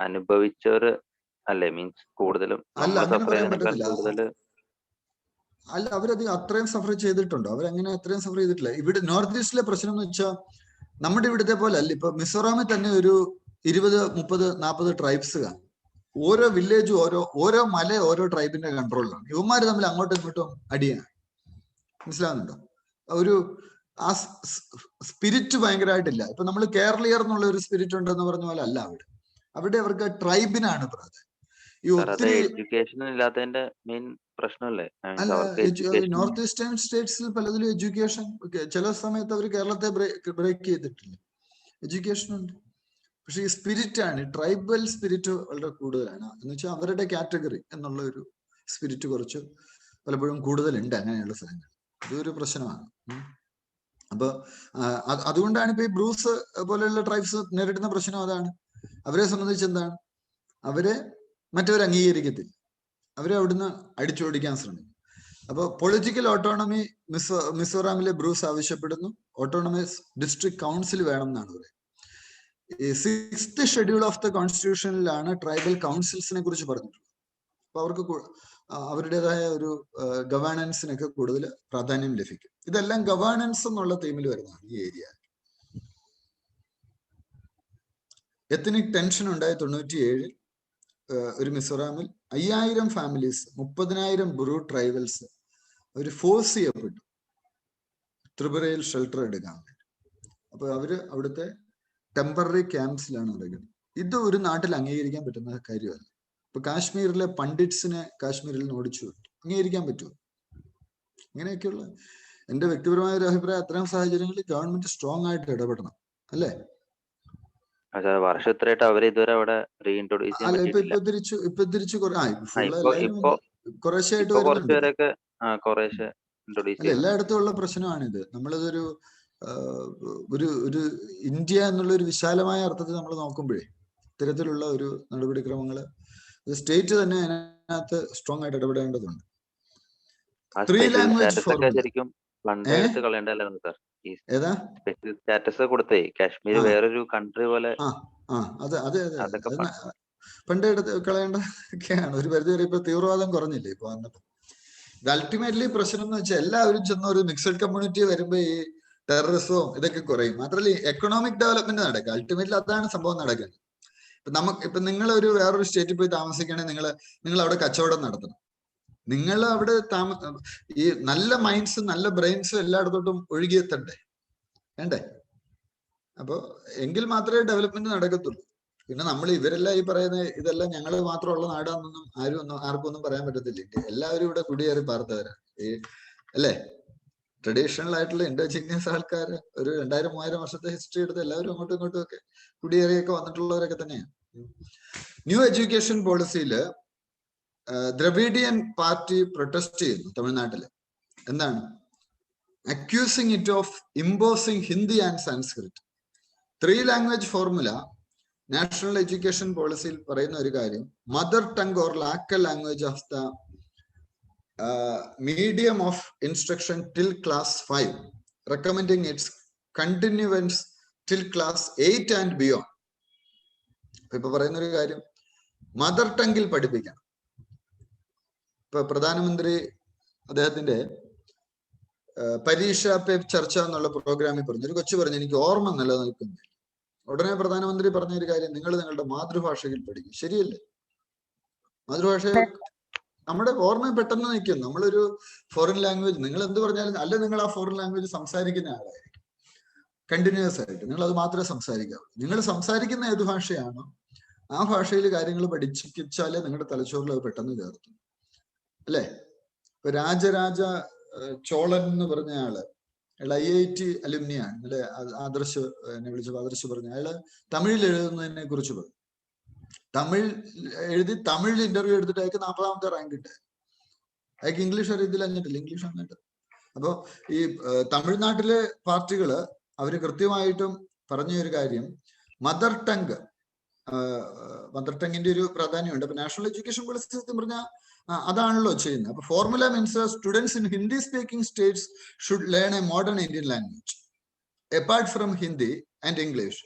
അനുഭവിച്ചവര് അല്ലേ? മീൻസ് കൂടുതലും അല്ല, അവരത് അത്രയും സഫർ ചെയ്തിട്ടുണ്ടോ? അവരങ്ങനെ അത്രയും സഫർ ചെയ്തിട്ടില്ല. ഇവിടെ നോർത്ത് ഈസ്റ്റിലെ പ്രശ്നം എന്ന് വെച്ചാൽ നമ്മുടെ ഇവിടുത്തെ പോലെ അല്ല. ഇപ്പൊ മിസോറാമിൽ തന്നെ ഒരു 20, 30, 40 ട്രൈബ്സ് കാണും. ഓരോ വില്ലേജും ഓരോ മല ഓരോ ട്രൈബിന്റെ കൺട്രോളിലാണ്. ഇവന്മാര് തമ്മിൽ അങ്ങോട്ടും ഇങ്ങോട്ടും അടിയാണ്. മനസ്സിലാവുന്നുണ്ടോ? ഒരു ആ സ്പിരിറ്റ് ഭയങ്കരമായിട്ടില്ല. ഇപ്പൊ നമ്മൾ കേരളീയർ എന്നുള്ള ഒരു സ്പിരിറ്റ് ഉണ്ടെന്ന് പറഞ്ഞ പോലെ അല്ല അവിടെ അവർക്ക് ട്രൈബിനാണ് പ്രാധാന്യം. ഈ ഒത്തിരി എഡ്യൂക്കേഷൻ ഇല്ലാത്തതിന്റെ മെയിൻ പ്രശ്നമല്ലേ? അല്ല, നോർത്ത് ഈസ്റ്റേൺ സ്റ്റേറ്റ്സിൽ പലതിലും എഡ്യൂക്കേഷൻ ചില സമയത്ത് അവർ കേരളത്തെ ബ്രേക്ക് ചെയ്തിട്ടില്ല. എഡ്യൂക്കേഷൻ ഉണ്ട്. പക്ഷെ ഈ സ്പിരിറ്റ് ആണ്, ട്രൈബൽ സ്പിരിറ്റ് വളരെ കൂടുതലാണ്. എന്ന് വെച്ചാൽ അവരുടെ കാറ്റഗറി എന്നുള്ള ഒരു സ്പിരിറ്റ് കുറച്ച് പലപ്പോഴും കൂടുതലുണ്ട് അങ്ങനെയുള്ള സ്ഥലങ്ങൾ. ഇതൊരു പ്രശ്നമാണ്. അപ്പൊ അതുകൊണ്ടാണ് ഇപ്പൊ ഈ ബ്രൂസ് പോലെയുള്ള ട്രൈബ്സ് നേരിടുന്ന പ്രശ്നം അതാണ്. അവരെ സംബന്ധിച്ച് എന്താണ്? അവരെ മറ്റവർ അംഗീകരിക്കത്തില്ല. അവരെ അവിടുന്ന് അടിച്ചോടിക്കാൻ ശ്രമിക്കും. അപ്പൊ പൊളിറ്റിക്കൽ ഓട്ടോണമി മിസോറാമിലെ ബ്രൂസ് ആവശ്യപ്പെടുന്നു. ഓട്ടോണമസ് ഡിസ്ട്രിക്ട് കൗൺസിൽ വേണം എന്നാണ് പറയുന്നത്. ഈ 6th ഷെഡ്യൂൾ ഓഫ് ദ കോൺസ്റ്റിറ്റ്യൂഷനിലാണ് ട്രൈബൽ കൗൺസിൽസിനെ കുറിച്ച് പറഞ്ഞിട്ടുള്ളത്. അപ്പൊ അവർക്ക് അവരുടേതായ ഒരു ഗവേണൻസിനൊക്കെ കൂടുതൽ പ്രാധാന്യം ലഭിക്കും. ഇതെല്ലാം ഗവേണൻസ് എന്നുള്ള തീമിൽ വരുന്നതാണ് ഈ ഏരിയ. എത്നിക് ടെൻഷൻ ഉണ്ടായ 97 ഒരു മിസോറാമിൽ 5000 ഫാമിലീസ് 30,000 ബ്രൂ ട്രൈബൽസ് അവർ ഫോഴ്സ് ചെയ്യപ്പെട്ടു ത്രിപുരയിൽ ഷെൽട്ടർ എടുക്കാൻ വേണ്ടി. അപ്പൊ അവര് അവിടുത്തെ ടെമ്പററി ക്യാമ്പ്സിലാണ് നടക്കുന്നത്. ഇത് ഒരു നാട്ടിൽ അംഗീകരിക്കാൻ പറ്റുന്ന കാര്യമല്ല. ഇപ്പൊ കാശ്മീരിലെ പണ്ഡിറ്റ്സിനെ കാശ്മീരിൽ നിന്ന് ഓടിച്ചു വിട്ടു. അംഗീകരിക്കാൻ പറ്റുമോ? ഇങ്ങനെയൊക്കെയുള്ള എന്റെ വ്യക്തിപരമായ ഒരു അഭിപ്രായം, അത്തരം സാഹചര്യങ്ങളിൽ ഗവൺമെന്റ് സ്ട്രോങ് ആയിട്ട് ഇടപെടണം അല്ലേ? വർഷത്തിലായിട്ട് അവര് ഇതുവരെ അവിടെ റീഇൻട്രോഡ്യൂസ് ചെയ്യാൻ പറ്റിയിട്ടില്ല. ഇപ്പൊ തിരിച്ചു കുറേശ്ശായിട്ട് വരുന്നുണ്ട്. അല്ല, എല്ലായിടത്തും ഉള്ള പ്രശ്നമാണിത്. നമ്മളിതൊരു ഒരു ഇന്ത്യ എന്നുള്ള ഒരു വിശാലമായ അർത്ഥത്തിൽ നമ്മൾ നോക്കുമ്പോഴേ ഇത്തരത്തിലുള്ള ഒരു നടപടിക്രമങ്ങള് സ്റ്റേറ്റ് തന്നെ അതിനകത്ത് സ്ട്രോങ് ആയിട്ട് ഇടപെടേണ്ടതുണ്ട്. 3 ലാംഗ്വേജ് ഏതാ സ്റ്റാറ്റസ് കൊടുത്തേ കാശ്മീർ വേറൊരു കൺട്രി പോലെ പണ്ട് എടുത്ത് കളയേണ്ടതൊക്കെയാണ്. ഒരു പരിധി വരെ ഇപ്പൊ തീവ്രവാദം കുറഞ്ഞില്ലേ ഇപ്പൊ വന്നപ്പോ. ഇത് അൾട്ടിമേറ്റ്ലി പ്രശ്നം എന്ന് വെച്ചാൽ എല്ലാവരും ചെന്ന ഒരു മിക്സഡ് കമ്മ്യൂണിറ്റി വരുമ്പോ ഈ ടെററിസവും ഇതൊക്കെ കുറയും. മാത്രമല്ല എക്കണോമിക് ഡെവലപ്മെന്റ് നടക്കുക. അൾട്ടിമേറ്റ്ലി അതാണ് സംഭവം നടക്കുന്നത്. ഇപ്പൊ നിങ്ങളൊരു വേറൊരു സ്റ്റേറ്റിൽ പോയി താമസിക്കുകയാണെങ്കിൽ നിങ്ങൾ അവിടെ കച്ചവടം നടത്തണം. നിങ്ങൾ അവിടെ ഈ നല്ല മൈൻഡ്സും നല്ല ബ്രെയിൻസും എല്ലായിടത്തോട്ടും ഒഴുകിയെത്തണ്ടേ? വേണ്ടേ? അപ്പൊ എങ്കിൽ മാത്രമേ ഡെവലപ്മെന്റ് നടക്കത്തുള്ളൂ. പിന്നെ നമ്മൾ ഇവരെല്ലാം ഈ പറയുന്ന ഇതെല്ലാം ഞങ്ങൾ മാത്രമുള്ള നാടാണെന്നൊന്നും ആർക്കും ഒന്നും പറയാൻ പറ്റത്തില്ല. എല്ലാവരും ഇവിടെ കുടിയേറി പാർത്തവരാണ് ഈ അല്ലേ? ട്രഡീഷണൽ ആയിട്ടുള്ള ഇൻഡിജിനിയസ് ആൾക്കാർ ഒരു 2000-3000 വർഷത്തെ ഹിസ്റ്ററി എടുത്ത് എല്ലാവരും അങ്ങോട്ടും ഇങ്ങോട്ടും ഒക്കെ കുടിയേറിയൊക്കെ വന്നിട്ടുള്ളവരൊക്കെ തന്നെയാണ്. ന്യൂ എഡ്യൂക്കേഷൻ പോളിസിയില് ദ്രവിഡിയൻ പാർട്ടി പ്രൊട്ടസ്റ്റ് ചെയ്യുന്നു തമിഴ്നാട്ടില്. എന്താണ്? accusing it of imposing Hindi and Sanskrit. 3-language formula, national education policy പറയുന്ന ഒരു കാര്യം, mother tongue or local language of the medium of instruction till class 5, recommending its continuance till class 8 and beyond. ഇപ്പൊ പറയുന്ന ഒരു കാര്യം mother ടങ്ങിൽ പഠിപ്പിക്കണം. ഇപ്പൊ പ്രധാനമന്ത്രി അദ്ദേഹത്തിന്റെ പരീക്ഷ പേ ചർച്ച എന്നുള്ള പ്രോഗ്രാമിൽ പറഞ്ഞു, ഒരു കൊച്ചു പറഞ്ഞു എനിക്ക് ഓർമ്മ നിലനിൽക്കുന്നില്ല. ഉടനെ പ്രധാനമന്ത്രി പറഞ്ഞൊരു കാര്യം, നിങ്ങൾ നിങ്ങളുടെ മാതൃഭാഷയിൽ പഠിക്കും. ശരിയല്ലേ? മാതൃഭാഷ നമ്മുടെ ഓർമ്മ പെട്ടെന്ന് നിൽക്കും. നമ്മളൊരു ഫോറിൻ ലാംഗ്വേജ് നിങ്ങൾ എന്ത് പറഞ്ഞാലും, അല്ലെ നിങ്ങൾ ആ ഫോറിൻ ലാംഗ്വേജ് സംസാരിക്കുന്ന ആളായിരിക്കും കണ്ടിന്യൂസ് ആയിട്ട്, നിങ്ങൾ അത് മാത്രമേ സംസാരിക്കാവൂ. നിങ്ങൾ സംസാരിക്കുന്ന ഏത് ഭാഷയാണോ ആ ഭാഷയിൽ കാര്യങ്ങൾ പഠിച്ചാലേ നിങ്ങളുടെ തലച്ചോറിൽ അത് പെട്ടെന്ന് കയറും. അല്ലേ? ഇപ്പൊ രാജരാജ ചോളൻ എന്ന് പറഞ്ഞ ആള്, അയാൾ IIT അലുമിനിയാണ്. അല്ലെ? ആദർശ് എന്നെ വിളിച്ചപ്പോൾ ആദർശ് പറഞ്ഞു, അയാള് തമിഴിൽ എഴുതുന്നതിനെ കുറിച്ച് പറഞ്ഞു. തമിഴ് എഴുതി തമിഴിൽ ഇന്റർവ്യൂ എടുത്തിട്ട് അയാൾക്ക് 40ാമത്തെ റാങ്ക് കിട്ടുക. അയാൾക്ക് ഇംഗ്ലീഷ് അറിയത്തില്ല, എന്നിട്ടില്ല, ഇംഗ്ലീഷ് വന്നിട്ട്. അപ്പൊ ഈ തമിഴ്നാട്ടിലെ പാർട്ടികള് അവര് കൃത്യമായിട്ടും പറഞ്ഞ ഒരു കാര്യം, മദർ ടങ്ങിന്റെ ഒരു പ്രാധാന്യമുണ്ട്. അപ്പൊ നാഷണൽ എഡ്യൂക്കേഷൻ പോളിസി സത്യം പറഞ്ഞാൽ അതാണല്ലോ ചെയ്യുന്നത്. അപ്പൊ formula means students in Hindi speaking States should learn A modern Indian language apart from Hindi and English.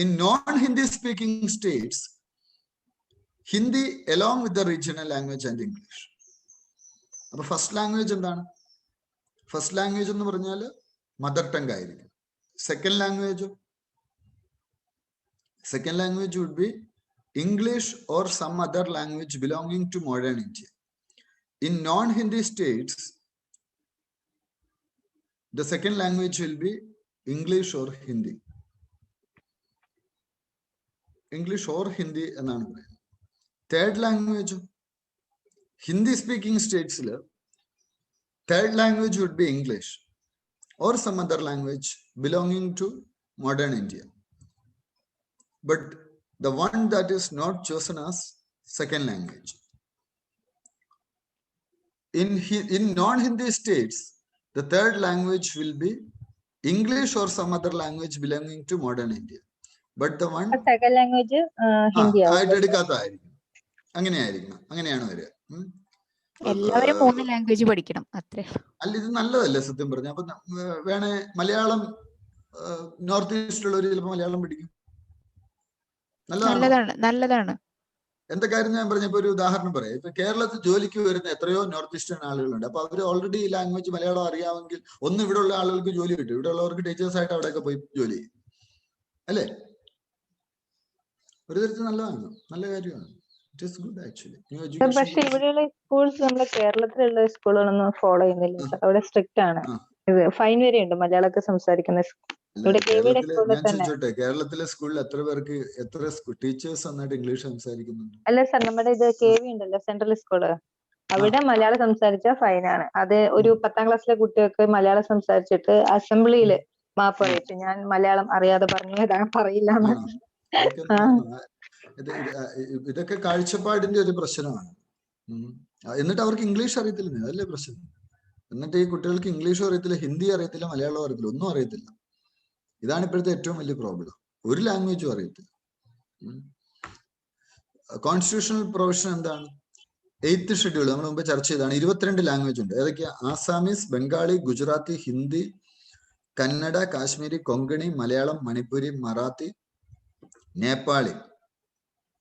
In non-Hindi speaking states, Hindi along with the regional language and English. അപ്പൊ first language എന്താണ്? First language എന്ന് പറഞ്ഞാൽ mother tongue ആയിരിക്കും. Second language would be English or some other language belonging to modern India. In non-Hindi states, the second language will be English or Hindi. English or Hindi എന്നാണ് പറയുന്നത്. Third language Hindi speaking സ്റ്റേറ്റ്സിൽ third language would be English or some other language belonging to modern India. But the one that is not chosen as second language. In non-Hindi states, the third language will be English or some other language belonging to modern India. But the one second language Hindi ആയിട്ടെടുക്കാത്തതായിരിക്കും. അങ്ങനെയാണ് വരിക. എല്ലാവരും 3 language പഠിക്കണം, അത്രേ. അല്ല, ഇത് നല്ലതല്ലേ സത്യം പറഞ്ഞ? അപ്പൊ വേണേ മലയാളം നോർത്ത് ഈസ്റ്റിലുള്ളവർ ചിലപ്പോൾ മലയാളം പഠിക്കും. നല്ലതാണ്. എന്താ കാര്യം ഞാൻ പറഞ്ഞപ്പോ ഒരു ഉദാഹരണം പറയാം. ഇപ്പൊ കേരളത്തിൽ ജോലിക്ക് വരുന്ന എത്രയോ നോർത്ത് ഈസ്റ്റേൺ ആളുകളുണ്ട്. അപ്പൊ അവര് ഓൾറെഡി ഈ ലാംഗ്വേജ് മലയാളം അറിയാമെങ്കിൽ ഒന്ന് ഇവിടെ ഉള്ള ആളുകൾക്ക് ജോലി കിട്ടും, ഇവിടെ ഉള്ളവർക്ക് ടീച്ചേഴ്സ് ആയിട്ട് അവിടെയൊക്കെ പോയി ജോലി ചെയ്യും. അല്ലേ? ഒരു തരത്തിൽ നല്ലതാണ്, നല്ല കാര്യമാണ്. It is good actually. പക്ഷെ ഇവിടെയുള്ള സ്കൂൾസ് നമ്മുടെ കേരളത്തിലുള്ള സ്കൂളുകളൊന്നും ഫോളോ ചെയ്യുന്നില്ല. അവിടെ സ്ട്രിക്റ്റ് ആണ്. ഇത് ഫൈൻ വരെ ഉണ്ട് മലയാളമൊക്കെ സംസാരിക്കുന്ന. ഞാൻ ചോദിച്ചോട്ടെ, കേരളത്തിലെ സ്കൂളിൽ എത്ര ടീച്ചേഴ്സ് നന്നായിട്ട് ഇംഗ്ലീഷ് സംസാരിക്കുന്നുണ്ട്? അല്ല സാർ, നമ്മുടെ ഇത് KV ഉണ്ടല്ലോ, സെൻട്രൽ സ്കൂള്, അവിടെ മലയാളം സംസാരിച്ച ഫൈനാണ്. അത് ഒരു 10ാം ക്ലാസ്സിലെ കുട്ടികൾക്ക് മലയാളം സംസാരിച്ചിട്ട് അസംബ്ലിയില് മാപ്പ് പറയിട്ട് ഞാൻ മലയാളം അറിയാതെ പറഞ്ഞു ഇതാണ് പറയില്ല. ഇതൊക്കെ കാഴ്ചപ്പാടിന്റെ ഒരു പ്രശ്നമാണ്. എന്നിട്ട് അവർക്ക് ഇംഗ്ലീഷ് അറിയത്തില്ല, അതല്ലേ പ്രശ്നം. എന്നിട്ട് ഈ കുട്ടികൾക്ക് ഇംഗ്ലീഷും അറിയത്തില്ല, ഹിന്ദി അറിയത്തില്ല, മലയാളം അറിയത്തില്ല, ഒന്നും അറിയത്തില്ല. ഇതാണ് ഇപ്പോഴത്തെ ഏറ്റവും വലിയ പ്രോബ്ലം. ഒരു ലാംഗ്വേജും അറിയത്തില്ല. കോൺസ്റ്റിറ്റ്യൂഷണൽ പ്രൊവിഷൻ എന്താണ്? 8th ഷെഡ്യൂൾ നമ്മൾ മുമ്പ് ചർച്ച ചെയ്താണ്. 22 ലാംഗ്വേജ് ഉണ്ട്. ഏതൊക്കെയാ? ആസാമീസ്, ബംഗാളി, ഗുജറാത്തി, ഹിന്ദി, കന്നഡ, കാശ്മീരി, കൊങ്കണി, മലയാളം, മണിപ്പൂരി, മറാത്തി, നേപ്പാളി,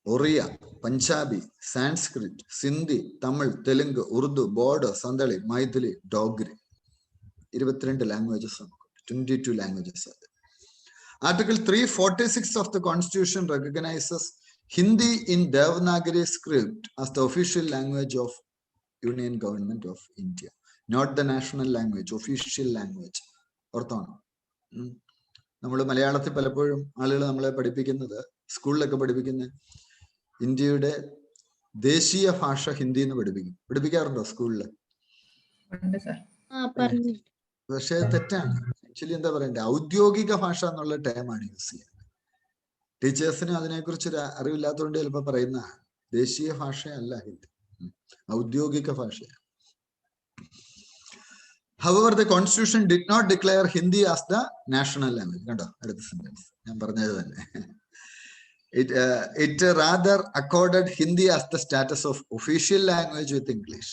ഒറിയ, പഞ്ചാബി, സാൻസ്ക്രിറ്റ്, സിന്ധി, തമിഴ്, തെലുങ്ക്, ഉറുദു, ബോഡോ, സന്തളി, മൈഥിലി, ഡോഗ്രി. 22 ലാംഗ്വേജസ് നമുക്ക്, 22 languages. Article 346 of the Constitution recognizes Hindi in Devanagari script as the official language of Union Government of India, not the national language, official language. ഓർത്തോണം. നമ്മൾ മലയാളത്തിൽ പലപ്പോഴും ആളുകൾ നമ്മളെ പഠിപ്പിക്കുന്നത്, സ്കൂളിലൊക്കെ പഠിപ്പിക്കുന്നത് ഇന്ത്യയുടെ ദേശീയ ഭാഷ ഹിന്ദി എന്ന് പഠിപ്പിക്കാറുണ്ടോ സ്കൂളില്? പക്ഷെ തെറ്റാണ്. ആക്ച്വലി എന്താ പറയണ്ടേ, ഔദ്യോഗിക ഭാഷ എന്നുള്ള ടേമാണ് യൂസ് ചെയ്യുന്നത്. ടീച്ചേഴ്സിന് അതിനെക്കുറിച്ച് ഒരു അറിവില്ലാത്തതുകൊണ്ട് ചിലപ്പോൾ പറയുന്നതാണ്. ദേശീയ ഭാഷയല്ല ഹിന്ദി, ഔദ്യോഗിക ഭാഷയാണ്. However, the constitution did not declare Hindi as the national language. Kando, അടുത്ത sentence. ഞാൻ പറഞ്ഞത് തന്നെ. It rather accorded Hindi as the status of official language with English.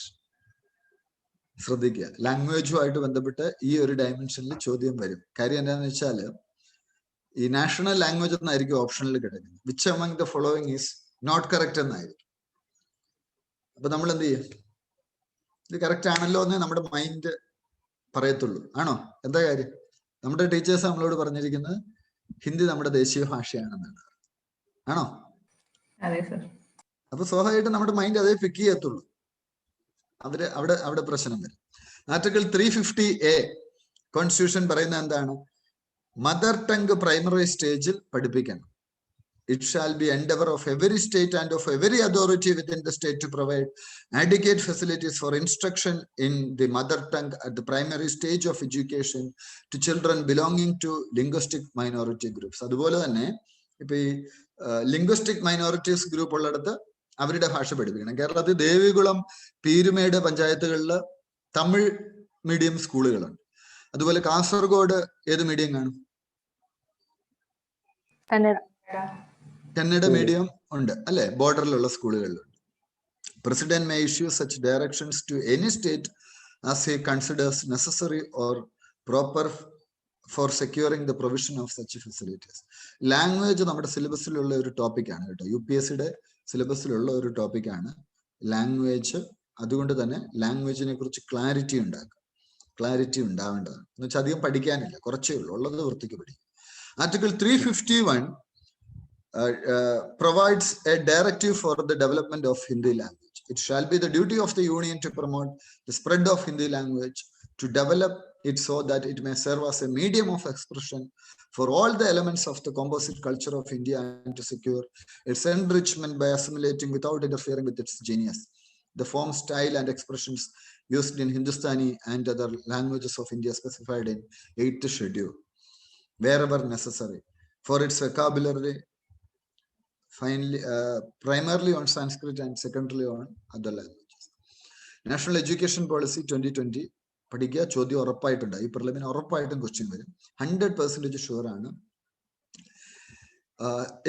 ശ്രദ്ധിക്കുക, ലാംഗ്വേജുമായിട്ട് ബന്ധപ്പെട്ട് ഈ ഒരു ഡയമെൻഷനിൽ ചോദ്യം വരും. കാര്യം എന്താണെന്ന് വെച്ചാല് ഈ നാഷണൽ ലാംഗ്വേജ് എന്നായിരിക്കും ഓപ്ഷനിൽ കിടക്കുന്നത്. Which among the following is not correct എന്നായിരിക്കും. അപ്പൊ നമ്മൾ എന്ത് ചെയ്യും? ഇത് കറക്റ്റ് ആണല്ലോ എന്നേ നമ്മുടെ മൈൻഡ് പറയത്തുള്ളൂ. ആണോ? എന്താ കാര്യം? നമ്മുടെ ടീച്ചേഴ്സ് നമ്മളോട് പറഞ്ഞിരിക്കുന്നത് ഹിന്ദി നമ്മുടെ ദേശീയ ഭാഷയാണെന്നാണ്. ആണോ? അപ്പൊ സ്വാഭാവികമായിട്ടും നമ്മുടെ മൈൻഡ് അതേ പിക്ക് ചെയ്യത്തുള്ളൂ. അവിടെ പ്രശ്നം വരും. ആർട്ടിക്കിൾ 350A കോൺസ്റ്റിറ്റ്യൂഷൻ പറയുന്ന എന്താണ്? മദർ ടങ് പ്രൈമറി സ്റ്റേജിൽ പഠിപ്പിക്കണം. It shall be endeavor of every state and of every authority within the state to provide adequate facilities for instruction in the mother tongue at the primary stage of education to children belonging to linguistic minority groups. അതുപോലെ തന്നെ ഇപ്പൊ ഈ linguistic minorities group ഉള്ളിടത്ത് അവരുടെ ഭാഷ പഠിപ്പിക്കണം. കേരളത്തിൽ ദേവികുളം, പീരുമേട് പഞ്ചായത്തുകളിൽ തമിഴ് മീഡിയം സ്കൂളുകളുണ്ട്. അതുപോലെ കാസർഗോഡ് ഏത് മീഡിയം കാണും? കന്നഡ മീഡിയം ഉണ്ട് അല്ലെ? ബോർഡറിലുള്ള സ്കൂളുകളിലുണ്ട്. President may issue such directions to any state as he considers necessary or proper for securing the provision of such facilities. Language നമ്മുടെ സിലബസിലുള്ള ഒരു ടോപ്പിക്കാണ് കേട്ടോ. UPSCയുടെ സിലബസിലുള്ള ഒരു ടോപ്പിക്കാണ് ലാംഗ്വേജ്. അതുകൊണ്ട് തന്നെ ലാംഗ്വേജിനെ കുറിച്ച് ക്ലാരിറ്റി ഉണ്ടാവേണ്ടതാണ്. എന്ന് വെച്ചാൽ അധികം പഠിക്കാനില്ല, കുറച്ചേ ഉള്ളൂ, ഉള്ളത് വൃത്തിക്ക് പഠിക്കും. Article 351 provides a directive for the development of Hindi language. It shall be the duty of the union to promote the spread of Hindi language, to develop it so that it may serve as a medium of expression for all the elements of the composite culture of India, and to secure its enrichment by assimilating without interfering with its genius the form, style and expressions used in Hindustani and other languages of India specified in 8th schedule wherever necessary, for its vocabulary finally primarily on Sanskrit and secondarily on other languages. National Education Policy 2020 പഠിക്കുക. ചോദ്യം ഉറപ്പായിട്ടുണ്ട്. ഈ പ്രിലിമിന് ഉറപ്പായിട്ടും question വരും. 100% sure ആണ്.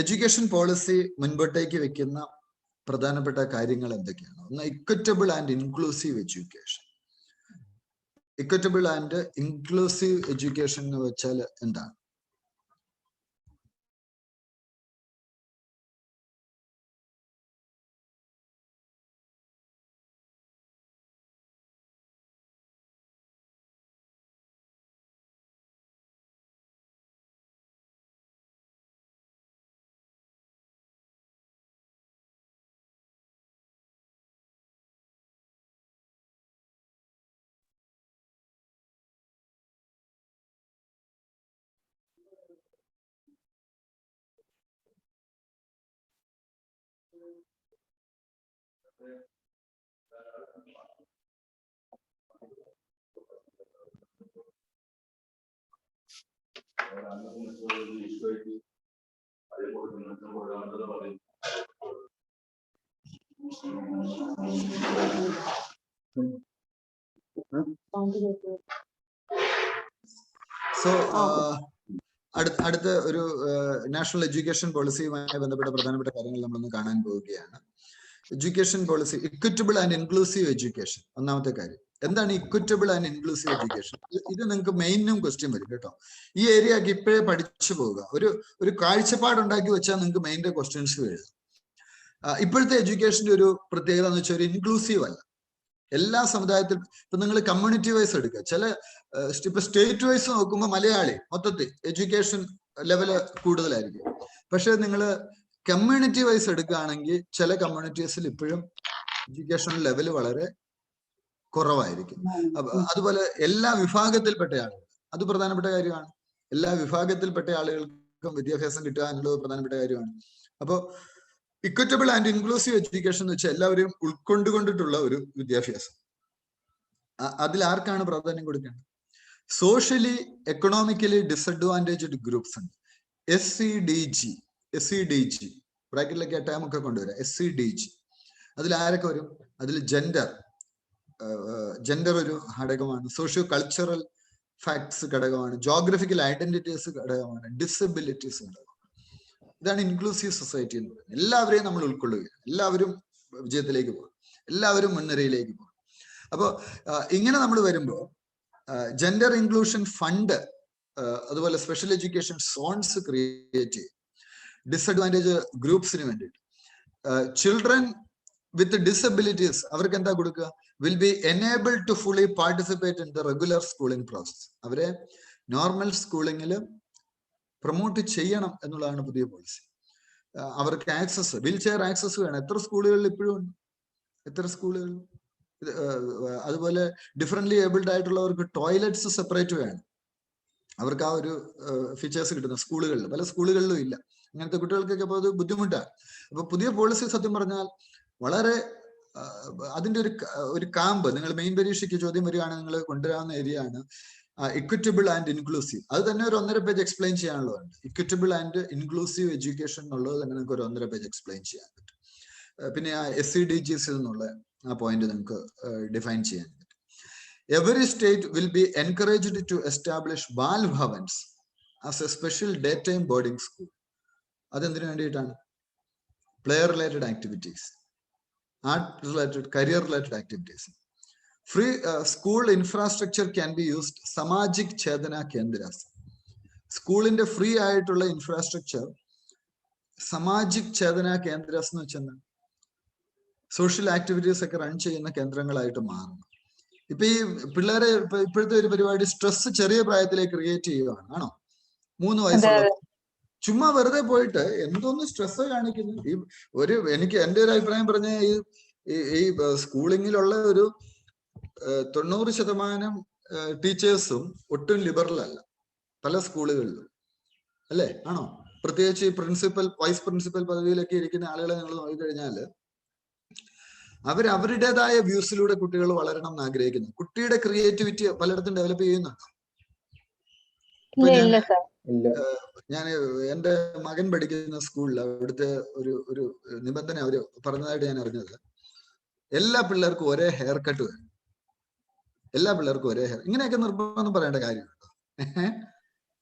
Education policy മുൻപോട്ടേക്ക് വെക്കുന്ന പ്രധാനപ്പെട്ട കാര്യങ്ങൾ എന്തൊക്കെയാണ്? ഒന്ന്, equitable and inclusive education. Equitable and inclusive education എന്ന് വെച്ചാൽ എന്താണ്? സോ അടുത്ത ഒരു നാഷണൽ എഡ്യൂക്കേഷൻ പോളിസിയുമായി ബന്ധപ്പെട്ട പ്രധാനപ്പെട്ട കാര്യങ്ങൾ നമ്മളൊന്ന് കാണാൻ പോവുകയാണ്. Education policy, equitable and inclusive education. ഒന്നാമത്തെ കാര്യം എന്താണ് ഇക്വിറ്റബിൾ ആൻഡ് ഇൻക്ലൂസീവ് എഡ്യൂക്കേഷൻ? ഇത് നിങ്ങൾക്ക് മെയിനും ക്വസ്റ്റ്യൻ വരും കേട്ടോ. ഈ ഏരിയക്ക് ഇപ്പോഴേ പഠിച്ചു പോവുക. ഒരു കാഴ്ചപ്പാടുണ്ടാക്കി വെച്ചാൽ നിങ്ങൾക്ക് മെയിൻ്റെ ക്വസ്റ്റ്യൻസ് എഴുതാം. ഇപ്പോഴത്തെ എഡ്യൂക്കേഷന്റെ ഒരു പ്രത്യേകത എന്ന് വെച്ചാൽ ഒരു ഇൻക്ലൂസീവ് അല്ല. എല്ലാ സമുദായത്തിലും ഇപ്പൊ നിങ്ങൾ കമ്മ്യൂണിറ്റി വൈസ് എടുക്കുക. ചില ഇപ്പൊ സ്റ്റേറ്റ് വൈസ് നോക്കുമ്പോൾ മലയാളി മൊത്തത്തിൽ എഡ്യൂക്കേഷൻ ലെവല് കൂടുതലായിരിക്കും. പക്ഷെ നിങ്ങൾ കമ്മ്യൂണിറ്റി വൈസ് എടുക്കുകയാണെങ്കിൽ ചില കമ്മ്യൂണിറ്റീസിൽ ഇപ്പോഴും എഡ്യൂക്കേഷൻ ലെവല് വളരെ കുറവായിരിക്കും. അതുപോലെ എല്ലാ വിഭാഗത്തിൽപ്പെട്ട ആളുകൾ, അത് പ്രധാനപ്പെട്ട കാര്യമാണ്. എല്ലാ വിഭാഗത്തിൽപ്പെട്ട ആളുകൾക്കും വിദ്യാഭ്യാസം കിട്ടുക എന്നുള്ളത് പ്രധാനപ്പെട്ട കാര്യമാണ്. അപ്പോൾ ഇക്വിറ്റബിൾ ആൻഡ് ഇൻക്ലൂസീവ് എഡ്യൂക്കേഷൻ എന്ന് വെച്ചാൽ എല്ലാവരെയും ഉൾക്കൊണ്ടുകൊണ്ടിട്ടുള്ള ഒരു വിദ്യാഭ്യാസം. അതിൽ ആർക്കാണ് പ്രാധാന്യം കൊടുക്കേണ്ടത്? സോഷ്യലി എക്കണോമിക്കലി ഡിസഡ്വാൻറ്റേജ്ഡ് ഗ്രൂപ്പ്സ് ഉണ്ട്. SCDG ബ്രാക്കറ്റിലൊക്കെ ടേം ഒക്കെ കൊണ്ടുവരാം. SCDG അതിൽ ആരൊക്കെ വരും? അതിൽ ജെൻഡർ, ജെൻഡർ ഒരു ഘടകമാണ്, സോഷ്യോ കൾച്ചറൽ ഫാക്ട്സ് ഘടകമാണ്, ജോഗ്രഫിക്കൽ ഐഡന്റിറ്റീസ് ഘടകമാണ്, ഡിസബിലിറ്റീസ് ഘടകമാണ്. ഇതാണ് ഇൻക്ലൂസീവ് സൊസൈറ്റി എന്ന് പറയുന്നത്. എല്ലാവരെയും നമ്മൾ ഉൾക്കൊള്ളുകയാണ്, എല്ലാവരും വിജയത്തിലേക്ക് പോകും, എല്ലാവരും മുൻനിരയിലേക്ക് പോകും. അപ്പോൾ ഇങ്ങനെ നമ്മൾ വരുമ്പോൾ ജെൻഡർ ഇൻക്ലൂഷൻ ഫണ്ട് അതുപോലെ സ്പെഷ്യൽ എഡ്യൂക്കേഷൻ സോൺസ് ക്രിയേറ്റ് ചെയ്യും ഡിസഡ്വാൻറ്റേജ് ഗ്രൂപ്പ്സിന് വേണ്ടിയിട്ട്. ചിൽഡ്രൻ വിത്ത് ഡിസബിലിറ്റീസ് അവർക്ക് എന്താ കൊടുക്കുക? Will be enable to fully participate in the regular schooling process. അവരെ നോർമൽ സ്കൂളിങ്ങിൽ പ്രൊമോട്ട് ചെയ്യണം എന്നുള്ളതാണ് പുതിയ പോളിസി. അവർക്ക് ആക്സസ്, വീൽ ചെയർ ആക്സസ് വേണം. എത്ര സ്കൂളുകളിൽ ഇപ്പോഴും ഉണ്ട്? എത്ര സ്കൂളുകൾ? അതുപോലെ ഡിഫറെന്റ്ലി ഏബിൾഡ് ആയിട്ടുള്ളവർക്ക് ടോയ്ലറ്റ്സ് സെപ്പറേറ്റ് വേണം. അവർക്ക് ആ ഒരു ഫീച്ചേഴ്സ് കിട്ടുന്ന സ്കൂളുകളിൽ, പല സ്കൂളുകളിലും ഇല്ല. അങ്ങനത്തെ കുട്ടികൾക്കൊക്കെ അപ്പോൾ അത് ബുദ്ധിമുട്ടാണ്. അപ്പൊ പുതിയ പോളിസി സത്യം പറഞ്ഞാൽ വളരെ അതിന്റെ ഒരു കാമ്പ്, നിങ്ങൾ മെയിൻ പരീക്ഷയ്ക്ക് ചോദ്യം വരികയാണ്, നിങ്ങൾ കൊണ്ടുവരാവുന്ന ഏരിയ ആണ് ഇക്വിറ്റബിൾ ആൻഡ് ഇൻക്ലൂസീവ്. അത് തന്നെ ഒരു 1.5 പേജ് എക്സ്പ്ലെയിൻ ചെയ്യാനുള്ളതുണ്ട്. ഇക്വിറ്റബിൾ ആൻഡ് ഇൻക്ലൂസീവ് എഡ്യൂക്കേഷൻ എന്നുള്ളത് തന്നെ നിങ്ങൾക്ക് ഒരു 1.5 പേജ് എക്സ്പ്ലെയിൻ ചെയ്യാൻ പറ്റും. പിന്നെ ആ SCDGs എന്നുള്ള ആ പോയിന്റ് നമുക്ക് ഡിഫൈൻ ചെയ്യാൻ പറ്റും. Every state will be encouraged to establish Bal Bhavans as a special daytime boarding school. അതെന്തിനു വേണ്ടിയിട്ടാണ്? Player related activities, art related, career related activities. Free school infrastructure can be used Samajik Chetna Kendras. സ്കൂളിന്റെ free ആയിട്ടുള്ള infrastructure സമാജിക് Chetna കേന്ദ്രാസ് എന്ന് വെച്ചാൽ social activities ഒക്കെ run ചെയ്യുന്ന കേന്ദ്രങ്ങളായിട്ട് മാറണം. ഇപ്പൊ ഈ പിള്ളേരെ ഇപ്പോഴത്തെ ഒരു പരിപാടി സ്ട്രെസ് ചെറിയ പ്രായത്തിലേക്ക് ക്രിയേറ്റ് ചെയ്യുകയാണ്. ആണോ? 3 വയസ്സുള്ള ചുമ്മാ വെറുതെ പോയിട്ട് എന്തോന്ന് സ്ട്രെസ് കാണിക്കുന്നു. എനിക്ക് എന്റെ ഒരു അഭിപ്രായം പറഞ്ഞ ഈ സ്കൂളിങ്ങിലുള്ള ഒരു 90% ടീച്ചേഴ്സും ഒട്ടും ലിബറൽ അല്ല പല സ്കൂളുകളിലും, അല്ലേ? ആണോ? പ്രത്യേകിച്ച് ഈ പ്രിൻസിപ്പൽ, വൈസ് പ്രിൻസിപ്പൽ പദവിയിലൊക്കെ ഇരിക്കുന്ന ആളുകളെ നിങ്ങൾ നോക്കിക്കഴിഞ്ഞാല് അവരുടേതായ വ്യൂസിലൂടെ കുട്ടികൾ വളരണം എന്ന് ആഗ്രഹിക്കുന്നു. കുട്ടിയുടെ ക്രിയേറ്റിവിറ്റി പലയിടത്തും ഡെവലപ്പ് ചെയ്യുന്നുണ്ടോ? ഞാൻ എന്റെ മകൻ പഠിക്കുന്ന സ്കൂളിൽ അവിടുത്തെ ഒരു നിബന്ധന അവര് പറഞ്ഞതായിട്ട് ഞാൻ അറിഞ്ഞത്, എല്ലാ പിള്ളേർക്കും ഒരേ ഹെയർ കട്ട് വേണം. എല്ലാ പിള്ളേർക്കും ഒരേ ഹെയർ. ഇങ്ങനെയൊക്കെ നിർബന്ധം പറയേണ്ട കാര്യമുണ്ടോ?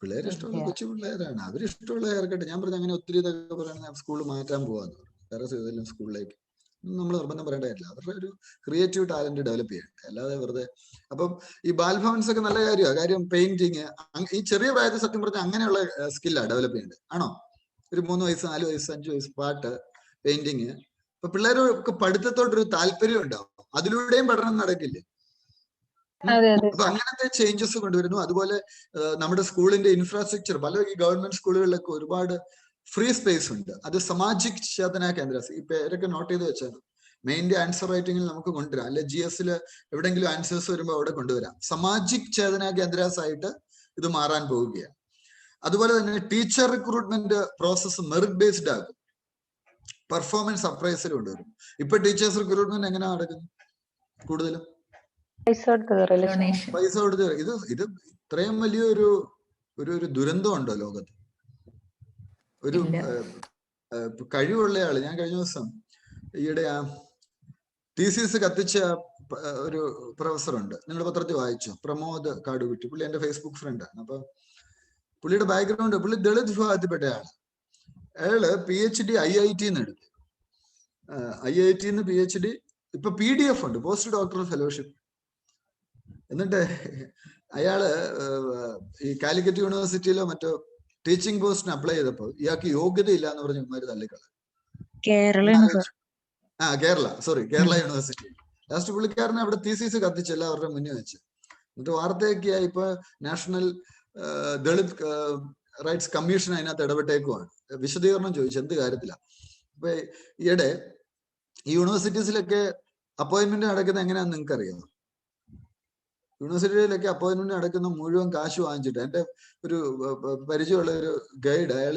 പിള്ളേർ ഇഷ്ടമുള്ള കൊച്ചു പിള്ളേരാണ്, അവരിഷ്ടമുള്ള ഹെയർ കട്ട്. ഞാൻ പറഞ്ഞ അങ്ങനെ ഒത്തിരി ഇതൊക്കെ പറയുന്നത് സ്കൂളിൽ മാറ്റാൻ പോവാന്ന് പറഞ്ഞു. വേറെ ഏതെങ്കിലും സ്കൂളിലേക്ക് നമ്മൾ നിർബന്ധം പറയേണ്ട കാര്യമില്ല. അവരുടെ ഒരു ക്രിയേറ്റീവ് ടാലന്റ് ഡെവലപ്പ് ചെയ്യട്ടെ, അല്ലാതെ വെറുതെ. അപ്പം ഈ ബാൽഭവൻസ് ഒക്കെ നല്ല കാര്യമാണ്. കാര്യം പെയിന്റിങ് ഈ ചെറിയ പ്രായത്തിൽ സത്യം പറഞ്ഞാൽ അങ്ങനെയുള്ള സ്കില്ലാണ് ഡെവലപ്പ് ചെയ്യേണ്ടത്. ആണോ? ഒരു 3 വയസ്സ്, 4 വയസ്സ്, 5 വയസ്സ് പാട്ട്, പെയിന്റിങ്. ഇപ്പൊ പിള്ളേർക്ക് പഠിത്തത്തോടൊരു താല്പര്യം ഉണ്ടാവും, അതിലൂടെയും പഠനം നടക്കില്ലേ? അപ്പൊ അങ്ങനത്തെ ചേഞ്ചസ് കൊണ്ടുവരുന്നു. അതുപോലെ നമ്മുടെ സ്കൂളിന്റെ ഇൻഫ്രാസ്ട്രക്ചർ, പല ഈ ഗവൺമെന്റ് സ്കൂളുകളിലൊക്കെ ഒരുപാട് ഫ്രീ സ്പേസ് ഉണ്ട്. അത് സമാജിക് ചേതന കേന്ദ്ര. ഈ പേരൊക്കെ നോട്ട് ചെയ്ത് വെച്ചാൽ മെയിൻ്റെ ആൻസർ റൈറ്റിംഗിൽ നമുക്ക് കൊണ്ടുവരാം, അല്ലെ GS എവിടെയെങ്കിലും ആൻസേഴ്സ് വരുമ്പോൾ അവിടെ കൊണ്ടുവരാം. സമാജിക് ചേതന കേന്ദ്രാസ് ആയിട്ട് ഇത് മാറാൻ പോവുകയാണ്. അതുപോലെ തന്നെ teacher recruitment process merit based ആകും, പെർഫോമൻസ് അപ്രൈസൽ കൊണ്ടുവരും. ഇപ്പൊ ടീച്ചേഴ്സ് റിക്രൂട്ട്മെന്റ് എങ്ങനെയാ നടക്കുന്നത്? കൂടുതലും പൈസ കൊടുത്ത്. ഇത് ഇത്രയും വലിയ ഒരു ദുരന്തം ഉണ്ടോ ലോകത്ത്? ഒരു കഴിവുള്ള ആള്, ഞാൻ കഴിഞ്ഞ ദിവസം ഈയിടെ ആ TCS കത്തിച്ച ഒരു പ്രൊഫസറുണ്ട്, നിങ്ങൾ പത്രത്തിൽ വായിച്ചു, പ്രമോദ് കാടുകുറ്റി. പുള്ളി എന്റെ ഫേസ്ബുക്ക് ഫ്രണ്ടാണ്. അപ്പൊ പുള്ളിയുടെ ബാക്ക്ഗ്രൗണ്ട്, പുള്ളി ദളിത് വിഭാഗത്തിൽപ്പെട്ട അയാള് PhD IIT എടുത്തു. IIT PhD, ഇപ്പൊ PDF ഉണ്ട്, പോസ്റ്റ് ഡോക്ടറൽ ഫെലോഷിപ്പ്. എന്നിട്ട് അയാള് ഈ കാലിക്കറ്റ് യൂണിവേഴ്സിറ്റിയിലോ മറ്റോ ടീച്ചിങ് പോസ്റ്റിന് അപ്ലൈ ചെയ്തപ്പോൾ ഇയാൾക്ക് യോഗ്യത ഇല്ല എന്ന് പറഞ്ഞ് ഉമ്മാര് തള്ളിക്കള. കേരള യൂണിവേഴ്സിറ്റി. ലാസ്റ്റ് പുള്ളിക്കാരനെ അവിടെ TCS കത്തിച്ച് എല്ലാവരുടെ മുന്നിൽ വെച്ച്. എന്നിട്ട് വാർത്തയൊക്കെയായി ഇപ്പൊ നാഷണൽ ദളിത് റൈറ്റ്സ് കമ്മീഷൻ അതിനകത്ത് ഇടപെട്ടേക്കുവാണ്. വിശദീകരണം ചോദിച്ചു എന്ത് കാര്യത്തിലാണ്. അപ്പൊ ഈയിടെ ഈ യൂണിവേഴ്സിറ്റീസിലൊക്കെ അപ്പോയിന്റ്മെന്റ് നടക്കുന്നത് എങ്ങനെയാണെന്ന് നിങ്ങൾക്ക് അറിയാമോ? യൂണിവേഴ്സിറ്റിയിലൊക്കെ അപ്പോയിന്റ്മെന്റ് നടക്കുന്ന മുഴുവൻ കാശ് വാങ്ങിച്ചിട്ട്. എന്റെ ഒരു പരിചയമുള്ള ഒരു ഗൈഡ്, അയാൾ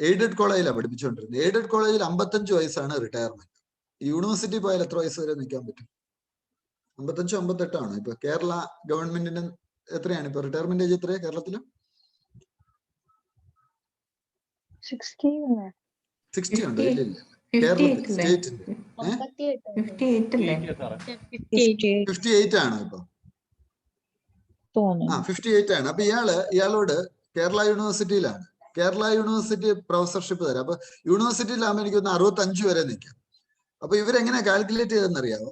എയ്ഡഡ് കോളേജിലാണ് പഠിപ്പിച്ചുകൊണ്ടിരുന്നത്. എയ്ഡഡ് കോളേജിൽ 55 വയസ്സാണ് റിട്ടയർമെന്റ്. യൂണിവേഴ്സിറ്റി പോയാൽ എത്ര വയസ്സ് വരെ നിൽക്കാൻ പറ്റും? 55 58 ആണ്. ഇപ്പൊ കേരള ഗവൺമെന്റിന് എത്രയാണ് ഇപ്പൊ റിട്ടയർമെന്റ് ഏജ്? എത്രയാ കേരളത്തില്? 60 ഉണ്ടോ? ഇല്ല കേരളത്തിൽ സ്റ്റേറ്റിന്റെ 58 അല്ലേ? 58 ആണോ ഇപ്പൊ? തോന്നുന്നു. 58 ആണ്. അപ്പൊ ഇയാളോട് കേരള യൂണിവേഴ്സിറ്റിയിലാണ്, കേരള യൂണിവേഴ്സിറ്റി പ്രൊഫസർഷിപ്പ് തരാം. അപ്പൊ യൂണിവേഴ്സിറ്റിയിലാകുമ്പോൾ എനിക്ക് ഒന്ന് 65 വരെ നിൽക്കാം. അപ്പൊ ഇവരെങ്ങനെ കാൽക്കുലേറ്റ് ചെയ്തെന്നറിയാമോ?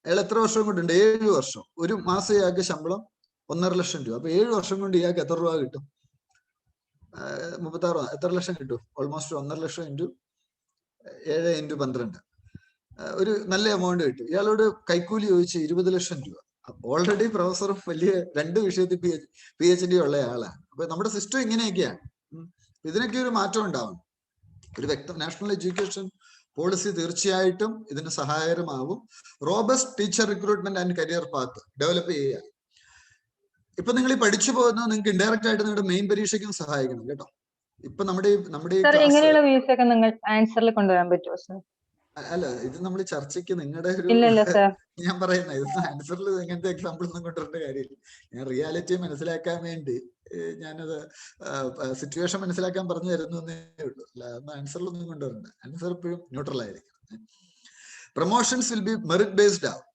അയാൾ എത്ര വർഷം കൊണ്ടുണ്ട്? 7 വർഷം. ഒരു മാസം ഇയാൾക്ക് ശമ്പളം 1.5 ലക്ഷം രൂപ. അപ്പൊ 7 വർഷം കൊണ്ട് ഇയാൾക്ക് എത്ര രൂപ കിട്ടും? 36 എത്ര ലക്ഷം കിട്ടും? ഓൾമോസ്റ്റ് 1.5 ലക്ഷം ഇൻറ്റു 7 ഇൻറ്റു 12 ഒരു നല്ല എമൗണ്ട് കിട്ടും. ഇയാളോട് കൈക്കൂലി ചോദിച്ച് 20 ലക്ഷം രൂപ. ഓൾറെഡി പ്രൊഫസറും വലിയ 2 വിഷയത്തിൽ PhD ഉള്ള ആളാണ്. അപ്പൊ നമ്മുടെ സിസ്റ്റം ഇങ്ങനെയൊക്കെയാണ്. ഇതിനൊക്കെ ഒരു മാറ്റം ഉണ്ടാവണം. ഒരു നാഷണൽ എഡ്യൂക്കേഷൻ പോളിസി തീർച്ചയായിട്ടും ഇതിന് സഹായകരമാവും. Robust teacher recruitment and career path develop ചെയ്യുക. ഇപ്പൊ നിങ്ങൾ ഈ പഠിച്ചു പോകുന്നത് നിങ്ങൾക്ക് ഇൻഡയറക്റ്റ് ആയിട്ട് നിങ്ങളുടെ മെയിൻ പരീക്ഷയ്ക്കും സഹായിക്കണം കേട്ടോ. ഇപ്പൊ നമ്മുടെ ഈ ഇങ്ങനെയുള്ള വ്യൂസ് ഒക്കെ നിങ്ങൾ ആൻസറിൽ കൊണ്ടുവരാൻ പറ്റുമോ സർ? അല്ല, ഇത് നമ്മൾ ചർച്ചയ്ക്ക് നിങ്ങളുടെ ഒരു ഞാൻ പറയുന്ന ഇത് ആൻസറിൽ ഇങ്ങനത്തെ എക്സാമ്പിൾ ഒന്നും കൊണ്ടുവരേണ്ട കാര്യമില്ല. ഞാൻ റിയാലിറ്റി മനസ്സിലാക്കാൻ വേണ്ടി ഞാനത് സിറ്റുവേഷൻ മനസ്സിലാക്കാൻ പറഞ്ഞു തരുന്നു എന്നേ ഉള്ളൂ. അല്ല ആൻസറിലൊന്നും കൊണ്ടുവരണ്ട. ആൻസർ എപ്പോഴും ന്യൂട്രൽ ആയിരിക്കും. Promotions will be merit based ആവും.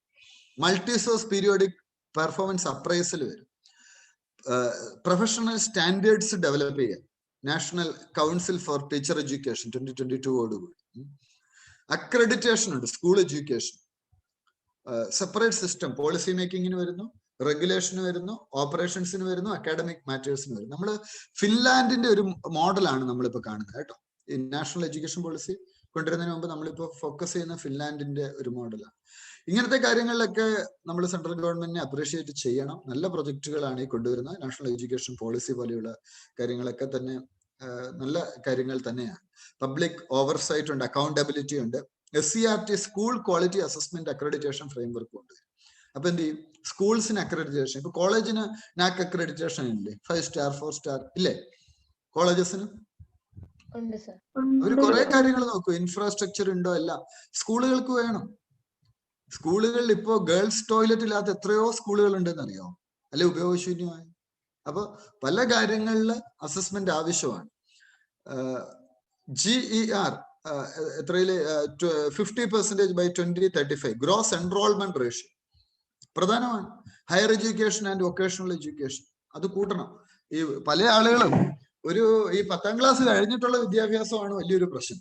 Multi source periodic performance appraisal വരും. പ്രൊഫഷണൽ സ്റ്റാൻഡേർഡ്സ് ഡെവലപ്പ് ചെയ്യുക. National Council for Teacher Education 2022 accreditation ഉണ്ട്. School education separate system policy മേക്കിങ്ങിന് വരുന്നു, റെഗുലേഷന് വരുന്നു, ഓപ്പറേഷൻസിന് വരുന്നു, അക്കാഡമിക് മാറ്റേഴ്സിന് വരുന്നു. നമ്മൾ ഫിൻലാൻഡിന്റെ ഒരു മോഡലാണ് നമ്മളിപ്പോ കാണുന്നത് കേട്ടോ. ഈ നാഷണൽ എഡ്യൂക്കേഷൻ പോളിസി കൊണ്ടുവരുന്നതിന് മുമ്പ് നമ്മളിപ്പോ ഫോക്കസ് ചെയ്യുന്ന ഫിൻലാൻഡിന്റെ ഒരു മോഡലാണ്. ഇങ്ങനത്തെ കാര്യങ്ങളിലൊക്കെ നമ്മൾ സെൻട്രൽ ഗവൺമെന്റിനെ അപ്രീഷിയേറ്റ് ചെയ്യണം. നല്ല പ്രൊജക്ടുകളാണ് ഈ കൊണ്ടുവരുന്നത്. നാഷണൽ എഡ്യൂക്കേഷൻ പോളിസി പോലെയുള്ള കാര്യങ്ങളൊക്കെ തന്നെ നല്ല കാര്യങ്ങൾ തന്നെയാണ്. പബ്ലിക് ഓവർസൈറ്റ് ഉണ്ട്, അക്കൗണ്ടബിലിറ്റി ഉണ്ട്. SCRT school quality assessment accreditation framework ഉണ്ട്. അപ്പൊ എന്ത് ചെയ്യും? സ്കൂൾസിന് അക്രഡിറ്റേഷൻ. ഇപ്പൊ കോളേജിന് NAAC അക്രഡിറ്റേഷൻ ഇല്ലേ? 5 സ്റ്റാർ 4 സ്റ്റാർ ഇല്ലേ കോളേജസിന്? അവർ കുറെ കാര്യങ്ങൾ നോക്കും. ഇൻഫ്രാസ്ട്രക്ചർ ഉണ്ടോ? എല്ലാം സ്കൂളുകൾക്ക് വേണം. സ്കൂളുകളിൽ ഇപ്പോ ഗേൾസ് ടോയ്ലറ്റ് ഇല്ലാത്ത എത്രയോ സ്കൂളുകൾ ഉണ്ടെന്ന് അറിയാമോ? അല്ലെ ഉപയോഗശൂന്യമായി. അപ്പൊ പല കാര്യങ്ങളില് അസസ്മെന്റ് ആവശ്യമാണ്. GER എത്രയില് 50% by 2035 ഗ്രോസ് എൻറോൾമെന്റ് റേഷ്യോ പ്രധാനമാണ്. Higher education and vocational education അത് കൂട്ടണം. ഈ പല ആളുകളും ഈ 10ാം ക്ലാസ് കഴിഞ്ഞിട്ടുള്ള വിദ്യാഭ്യാസമാണ് വലിയൊരു പ്രശ്നം.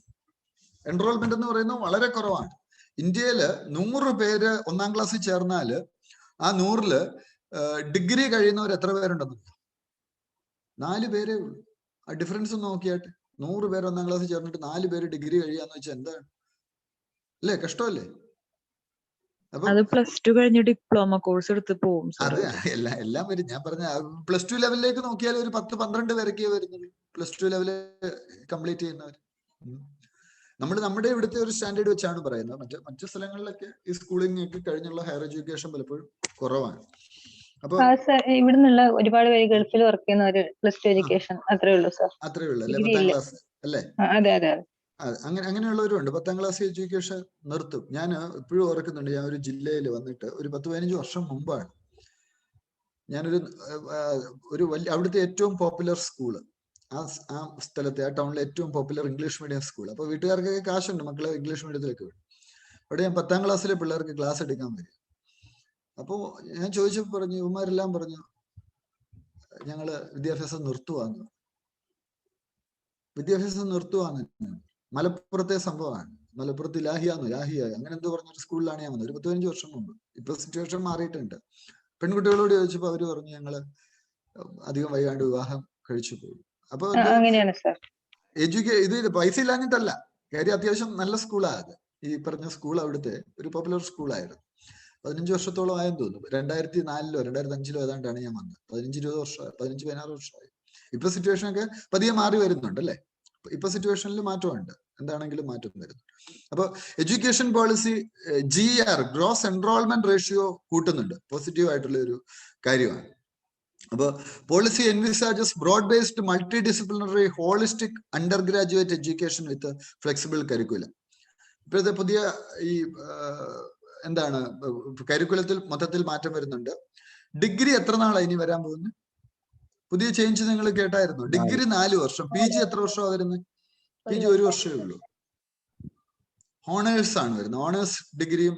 എൻറോൾമെന്റ് എന്ന് പറയുന്നത് വളരെ കുറവാണ്. ഇന്ത്യയില് 100 പേര് 1ാം ക്ലാസ്സിൽ ചേർന്നാല് ആ 100-ല് ഡിഗ്രി കഴിയുന്നവർ എത്ര പേരുണ്ടെന്ന്? 4 പേരേ ഉള്ളൂ. ആ ഡിഫറൻസ് നോക്കിയാട്ട് 100 പേര് 1ാം ക്ലാസ്സിൽ ചേർന്നിട്ട് 4 പേര് ഡിഗ്രി കഴിയാന്ന് വെച്ചാൽ എന്താണ്? അല്ലേ, കഷ്ടമല്ലേ? അപ്പൊ +2 കഴിഞ്ഞ് ഡിപ്ലോമ കോഴ്സ് എടുത്ത് പോകും. അത് എല്ലാം വരും. ഞാൻ പറഞ്ഞ +2 ലെവലിലേക്ക് നോക്കിയാൽ ഒരു 10-12 പേരൊക്കെ വരുന്നുള്ളൂ +2 ലെവല് കംപ്ലീറ്റ് ചെയ്യുന്നവർ. നമ്മൾ നമ്മുടെ ഇവിടുത്തെ ഒരു സ്റ്റാൻഡേർഡ് വെച്ചാണ് പറയുന്നത്. മറ്റു സ്ഥലങ്ങളിലൊക്കെ ഈ സ്കൂളിംഗ് ഒക്കെ കഴിഞ്ഞുള്ള ഹയർ എഡ്യൂക്കേഷൻ പലപ്പോഴും കുറവാണ്. അപ്പൊ ഇവിടുന്നുള്ള ഒരുപാട് പേര് ഗൾഫിൽ വർക്ക് ചെയ്യുന്നവര് +2 എഡ്യൂക്കേഷൻ അത്രേ ഉള്ളൂ സർ. അത്രേ ഉള്ളൂ അല്ലെ? 10ാം ക്ലാസ് അല്ലേ? അതെ. അങ്ങനെയുള്ളവരുണ്ട്. 10ാം ക്ലാസ് എഡ്യൂക്കേഷൻ നിർത്തും. ഞാൻ ഇപ്പോഴും ഓർക്കുന്നുണ്ട്. ഞാൻ ഒരു ജില്ലയിൽ വന്നിട്ട് ഒരു 10-15 വർഷം മുമ്പാണ് ഞാനൊരു വലിയ അവിടുത്തെ ഏറ്റവും പോപ്പുലർ സ്കൂള്, ആ സ്ഥലത്തെ ആ ടൗണിലെ ഏറ്റവും പോപ്പുലർ ഇംഗ്ലീഷ് മീഡിയം സ്കൂൾ. അപ്പൊ വീട്ടുകാർക്കൊക്കെ കാശുണ്ട്, മക്കളെ ഇംഗ്ലീഷ് മീഡിയത്തിലേക്ക് വിടും. അവിടെ ഞാൻ 10ാം ക്ലാസ്സിലെ പിള്ളേർക്ക് ക്ലാസ് എടുക്കാൻ വരും. അപ്പോ ഞാൻ ചോദിച്ചപ്പോൾ പറഞ്ഞു, ഇവന്മാരെല്ലാം പറഞ്ഞു ഞങ്ങള് വിദ്യാഭ്യാസം നിർത്തുവാന്ന്. മലപ്പുറത്തെ സംഭവമാണ്. മലപ്പുറത്ത് ലാഹിയ അങ്ങനെ എന്തോ പറഞ്ഞൊരു സ്കൂളിലാണ് ഞാൻ വന്നത് ഒരു 15 വർഷം മുമ്പ്. ഇപ്പൊ സിറ്റുവേഷൻ മാറിയിട്ടുണ്ട്. പെൺകുട്ടികളോട് ചോദിച്ചപ്പോൾ അവര് പറഞ്ഞു ഞങ്ങള് അധികം വൈകാണ്ട് വിവാഹം കഴിച്ചു പോയി. അപ്പൊ ഇത് പൈസ ഇല്ലാഞ്ഞിട്ടല്ല, കാര്യം അത്യാവശ്യം നല്ല സ്കൂളാണ്. ഈ പറഞ്ഞ സ്കൂൾ അവിടുത്തെ ഒരു പോപ്പുലർ സ്കൂളായിരുന്നു. 15 വർഷത്തോളം ആയെന്ന് തോന്നുന്നു. 2004-ലോ 2005-ലോ ഏതാണ്ടാണ് ഞാൻ വന്നത്. 15-20 വർഷമായി, 15-16 വർഷമായി. ഇപ്പൊ സിറ്റുവേഷൻ ഒക്കെ പതിയെ മാറി വരുന്നുണ്ട് അല്ലേ? ഇപ്പൊ സിറ്റുവേഷനിൽ മാറ്റമുണ്ട്, എന്താണെങ്കിലും മാറ്റം വരുന്നു. അപ്പൊ education policy GER gross enrolment ratio കൂട്ടുന്നുണ്ട്. പോസിറ്റീവ് ആയിട്ടുള്ള ഒരു കാര്യമാണ്. അപ്പൊ policy envisages broad based multidisciplinary holistic undergraduate education with flexible curriculum. ഇപ്പോഴത്തെ പുതിയ ഈ എന്താണ് കരിക്കുലത്തിൽ മൊത്തത്തിൽ മാറ്റം വരുന്നുണ്ട്. ഡിഗ്രി എത്ര നാളാണ് ഇനി വരാൻ പോകുന്നത്? പുതിയ ചേഞ്ച് നിങ്ങൾ കേട്ടായിരുന്നു. ഡിഗ്രി 4 വർഷം, PG എത്ര വർഷമാണ് വരുന്നത്? PG 1 വർഷമേ ഉള്ളൂ. ഓണേഴ്സ് ആണ് വരുന്നത്. ഓണേഴ്സ് ഡിഗ്രിയും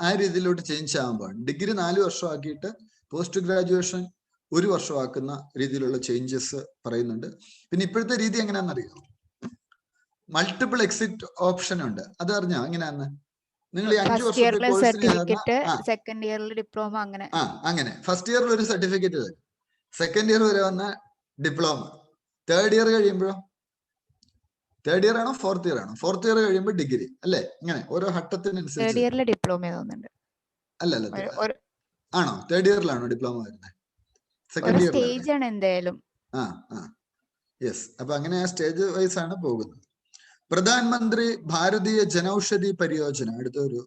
ആ രീതിയിലോട്ട് ചേഞ്ച് ആകാൻ പാടില്ല. ഡിഗ്രി 4 വർഷമാക്കിയിട്ട് പോസ്റ്റ് ഗ്രാജുവേഷൻ 1 വർഷമാക്കുന്ന രീതിയിലുള്ള ചേഞ്ചസ് പറയുന്നുണ്ട്. പിന്നെ ഇപ്പോഴത്തെ രീതി എങ്ങനെയാണെന്നറിയാം, മൾട്ടിപ്പിൾ എക്സിറ്റ് ഓപ്ഷൻ ഉണ്ട്. അത് അറിഞ്ഞോ എങ്ങനെയാന്ന്? നിങ്ങൾ ഈ 5 വർഷത്തെ കോഴ്സിന് സെക്കൻഡ് ഇയറിൽ ഡിപ്ലോമ അങ്ങനെ ഫസ്റ്റ് ഇയറിൽ ഒരു സർട്ടിഫിക്കറ്റ് തരും, സെക്കൻഡ് ഇയർ വരെ വന്ന ഡിപ്ലോമ, തേർഡ് ഇയർ കഴിയുമ്പോഴോ, തേർഡ് ഇയർ ആണോ ഫോർത്ത് ഇയർ ആണോ, ഫോർത്ത് ഇയർ കഴിയുമ്പോൾ ഡിഗ്രി അല്ലേ? ഇങ്ങനെ ഓരോ ഘട്ടത്തിനനുസരിച്ച്. ഡിപ്ലോമ അല്ലല്ല, ആണോ തേർഡ് ഇയറിലാണോ ഡിപ്ലോമ വരുന്നത്? സെക്കൻഡ് ഇയറിലാണ്. യെസ്. അപ്പൊ അങ്ങനെ ആ സ്റ്റേജ് വൈസ് ആണ് പോകുന്നത്. പ്രധാനമന്ത്രി ഭാരതീയ ജനൌഷധി പരിയോജന, അടുത്തൊരു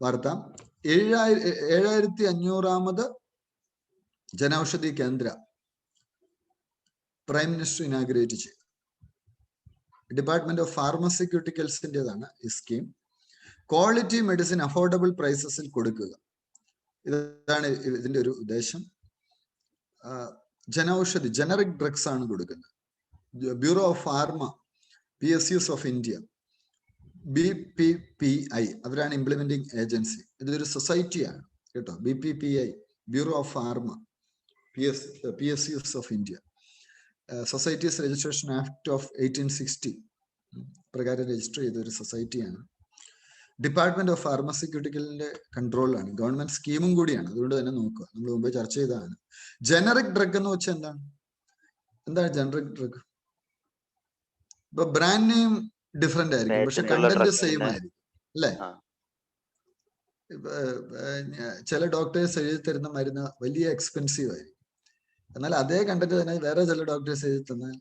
വാർത്ത. 7500ാമത് ജനൌഷധി കേന്ദ്ര പ്രൈം മിനിസ്റ്റർ ഇനാഗ്രേറ്റ് ചെയ്തു. ഡിപ്പാർട്ട്മെന്റ് ഓഫ് ഫാർമസ്യൂട്ടിക്കൽസിൻ്റെതാണ് ഈ സ്കീം. ക്വാളിറ്റി മെഡിസിൻ അഫോർഡബിൾ പ്രൈസസിൽ കൊടുക്കുക, ഇതാണ് ഇതിന്റെ ഒരു ഉദ്ദേശം. ജനൌഷധി ജനറിക് ഡ്രഗ്സ് ആണ് കൊടുക്കുന്നത്. Bureau of pharma PSUs of India, BPPI അവരാണ് ഇംപ്ലിമെന്റിംഗ് ഏജൻസി. ഇതൊരു സൊസൈറ്റിയാണ് കേട്ടോ. BPPI bureau of pharma PSUs of India, societies registration act of 1860 പ്രകാരം രജിസ്റ്റർ ചെയ്ത ഒരു സൊസൈറ്റിയാണ്. ഡിപ്പാർട്ട്മെന്റ് ഓഫ് ഫാർമസ്യൂട്ടിക്കലിന്റെ കൺട്രോളിലാണ്, ഗവൺമെന്റ് സ്കീമും കൂടിയാണ്. അതുകൊണ്ട് തന്നെ നോക്കുക, നമ്മൾ മുമ്പ് ചർച്ച ചെയ്തതാണ്. ജനറിക് ഡ്രഗ് എന്ന് വെച്ചാൽ എന്താണ് ജനറിക് ഡ്രഗ്? ഇപ്പൊ ബ്രാൻഡ് നെയിം ഡിഫറെന്റ് ആയിരിക്കും, പക്ഷെ കണ്ടന്റ് സെയിം ആയിരിക്കും അല്ലെ? ചില ഡോക്ടേഴ്സ് എഴുതി തരുന്ന മരുന്ന് വലിയ എക്സ്പെൻസീവ് ആയിരിക്കും, എന്നാൽ അതേ കണ്ടന്റ് തന്നെ വേറെ ചില ഡോക്ടേഴ്സ് എഴുതി തന്നാൽ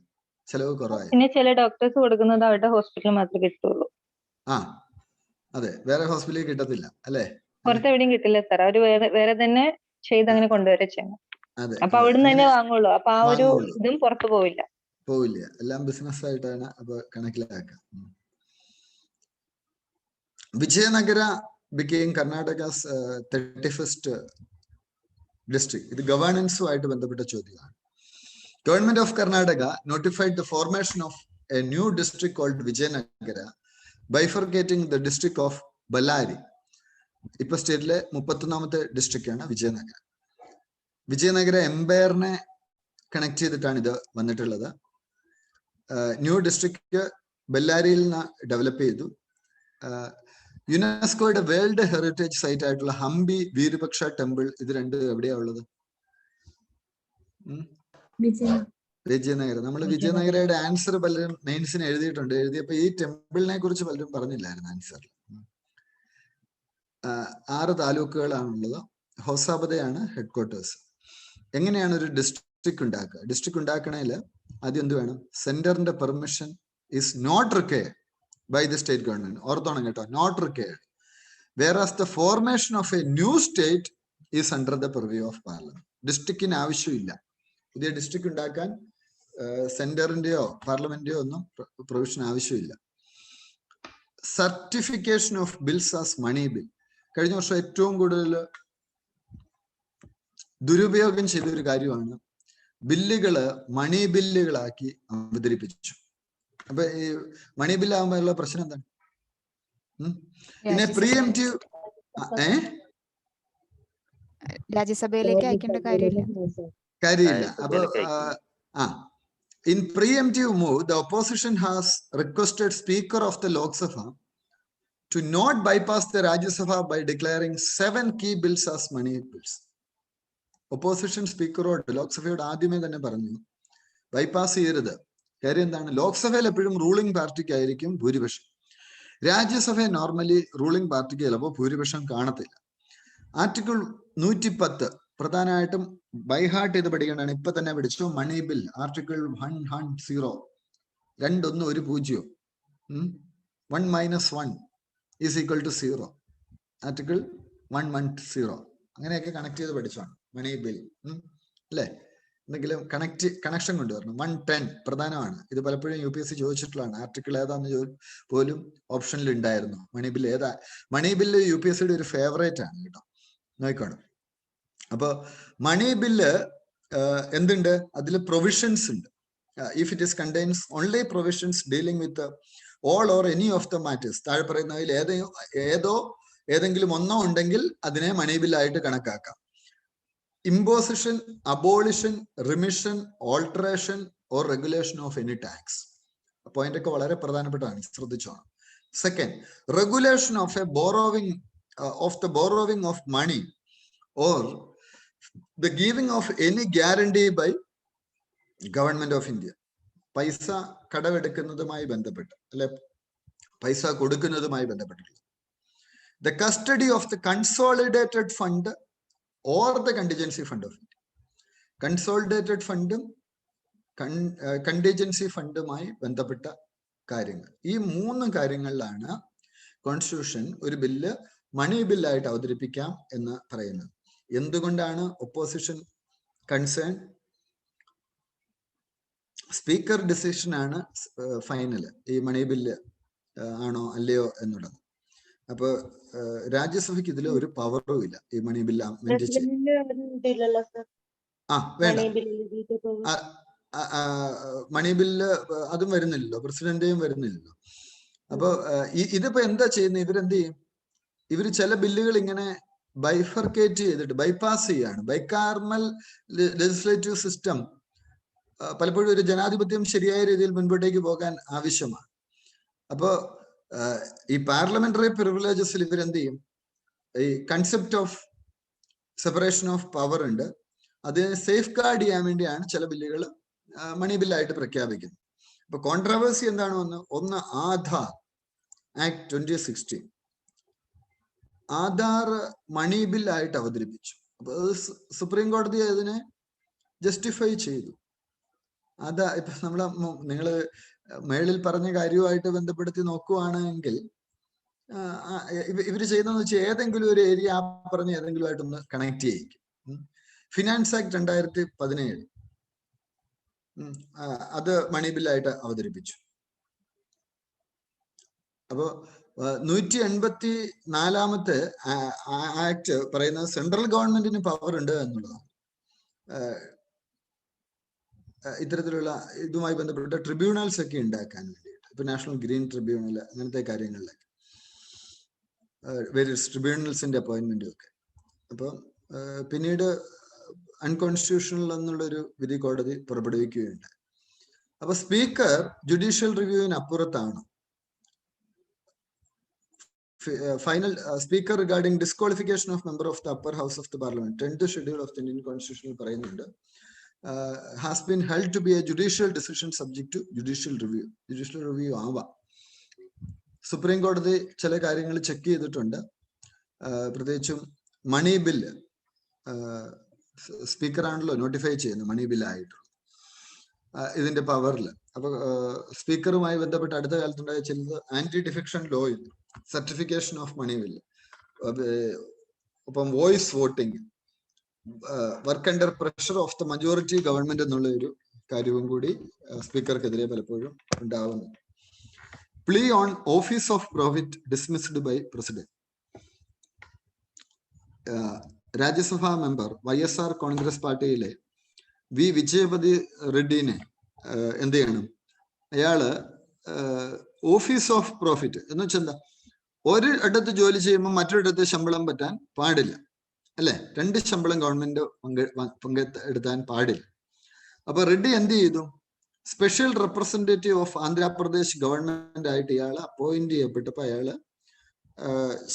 ചെലവ് കുറവായിരിക്കും. പിന്നെ ചില ഡോക്ടേഴ്സ് കൊടുക്കുന്നത് അവരുടെ ഹോസ്പിറ്റലിൽ മാത്രമേ കിട്ടുള്ളൂ. അതെ, വേറെ ഹോസ്പിറ്റലിൽ കിട്ടത്തില്ല അല്ലെ? പുറത്തെവിടെയും കിട്ടില്ല സാർ. അവര് വേറെ തന്നെ ചെയ്ത് അങ്ങനെ കൊണ്ടുവരെ ചെയ്യണം. അപ്പൊ അവിടുന്ന് തന്നെ വാങ്ങുള്ളൂ. അപ്പൊ ആ ഒരു ഇതും പുറത്തു പോവില്ല. എല്ലാം ബിസിനസ് ആയിട്ടാണ് അപ്പൊ കണക്കിലാക്കാം. Vijayanagara became Karnataka's 31st district. ഇത് ഗവേണൻസുമായിട്ട് ബന്ധപ്പെട്ട ചോദ്യമാണ്. Government of Karnataka notified the formation of a new district called Vijayanagara, bifurcating the district of Ballari. ഇപ്പൊ സ്റ്റേറ്റിലെ 31ാമത്തെ ഡിസ്ട്രിക്റ്റ് ആണ് വിജയനഗര. വിജയനഗര എംപയറിനെ കണക്ട് ചെയ്തിട്ടാണ് ഇത് വന്നിട്ടുള്ളത്. ന്യൂ ഡിസ്ട്രിക്ട് ബെല്ലാരിയിൽ നിന്ന് ഡെവലപ്പ് ചെയ്തു. യുനെസ്കോയുടെ വേൾഡ് ഹെറിറ്റേജ് സൈറ്റ് ആയിട്ടുള്ള ഹംപി വീരപക്ഷ ടെമ്പിൾ, ഇത് രണ്ടും എവിടെയാ ഉള്ളത്? വിജയനഗര. നമ്മൾ വിജയനഗരയുടെ ആൻസർ പലരും മെയിൻസിന് എഴുതിയിട്ടുണ്ട്. എഴുതിയപ്പോ ഈ ടെമ്പിളിനെ കുറിച്ച് പലരും പറഞ്ഞില്ലായിരുന്നു ആൻസറിൽ. 6 താലൂക്കുകളാണുള്ളത്. ഹോസാബദയാണ് ഹെഡ് ക്വാർട്ടേഴ്സ്. എങ്ങനെയാണ് ഒരു ഡിസ്ട്രിക്ട് ഉണ്ടാക്കുക? ഡിസ്ട്രിക്ട് ഉണ്ടാക്കണേൽ ആദ്യം എന്ത് വേണം? സെന്ററിന്റെ permission is not required by the state government. ഓർത്തോണം കേട്ടോ, not required. whereas the formation of a new state is under the purview of parliament. ഡിസ്ട്രിക്റ്റിന് ആവശ്യമില്ല. പുതിയ ഡിസ്ട്രിക്ട് ഉണ്ടാക്കാൻ സെന്ററിന്റെയോ പാർലമെന്റിന്റെയോ ഒന്നും പ്രൊവിഷൻ ആവശ്യമില്ല. Certification of bills as money bill. കഴിഞ്ഞ വർഷം ഏറ്റവും കൂടുതൽ ദുരുപയോഗം ചെയ്ത ഒരു കാര്യമാണ് ബില്ലുകള് മണി ബില്ലുകളാക്കി അവതരിപ്പിച്ചു. അപ്പൊ ഈ മണി ബില്ലാകുമ്പോഴുള്ള പ്രശ്നം എന്താണ്? പിന്നെ പ്രീഎംപ്റ്റീവ് രാജ്യസഭയിലേക്ക് അയക്കേണ്ട കാര്യമില്ല. അപ്പൊ in preemptive move, the opposition has requested Speaker of the Lok Sabha to not bypass the Rajya Sabha by declaring 7 key bills as money bills. Opposition സ്പീക്കറോട് ലോക്സഭയോട് ആദ്യമേ തന്നെ പറഞ്ഞു ബൈപ്പാസ് ചെയ്യരുത്. കാര്യം എന്താണ്? ലോക്സഭയിൽ എപ്പോഴും റൂളിംഗ് പാർട്ടിക്ക് ആയിരിക്കും ഭൂരിപക്ഷം. രാജ്യസഭയെ നോർമലി റൂളിംഗ് പാർട്ടിക്ക് ചിലപ്പോൾ ഭൂരിപക്ഷം കാണത്തില്ല. ആർട്ടിക്കിൾ 110 പ്രധാനമായിട്ടും ബൈഹാർട്ട് ചെയ്ത് പഠിക്കേണ്ടതാണ്. ഇപ്പൊ തന്നെ പഠിച്ചു. Money bill article 110 2 1 -1 is equal to 0. Article 110 അങ്ങനെയൊക്കെ കണക്ട് ചെയ്ത് പഠിച്ചാണ് മണി ബിൽ അല്ലേ? എന്തെങ്കിലും കണക്ഷൻ കൊണ്ടുവരണം. 110 പ്രധാനമാണ്. ഇത് പലപ്പോഴും UPSC ചോദിച്ചിട്ടുള്ളതാണ്. ആർട്ടിക്കിൾ ഏതാന്ന് പോലും ഓപ്ഷനിൽ ഉണ്ടായിരുന്നു. മണി ബിൽ ഏതാ? മണി ബില്ല് UPSCയുടെ ഒരു ഫേവറേറ്റ് ആണ് കേട്ടോ, നോക്കണം. അപ്പൊ മണി ബില്ല് എന്തുണ്ട്? അതിൽ പ്രൊവിഷൻസ് ഉണ്ട്. If it is contains only provisions dealing with all or any of the matters, താഴെ പറയുന്നതിൽ ഏതെങ്കിലും ഒന്നോ ഉണ്ടെങ്കിൽ അതിനെ മണി ബില്ലായിട്ട് കണക്കാക്കാം. Imposition, abolition, remission, alteration or regulation of any tax. Point ഒക്കെ വളരെ പ്രധാനപ്പെട്ടതാണ്, ശ്രദ്ധിച്ചോണം. Second, regulation of a borrowing of the borrowing of money or the giving of any guarantee by government of India. പൈസ കടമെടുക്കുന്നതുമായി ബന്ധപ്പെട്ട് അല്ലെ പൈസ കൊടുക്കുന്നതുമായി ബന്ധപ്പെട്ടിട്ടുള്ളത്. The custody of the consolidated fund or the contingency fund of India. Consolidated ഫണ്ടും contingency ഫണ്ടുമായി ബന്ധപ്പെട്ട കാര്യങ്ങൾ. ഈ 3 കാര്യങ്ങളിലാണ് കോൺസ്റ്റിറ്റ്യൂഷൻ ഒരു ബില്ല് മണി ബില്ലായിട്ട് അവതരിപ്പിക്കാം എന്ന് പറയുന്നത്. എന്തുകൊണ്ടാണ് ഒപ്പോസിഷൻ കൺസേൺ? സ്പീക്കർ ഡിസിഷൻ ആണ് ഫൈനല്, ഈ മണി ബില്ല് ആണോ അല്ലയോ എന്നുള്ളത്. അപ്പൊ രാജ്യസഭയ്ക്ക് ഇതിൽ ഒരു പവറും ഇല്ല ഈ മണി ബില്ല് അമെൻഡ് ചെയ്യാൻ. വേണ്ട, മണി ബില്ല് അതും വരുന്നില്ലല്ലോ, പ്രസിഡന്റേയും വരുന്നില്ലല്ലോ. അപ്പൊ ഇതിപ്പോ എന്താ ചെയ്യുന്നത്? ഇവരെന്ത് ചെയ്യും? ഇവര് ചില ബില്ലുകൾ ഇങ്ങനെ ബൈഫർക്കേറ്റ് ചെയ്തിട്ട് ബൈപ്പാസ് ചെയ്യാണ്. ബൈകാർമൽ ലെജിസ്ലേറ്റീവ് സിസ്റ്റം പലപ്പോഴും ഒരു ജനാധിപത്യം ശരിയായ രീതിയിൽ മുൻപോട്ടേക്ക് പോകാൻ ആവശ്യമാണ്. അപ്പോ ഈ പാർലമെന്ററി പ്രിവിലേജസിൽ ഇവരെന്ത് ചെയ്യും? ഈ concept of separation of power ഉണ്ട്, അതിനെ സേഫ് ഗാർഡ് ചെയ്യാൻ വേണ്ടിയാണ് ചില ബില്ലുകൾ മണി ബില്ലായിട്ട് പ്രഖ്യാപിക്കുന്നത്. അപ്പൊ കോൺട്രവേഴ്സി എന്താണ്? ഒന്ന് ആധാർ ആക്ട് 2016. ആധാർ മണി ബില്ലായിട്ട് അവതരിപ്പിച്ചു. അപ്പൊ സുപ്രീം കോടതി അതിനെ ജസ്റ്റിഫൈ ചെയ്തു. അതാ ഇപ്പൊ നിങ്ങള് മേളിൽ പറഞ്ഞ കാര്യവുമായിട്ട് ബന്ധപ്പെടുത്തി നോക്കുവാണെങ്കിൽ ഇവര് ചെയ്യുന്നതെന്ന് വെച്ചാൽ ഏതെങ്കിലും ഒരു ഏരിയ ആ പറഞ്ഞ ഏതെങ്കിലും ആയിട്ടൊന്ന് കണക്ട് ചെയ്യിക്കും. ഫിനാൻസ് ആക്ട് 2017 അത് മണി ബില്ലായിട്ട് അവതരിപ്പിച്ചു. അപ്പോ 184 ആക്ട് പറയുന്നത് സെൻട്രൽ ഗവൺമെന്റിന് പവർ ഉണ്ട് എന്നുള്ളതാണ്. ഇത്തരത്തിലുള്ള ഇതുമായി ബന്ധപ്പെട്ട ട്രിബ്യൂണൽസ് ഒക്കെ ഉണ്ടാക്കാൻ വേണ്ടിയിട്ട്, ഇപ്പൊ നാഷണൽ ഗ്രീൻ ട്രിബ്യൂണൽ അങ്ങനത്തെ കാര്യങ്ങളിലൊക്കെ വേരിയസ് ട്രിബ്യൂണൽസിന്റെ അപ്പോയിന്റ്മെന്റും ഒക്കെ. അപ്പൊ പിന്നീട് അൺകോൺസ്റ്റിറ്റ്യൂഷണൽ എന്നുള്ളൊരു വിധി കോടതി പുറപ്പെടുവിക്കുകയുണ്ട്. അപ്പൊ സ്പീക്കർ ജുഡീഷ്യൽ റിവ്യൂവിന് അപ്പുറത്താണ്. Final speaker regarding disqualification of member of the upper house of the parliament 10th schedule of the Indian കോൺസ്റ്റിറ്റ്യൂഷനിൽ പറയുന്നുണ്ട്, has been held to be a judicial decision subject to judicial review. Judicial review ആവാം. Supreme കോടതി ചില കാര്യങ്ങൾ check ചെയ്തിട്ടുണ്ട്. പ്രത്യേകിച്ചും മണി bill സ്പീക്കറാണല്ലോ notify ചെയ്യുന്നത് മണി ബില്ലായിട്ട് ഇതിന്റെ പവറിൽ. അപ്പൊ സ്പീക്കറുമായി ബന്ധപ്പെട്ട് അടുത്ത കാലത്തുണ്ടായ ചിലത് anti defection law, certification of money bill, ഒപ്പം voice voting, work under pressure of the majority government എന്നുള്ള ഒരു കാര്യവും കൂടി സ്പീക്കർക്കെതിരെ പലപ്പോഴും ഉണ്ടാവുന്നു. Plea on office of profit dismissed by president. Rajya Sabha member YSR Congress പാർട്ടിയിലെ വി വിജയപതി റെഡ്ഡിനെ എന്ത് ചെയ്യണം? അയാള് ഓഫീസ് ഓഫ് പ്രോഫിറ്റ് എന്ന് വെച്ചാൽ എന്താ? ഒരിടത്ത് ജോലി ചെയ്യുമ്പോൾ മറ്റൊരിടത്ത് ശമ്പളം പറ്റാൻ പാടില്ല, അല്ലെ? 2 ശമ്പളം ഗവൺമെന്റ് പങ്കെടുത്താൻ പാടില്ല. അപ്പൊ റെഡ്ഡി എന്ത് ചെയ്തു? Special representative of Andhra Pradesh government ആയിട്ട് ഇയാളെ അപ്പോയിന്റ് ചെയ്യപ്പെട്ടപ്പോ അയാള്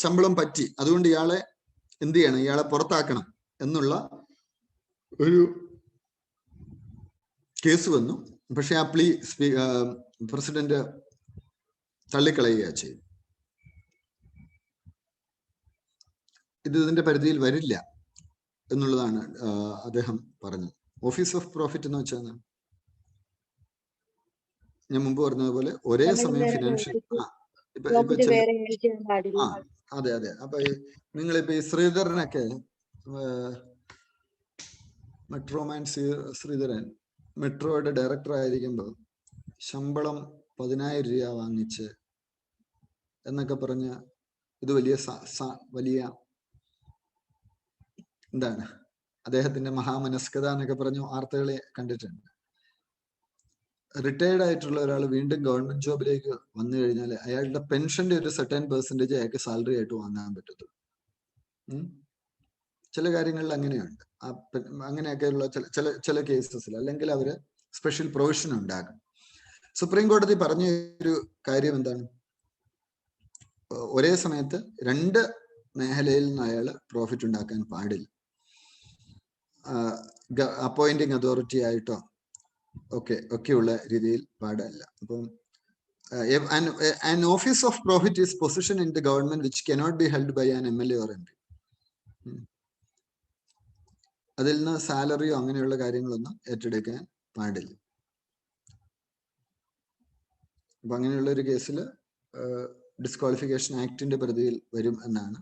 ശമ്പളം പറ്റി, അതുകൊണ്ട് ഇയാളെ എന്ത് ചെയ്യണം? ഇയാളെ പുറത്താക്കണം എന്നുള്ള ഒരു കേസ് വന്നു. പക്ഷെ ആ പ്ലീ പ്രസിഡന്റ് തള്ളിക്കളയുകയാണ് ചെയ്തു. ഇതിന്റെ പരിധിയിൽ വരില്ല എന്നുള്ളതാണ് അദ്ദേഹം പറഞ്ഞത്. ഓഫീസ് ഓഫ് പ്രോഫിറ്റ് എന്ന് വെച്ചാൽ ഞാൻ മുമ്പ് പറഞ്ഞതുപോലെ ഒരേ സമയം ഫിനാൻഷ്യൽ അതെ. അപ്പൊ നിങ്ങളിപ്പോ ഈ ശ്രീധരനൊക്കെ മെട്രോമാൻ ശ്രീധരൻ മെട്രോയുടെ ഡയറക്ടർ ആയിരിക്കുമ്പോൾ ശമ്പളം 10,000 രൂപ വാങ്ങിച്ച് എന്നൊക്കെ പറഞ്ഞ ഇത് വലിയ എന്താണ് അദ്ദേഹത്തിന്റെ മഹാമനസ്കത എന്നൊക്കെ പറഞ്ഞു വാർത്തകളെ കണ്ടിട്ടുണ്ട്. റിട്ടയർഡ് ആയിട്ടുള്ള ഒരാൾ വീണ്ടും ഗവൺമെന്റ് ജോബിലേക്ക് വന്നു കഴിഞ്ഞാൽ അയാളുടെ പെൻഷന്റെ ഒരു സെർട്ടൻ പെർസെന്റേജ് അയാൾക്ക് സാലറി ആയിട്ട് വാങ്ങാൻ പറ്റത്തുള്ളൂ. ചില കാര്യങ്ങളിൽ അങ്ങനെയുണ്ട്. അങ്ങനെയൊക്കെയുള്ള ചില കേസസിൽ അല്ലെങ്കിൽ അവര് സ്പെഷ്യൽ പ്രൊവിഷൻ ഉണ്ടാകും. സുപ്രീം കോടതി പറഞ്ഞ ഒരു കാര്യം എന്താണ്? ഒരേ സമയത്ത് 2 മേഖലയിൽ നിന്ന് അയാൾ പ്രോഫിറ്റ് ഉണ്ടാക്കാൻ പാടില്ല. അപ്പോയിന്റിങ് അതോറിറ്റി ആയിട്ടോ ഒക്കെയുള്ള രീതിയിൽ പാടില്ല. അപ്പം an office of profit is position in the government which cannot be held by an MLA or MP. അതിൽ നിന്ന് സാലറിയോ അങ്ങനെയുള്ള കാര്യങ്ങളൊന്നും ഏറ്റെടുക്കാൻ പാടില്ല. അപ്പൊ അങ്ങനെയുള്ള ഒരു കേസിൽ ഡിസ്ക്വാളിഫിക്കേഷൻ ആക്ടിന്റെ പരിധിയിൽ വരും എന്നാണ്.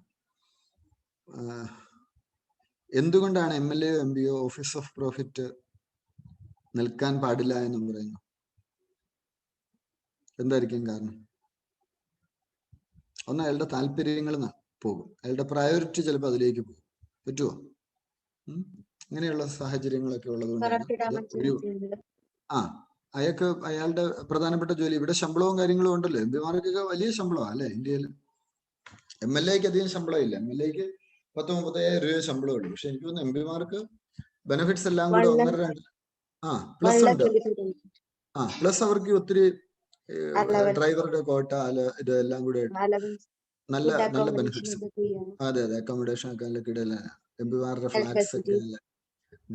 എന്തുകൊണ്ടാണ് MLA MPO office of profit നിൽക്കാൻ പാടില്ല എന്ന് പറയുന്നു? എന്തായിരിക്കും കാരണം? ഒന്ന്, അയാളുടെ താല്പര്യങ്ങൾ പോകും, അയാളുടെ പ്രയോറിറ്റി ചിലപ്പോൾ അതിലേക്ക് പോകും. പറ്റുമോ? അങ്ങനെയുള്ള സാഹചര്യങ്ങളൊക്കെ ഉള്ളതുകൊണ്ടാണ് അയാളുടെ പ്രധാനപ്പെട്ട ജോലി. ഇവിടെ ശമ്പളവും കാര്യങ്ങളും ഉണ്ടല്ലോ. MPമാർക്കൊക്കെ വലിയ ശമ്പളമാണ് അല്ലെ ഇന്ത്യയിൽ. MLAക്ക് അധികം ശമ്പളം ഇല്ല. MLAക്ക് 10-35,000 രൂപ ശമ്പളം ഉള്ളൂ. പക്ഷെ എനിക്ക് തോന്നുന്നു MPമാർക്ക് ബെനിഫിറ്റ്സ് എല്ലാം കൂടെ 1.5-2 പ്ലസ് ഉണ്ട്. പ്ലസ് അവർക്ക് ഒത്തിരി ഡ്രൈവറുടെ കോട്ട ഇതെല്ലാം കൂടെ നല്ല നല്ല ബെനിഫിറ്റ്സ്. അതെ, അക്കോമഡേഷൻ ഒക്കെ നല്ല കിടലാണ്. MPമാരുടെ ഫ്ലാറ്റ്സ് ഒക്കെ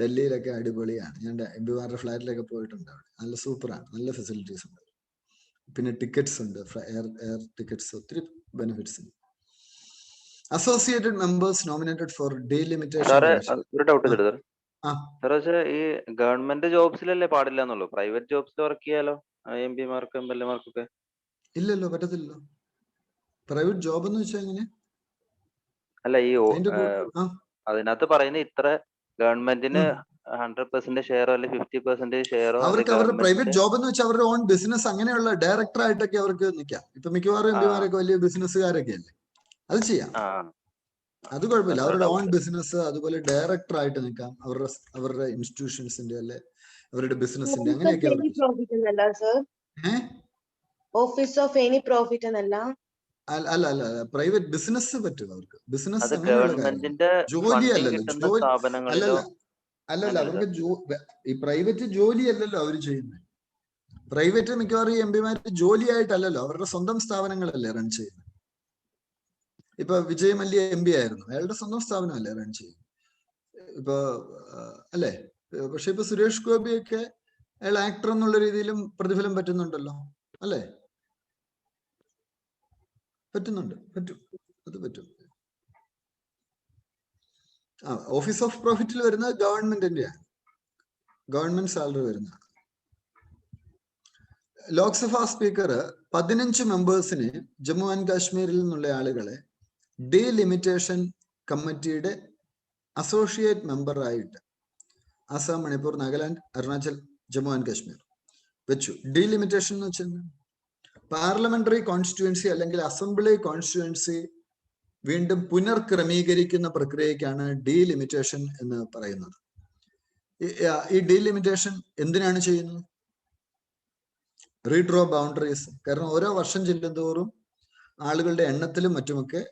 ഡൽഹിയിലൊക്കെ അടിപൊളിയാണ്. ഞാൻ MPമാരുടെ ഫ്ലാറ്റിലൊക്കെ പോയിട്ടുണ്ട്. അവിടെ നല്ല സൂപ്പറാണ്, നല്ല ഫെസിലിറ്റീസ് ഉണ്ട്. പിന്നെ ടിക്കറ്റ്സ് ഉണ്ട്, എയർ ടിക്കറ്റ്സ്, ഒത്തിരി ബെനിഫിറ്റ്സ് ഉണ്ട്. Associated members nominated four delimitation. ഒരു ഡൗട്ട് സാർ. ഈ ഗവൺമെന്റ് ജോബ്സിലല്ലേ പാടില്ല എന്നുള്ളൂ? പ്രൈവറ്റ് ജോബ്സിൽ വർക്ക് ചെയ്യാലോ MPമാർക്കും MLAമാർക്കൊക്കെ? ഇല്ലല്ലോ, പറ്റത്തില്ലല്ലോ. പ്രൈവറ്റ് ജോബ് എന്ന് വെച്ചാൽ എങ്ങനെ? അല്ല, ഈ അതിനകത്ത് പറയുന്ന ഇത്ര ഗവൺമെന്റിന് 100% ഷെയറോ അല്ലെങ്കിൽ 50% ഷെയറോ അവർക്ക് അവരുടെ പ്രൈവറ്റ് ജോബ് എന്ന് വെച്ചാൽ അവരുടെ ഓൺ ബിസിനസ്, അങ്ങനെയുള്ള ഡയറക്ടർ ആയിട്ടൊക്കെ അവർക്ക് നിൽക്കാം. ഇപ്പൊ മിക്കവാറും MPമാരൊക്കെ വലിയ ബിസിനസ്സുകാരൊക്കെ അല്ലേ, അത് ചെയ്യാം. അത് കുഴപ്പമില്ല. അവരുടെ ഓൺ ബിസിനസ്, അതുപോലെ ഡയറക്ടർ ആയിട്ട് നിൽക്കാം. അവരുടെ ഇൻസ്റ്റിറ്റ്യൂഷൻസിന്റെ അല്ലെ അവരുടെ ബിസിനസിന്റെ, അങ്ങനെയൊക്കെ. ഓഫീസ് ഓഫ് എനി പ്രോഫിറ്റ് എന്നല്ല, അല്ല, പ്രൈവറ്റ് ബിസിനസ് പറ്റും അവർക്ക്. ബിസിനസ് ജോലി അല്ലല്ലോ. അവർക്ക് ഈ പ്രൈവറ്റ് ജോലി അല്ലല്ലോ അവർ ചെയ്യുന്നത്. പ്രൈവറ്റ് മിക്കവാറും ഈ MPമാര് ജോലിയായിട്ടല്ലല്ലോ, അവരുടെ സ്വന്തം സ്ഥാപനങ്ങളല്ലേ റൺ ചെയ്യുന്നത്. ഇപ്പൊ വിജയ് മല്യ MP ആയിരുന്നു, അയാളുടെ സ്വന്തം സ്ഥാപനമല്ലേ റൺ ചെയ്യുന്നത് ഇപ്പൊ, അല്ലേ? പക്ഷെ ഇപ്പൊ സുരേഷ് ഗോപിയൊക്കെ അയാൾ ആക്ടർ എന്നുള്ള രീതിയിലും പ്രതിഫലം പറ്റുന്നുണ്ടല്ലോ, അല്ലേ? പറ്റും, അത് പറ്റും. ഓഫീസ് ഓഫ് പ്രോഫിറ്റിൽ വരുന്നത് ഗവൺമെന്റിന്റെയാണ്, ഗവൺമെന്റ് സാലറി വരുന്നതാണ്. ലോക്സഭാ സ്പീക്കർ 15 മെമ്പേഴ്സിനെ ജമ്മു ആൻഡ് കാശ്മീരിൽ നിന്നുള്ള ആളുകളെ ഡീലിമിറ്റേഷൻ കമ്മിറ്റിയുടെ അസോസിയേറ്റ് മെമ്പറായിട്ട് ആസാം, മണിപ്പൂർ, നാഗാലാൻഡ്, അരുണാചൽ, ജമ്മു ആൻഡ് കാശ്മീർ വെച്ചു. ഡീലിമിറ്റേഷൻ എന്ന് വെച്ചാൽ പാർലമെന്ററി കോൺസ്റ്റിറ്റ്യുവൻസി അല്ലെങ്കിൽ അസംബ്ലി കോൺസ്റ്റിറ്റ്യുവൻസി വീണ്ടും പുനർക്രമീകരിക്കുന്ന പ്രക്രിയക്കാണ് ഡീലിമിറ്റേഷൻ എന്ന് പറയുന്നത്. ഈ ഡീലിമിറ്റേഷൻ എന്തിനാണ് ചെയ്യുന്നത്? Redraw boundaries. കാരണം ഓരോ വർഷം ചെല്ലുന്തോറും ആളുകളുടെ എണ്ണത്തിലും മറ്റുമൊക്കെ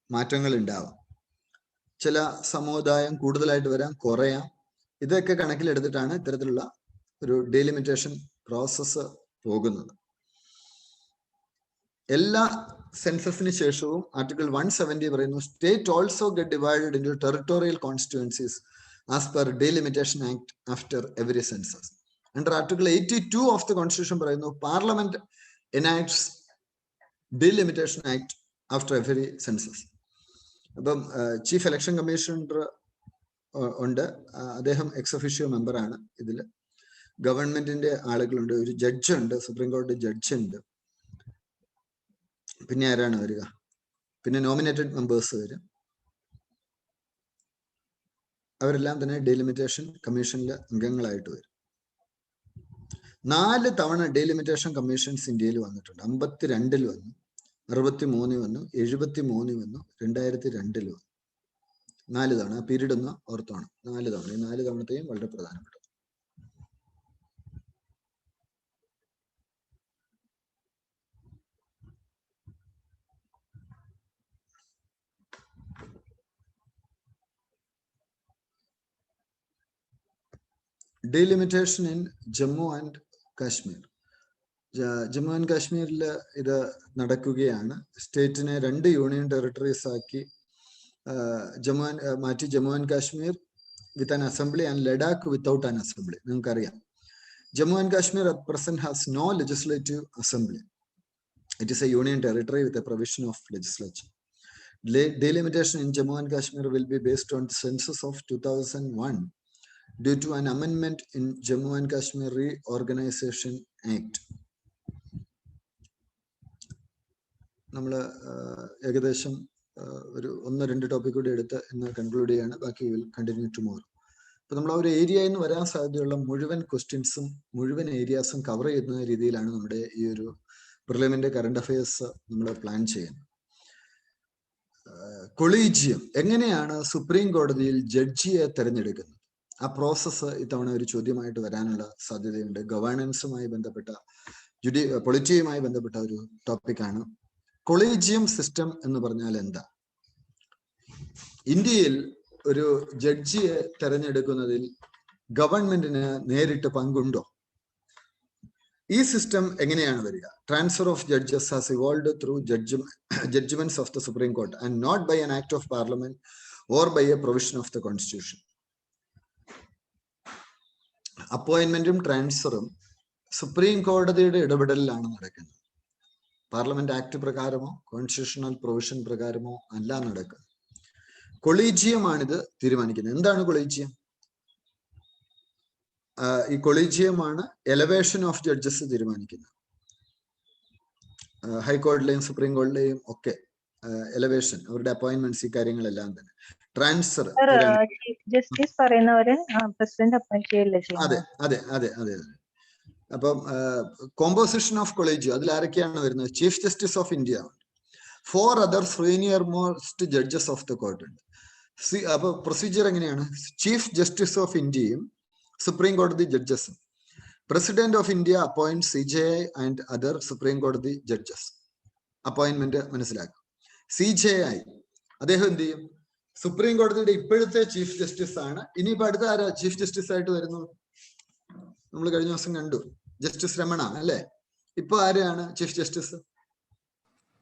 മാറ്റങ്ങൾ ഉണ്ടാവാം. ചില സമുദായം കൂടുതലായിട്ട് വരാം, കുറയാം. ഇതൊക്കെ കണക്കിലെടുത്തിട്ടാണ് ഇത്തരത്തിലുള്ള ഒരു ഡീലിമിറ്റേഷൻ പ്രോസസ്സ് പോകുന്നത്. എല്ലാ സെൻസസിന് ശേഷവും ആർട്ടിക്കിൾ 170 പറയുന്നു, state also get divided into territorial constituencies as per delimitation act after every census. Under article 82 of the constitution പറയുന്നു, parliament enacts delimitation act after every census. അപ്പം ചീഫ് ഇലക്ഷൻ കമ്മീഷണർ ഉണ്ട്, അദ്ദേഹം ex officio മെമ്പറാണ്. ഇതിൽ ഗവൺമെന്റിന്റെ ആളുകളുണ്ട്, ഒരു ജഡ്ജുണ്ട്, supreme കോടതി ജഡ്ജുണ്ട്. പിന്നെ ആരാണ് വരിക? പിന്നെ നോമിനേറ്റഡ് മെമ്പേഴ്സ് വരും. അവരെല്ലാം തന്നെ ഡീലിമിറ്റേഷൻ കമ്മീഷനിൽ അംഗങ്ങളായിട്ട് വരും. 4 തവണ ഡീലിമിറ്റേഷൻ കമ്മീഷൻസ് ഇന്ത്യയിൽ വന്നിട്ടുണ്ട്. 52-ൽ വന്നു, 63 വന്നു, 73 വന്നു, 2002 വന്നു. 4 തവണ. ആ പീരീഡ് ഒന്ന് ഓർത്തോണം. 4 തവണ. ഈ 4 തവണത്തെയും വളരെ പ്രധാനപ്പെട്ട. Delimitation in Jammu and Kashmir. Jammu and കാശ്മീരിൽ ഇത് നടക്കുകയാണ്. സ്റ്റേറ്റിനെ 2 യൂണിയൻ ടെറിട്ടറീസ് ആക്കി മാറ്റി. Jammu and Kashmir with an assembly and Ladakh without an assembly. നിങ്ങൾക്കറിയാം, Jammu and Kashmir at present has no legislative assembly. It is a union territory with a provision of legislature. Delimitation in Jammu and Kashmir will be based on the census of 2001 due to an amendment in Jammu and Kashmir Reorganization Act. നമ്മൾ ഏകദേശം ഒരു 1-2 topic കൂടി എടുത്ത് ഇന്ന് conclude ചെയ്യാണ്. ബാക്കി will continue tomorrow. അപ്പൊ നമ്മൾ ആ ഒരു ഏരിയയിൽ നിന്ന് വരാൻ സാധ്യതയുള്ള മുഴുവൻ ക്വസ്റ്റ്യൻസും മുഴുവൻ ഏരിയാസും കവർ ചെയ്യുന്ന രീതിയിലാണ് നമ്മുടെ ഈ ഒരു പ്രിലിമിന്റെ കറണ്ട് അഫയേഴ്സ് നമ്മൾ പ്ലാൻ ചെയ്യുന്നത്. കൊളീജിയം എങ്ങനെയാണ് സുപ്രീം കോടതിയിൽ ജഡ്ജിയെ തെരഞ്ഞെടുക്കുന്നത്? ആ പ്രോസസ്സ് ഇത്തവണ ഒരു ചോദ്യമായിട്ട് വരാനുള്ള സാധ്യതയുണ്ട്. ഗവേണൻസുമായി ബന്ധപ്പെട്ട പൊളിറ്റിയുമായി ബന്ധപ്പെട്ട ഒരു ടോപ്പിക്കാണ്. കൊളീജിയം സിസ്റ്റം എന്ന് പറഞ്ഞാൽ എന്താ? ഇന്ത്യയിൽ ഒരു ജഡ്ജിയെ തെരഞ്ഞെടുക്കുന്നതിൽ ഗവൺമെന്റിന് നേരിട്ട് പങ്കുണ്ടോ? ഈ സിസ്റ്റം എങ്ങനെയാണ് വരിക? Transfer of judges has evolved through judgments of the Supreme Court and not by an act of parliament or by a provision of the constitution. അപ്പോയിന്റ്മെന്റും ട്രാൻസ്ഫറും സുപ്രീം കോടതിയുടെ ഇടപെടലിലാണ് നടക്കുന്നത്. പാർലമെന്റ് ആക്ട് പ്രകാരമോ കോൺസ്റ്റിറ്റ്യൂഷണൽ പ്രൊവിഷൻ പ്രകാരമോ അല്ല നടക്കുന്നത്. കൊളീജിയമാണിത് തീരുമാനിക്കുന്നത്. എന്താണ് കൊളീജിയം? ഈ കൊളീജിയമാണ് എലവേഷൻ ഓഫ് ജഡ്ജസ് തീരുമാനിക്കുന്നത്. ഹൈക്കോടതിയിലെയും സുപ്രീം കോടതിയിലെയും ഒക്കെ എലവേഷൻ, അവരുടെ അപ്പോയിന്റ്മെന്റ്സ്, ഈ കാര്യങ്ങളെല്ലാം തന്നെ. ട്രാൻസ്ഫർ ജസ്റ്റിസ് പറയുന്നവര് പ്രസിഡന്റ് അപ്പോയിന്റ് ചെയ്യില്ല. അതെ അതെ അതെ അതെ അതെ. അപ്പം കോമ്പോസിഷൻ ഓഫ് കൊളീജിയം അതിൽ ആരൊക്കെയാണ് വരുന്നത്? Chief Justice of India, 4 other senior most judges of the court ഉണ്ട്. അപ്പൊ പ്രൊസീജിയർ എങ്ങനെയാണ്? ചീഫ് ജസ്റ്റിസ് ഓഫ് ഇന്ത്യയും സുപ്രീം കോടതി ജഡ്ജസും, President of India appoint CJI and other Supreme കോടതി ജഡ്ജസ്. അപ്പോയിന്റ്മെന്റ് മനസ്സിലാക്കും. CJI അദ്ദേഹം എന്ത് ചെയ്യും? സുപ്രീം കോടതിയുടെ ഇപ്പോഴത്തെ ചീഫ് ജസ്റ്റിസ് ആണ്. ഇനിയിപ്പോ അടുത്ത ആരാ ചീഫ് ജസ്റ്റിസ് ആയിട്ട് വരുന്നു? നമ്മൾ കഴിഞ്ഞ ദിവസം കണ്ടു, ജസ്റ്റിസ് രമണ അല്ലെ? ഇപ്പൊ ആരെയാണ് ചീഫ് ജസ്റ്റിസ്?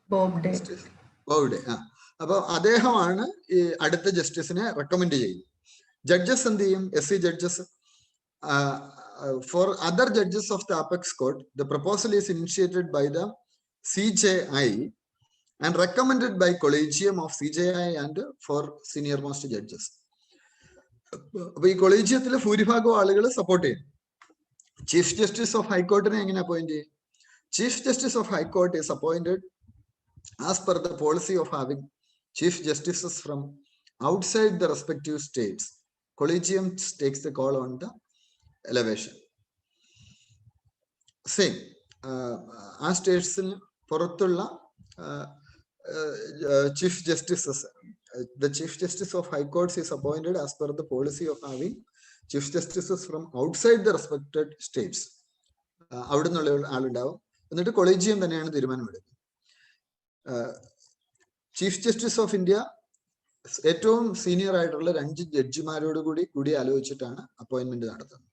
ബോബ്ഡെ. അപ്പൊ അദ്ദേഹമാണ് ഈ അടുത്ത ജസ്റ്റിസിനെ റെക്കമെൻഡ് ചെയ്യുന്നത്. ജഡ്ജസ് എന്ത് ചെയ്യും? SC judges. For other judges of the apex court the proposal is initiated by the CJI and recommended by collegium of CJI and for senior most judges. അപ്പൊ ഈ കൊളീജിയത്തിലെ ഭൂരിഭാഗം ആളുകൾ സപ്പോർട്ട് ചെയ്യും. ചീഫ് ജസ്റ്റിസ് ഓഫ് ഹൈക്കോർട്ടിനെ എങ്ങനെ appoint ചെയ്യും? Chief Justice of high court is appointed as per the policy of having chief justices from outside the respective states. Collegium takes the call on the elevation. Same ആ സ്റ്റേറ്റ്സിന് പുറത്തുള്ള chief justices, the chief justice of high courts is appointed as per the policy of having chief justices from outside the respected states. അവിടെ നിന്നുള്ള ആളുണ്ടാവും. എന്നിട്ട് collegium തന്നെയാണ് തീരുമാനമെടുക്കുന്നത്. Chief Justice of India ഏറ്റവും senior ആയിട്ടുള്ള 2 ജഡ്ജിമാരോട് കൂടി ആലോചിച്ചിട്ടാണ് appointment നടത്തുന്നത്.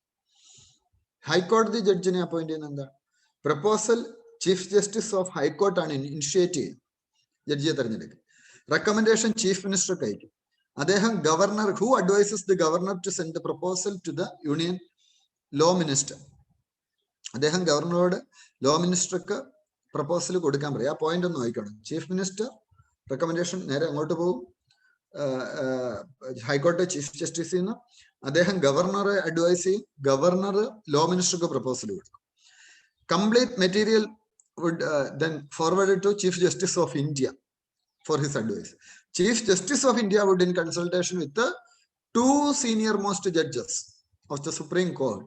ഹൈക്കോടതി ജഡ്ജിനെ അപ്പോയിന്റ് ചെയ്യുന്നത് എന്താണ്? പ്രപ്പോസൽ ചീഫ് ജസ്റ്റിസ് ഓഫ് ഹൈക്കോർട്ടാണ് ഇനിഷ്യേറ്റ് ചെയ്യുന്നത്, ജഡ്ജിയെ തെരഞ്ഞെടുക്കുക. റെക്കമെൻഡേഷൻ ചീഫ് മിനിസ്റ്റർക്ക് അയക്കും. അദ്ദേഹം governor, who advises the governor to send the proposal to the union law minister. അദ്ദേഹം ഗവർണറോട് ലോ മിനിസ്റ്റർക്ക് പ്രപ്പോസൽ കൊടുക്കാൻ പറയും. ആ പോയിന്റ് ഒന്ന് നോക്കണം. ചീഫ് മിനിസ്റ്റർ റെക്കമെൻഡേഷൻ നേരെ അങ്ങോട്ട് പോകും, ഹൈക്കോടതി ചീഫ് ജസ്റ്റിസിൽ നിന്ന്. അദ്ദേഹം ഗവർണറെ അഡ്വൈസ് ചെയ്യും. ഗവർണർ ലോ മിനിസ്റ്റർക്ക് പ്രപ്പോസൽ കൊടുക്കും. Complete material would then forwarded to Chief Justice of India for his advice. Chief Justice of India would, in consultation with the 2 senior most judges of the Supreme Court,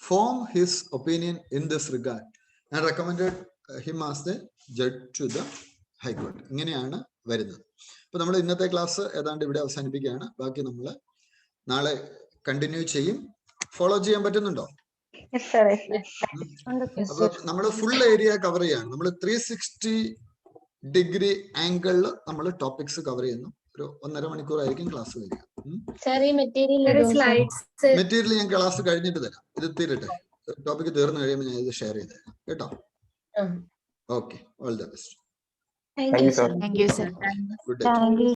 form his opinion in this regard and recommended him as the judge to the High Court. ഇങ്ങനെയാണ് വരുന്നത്. അപ്പൊ നമ്മൾ ഇന്നത്തെ class ഏതാണ്ട് ഇവിടെ അവസാനിപ്പിക്കുകയാണ്. ബാക്കി നമ്മൾ നാളെ കണ്ടിന്യൂ ചെയ്യും. ഫോളോ ചെയ്യാൻ പറ്റുന്നുണ്ടോ? അപ്പൊ നമ്മൾ ഫുൾ ഏരിയ കവർ ചെയ്യാണ്. നമ്മൾ 360 ഡിഗ്രി ആംഗിളിൽ നമ്മൾ ടോപ്പിക്സ് കവർ ചെയ്യുന്നു. ഒരു 1.5 മണിക്കൂറായിരിക്കും ക്ലാസ് വരിക. സാർ ഈ മെറ്റീരിയൽ മെറ്റീരിയൽ ഞാൻ ക്ലാസ് കഴിഞ്ഞിട്ട് തരാം. ഇത് തീരട്ടെ, ടോപ്പിക് തീർന്നു കഴിയുമ്പോൾ ഞാൻ ഇത് ഷെയർ ചെയ്ത് തരാം കേട്ടോ. Okay, all the best. Thank you sir. Thank you sir. Good day.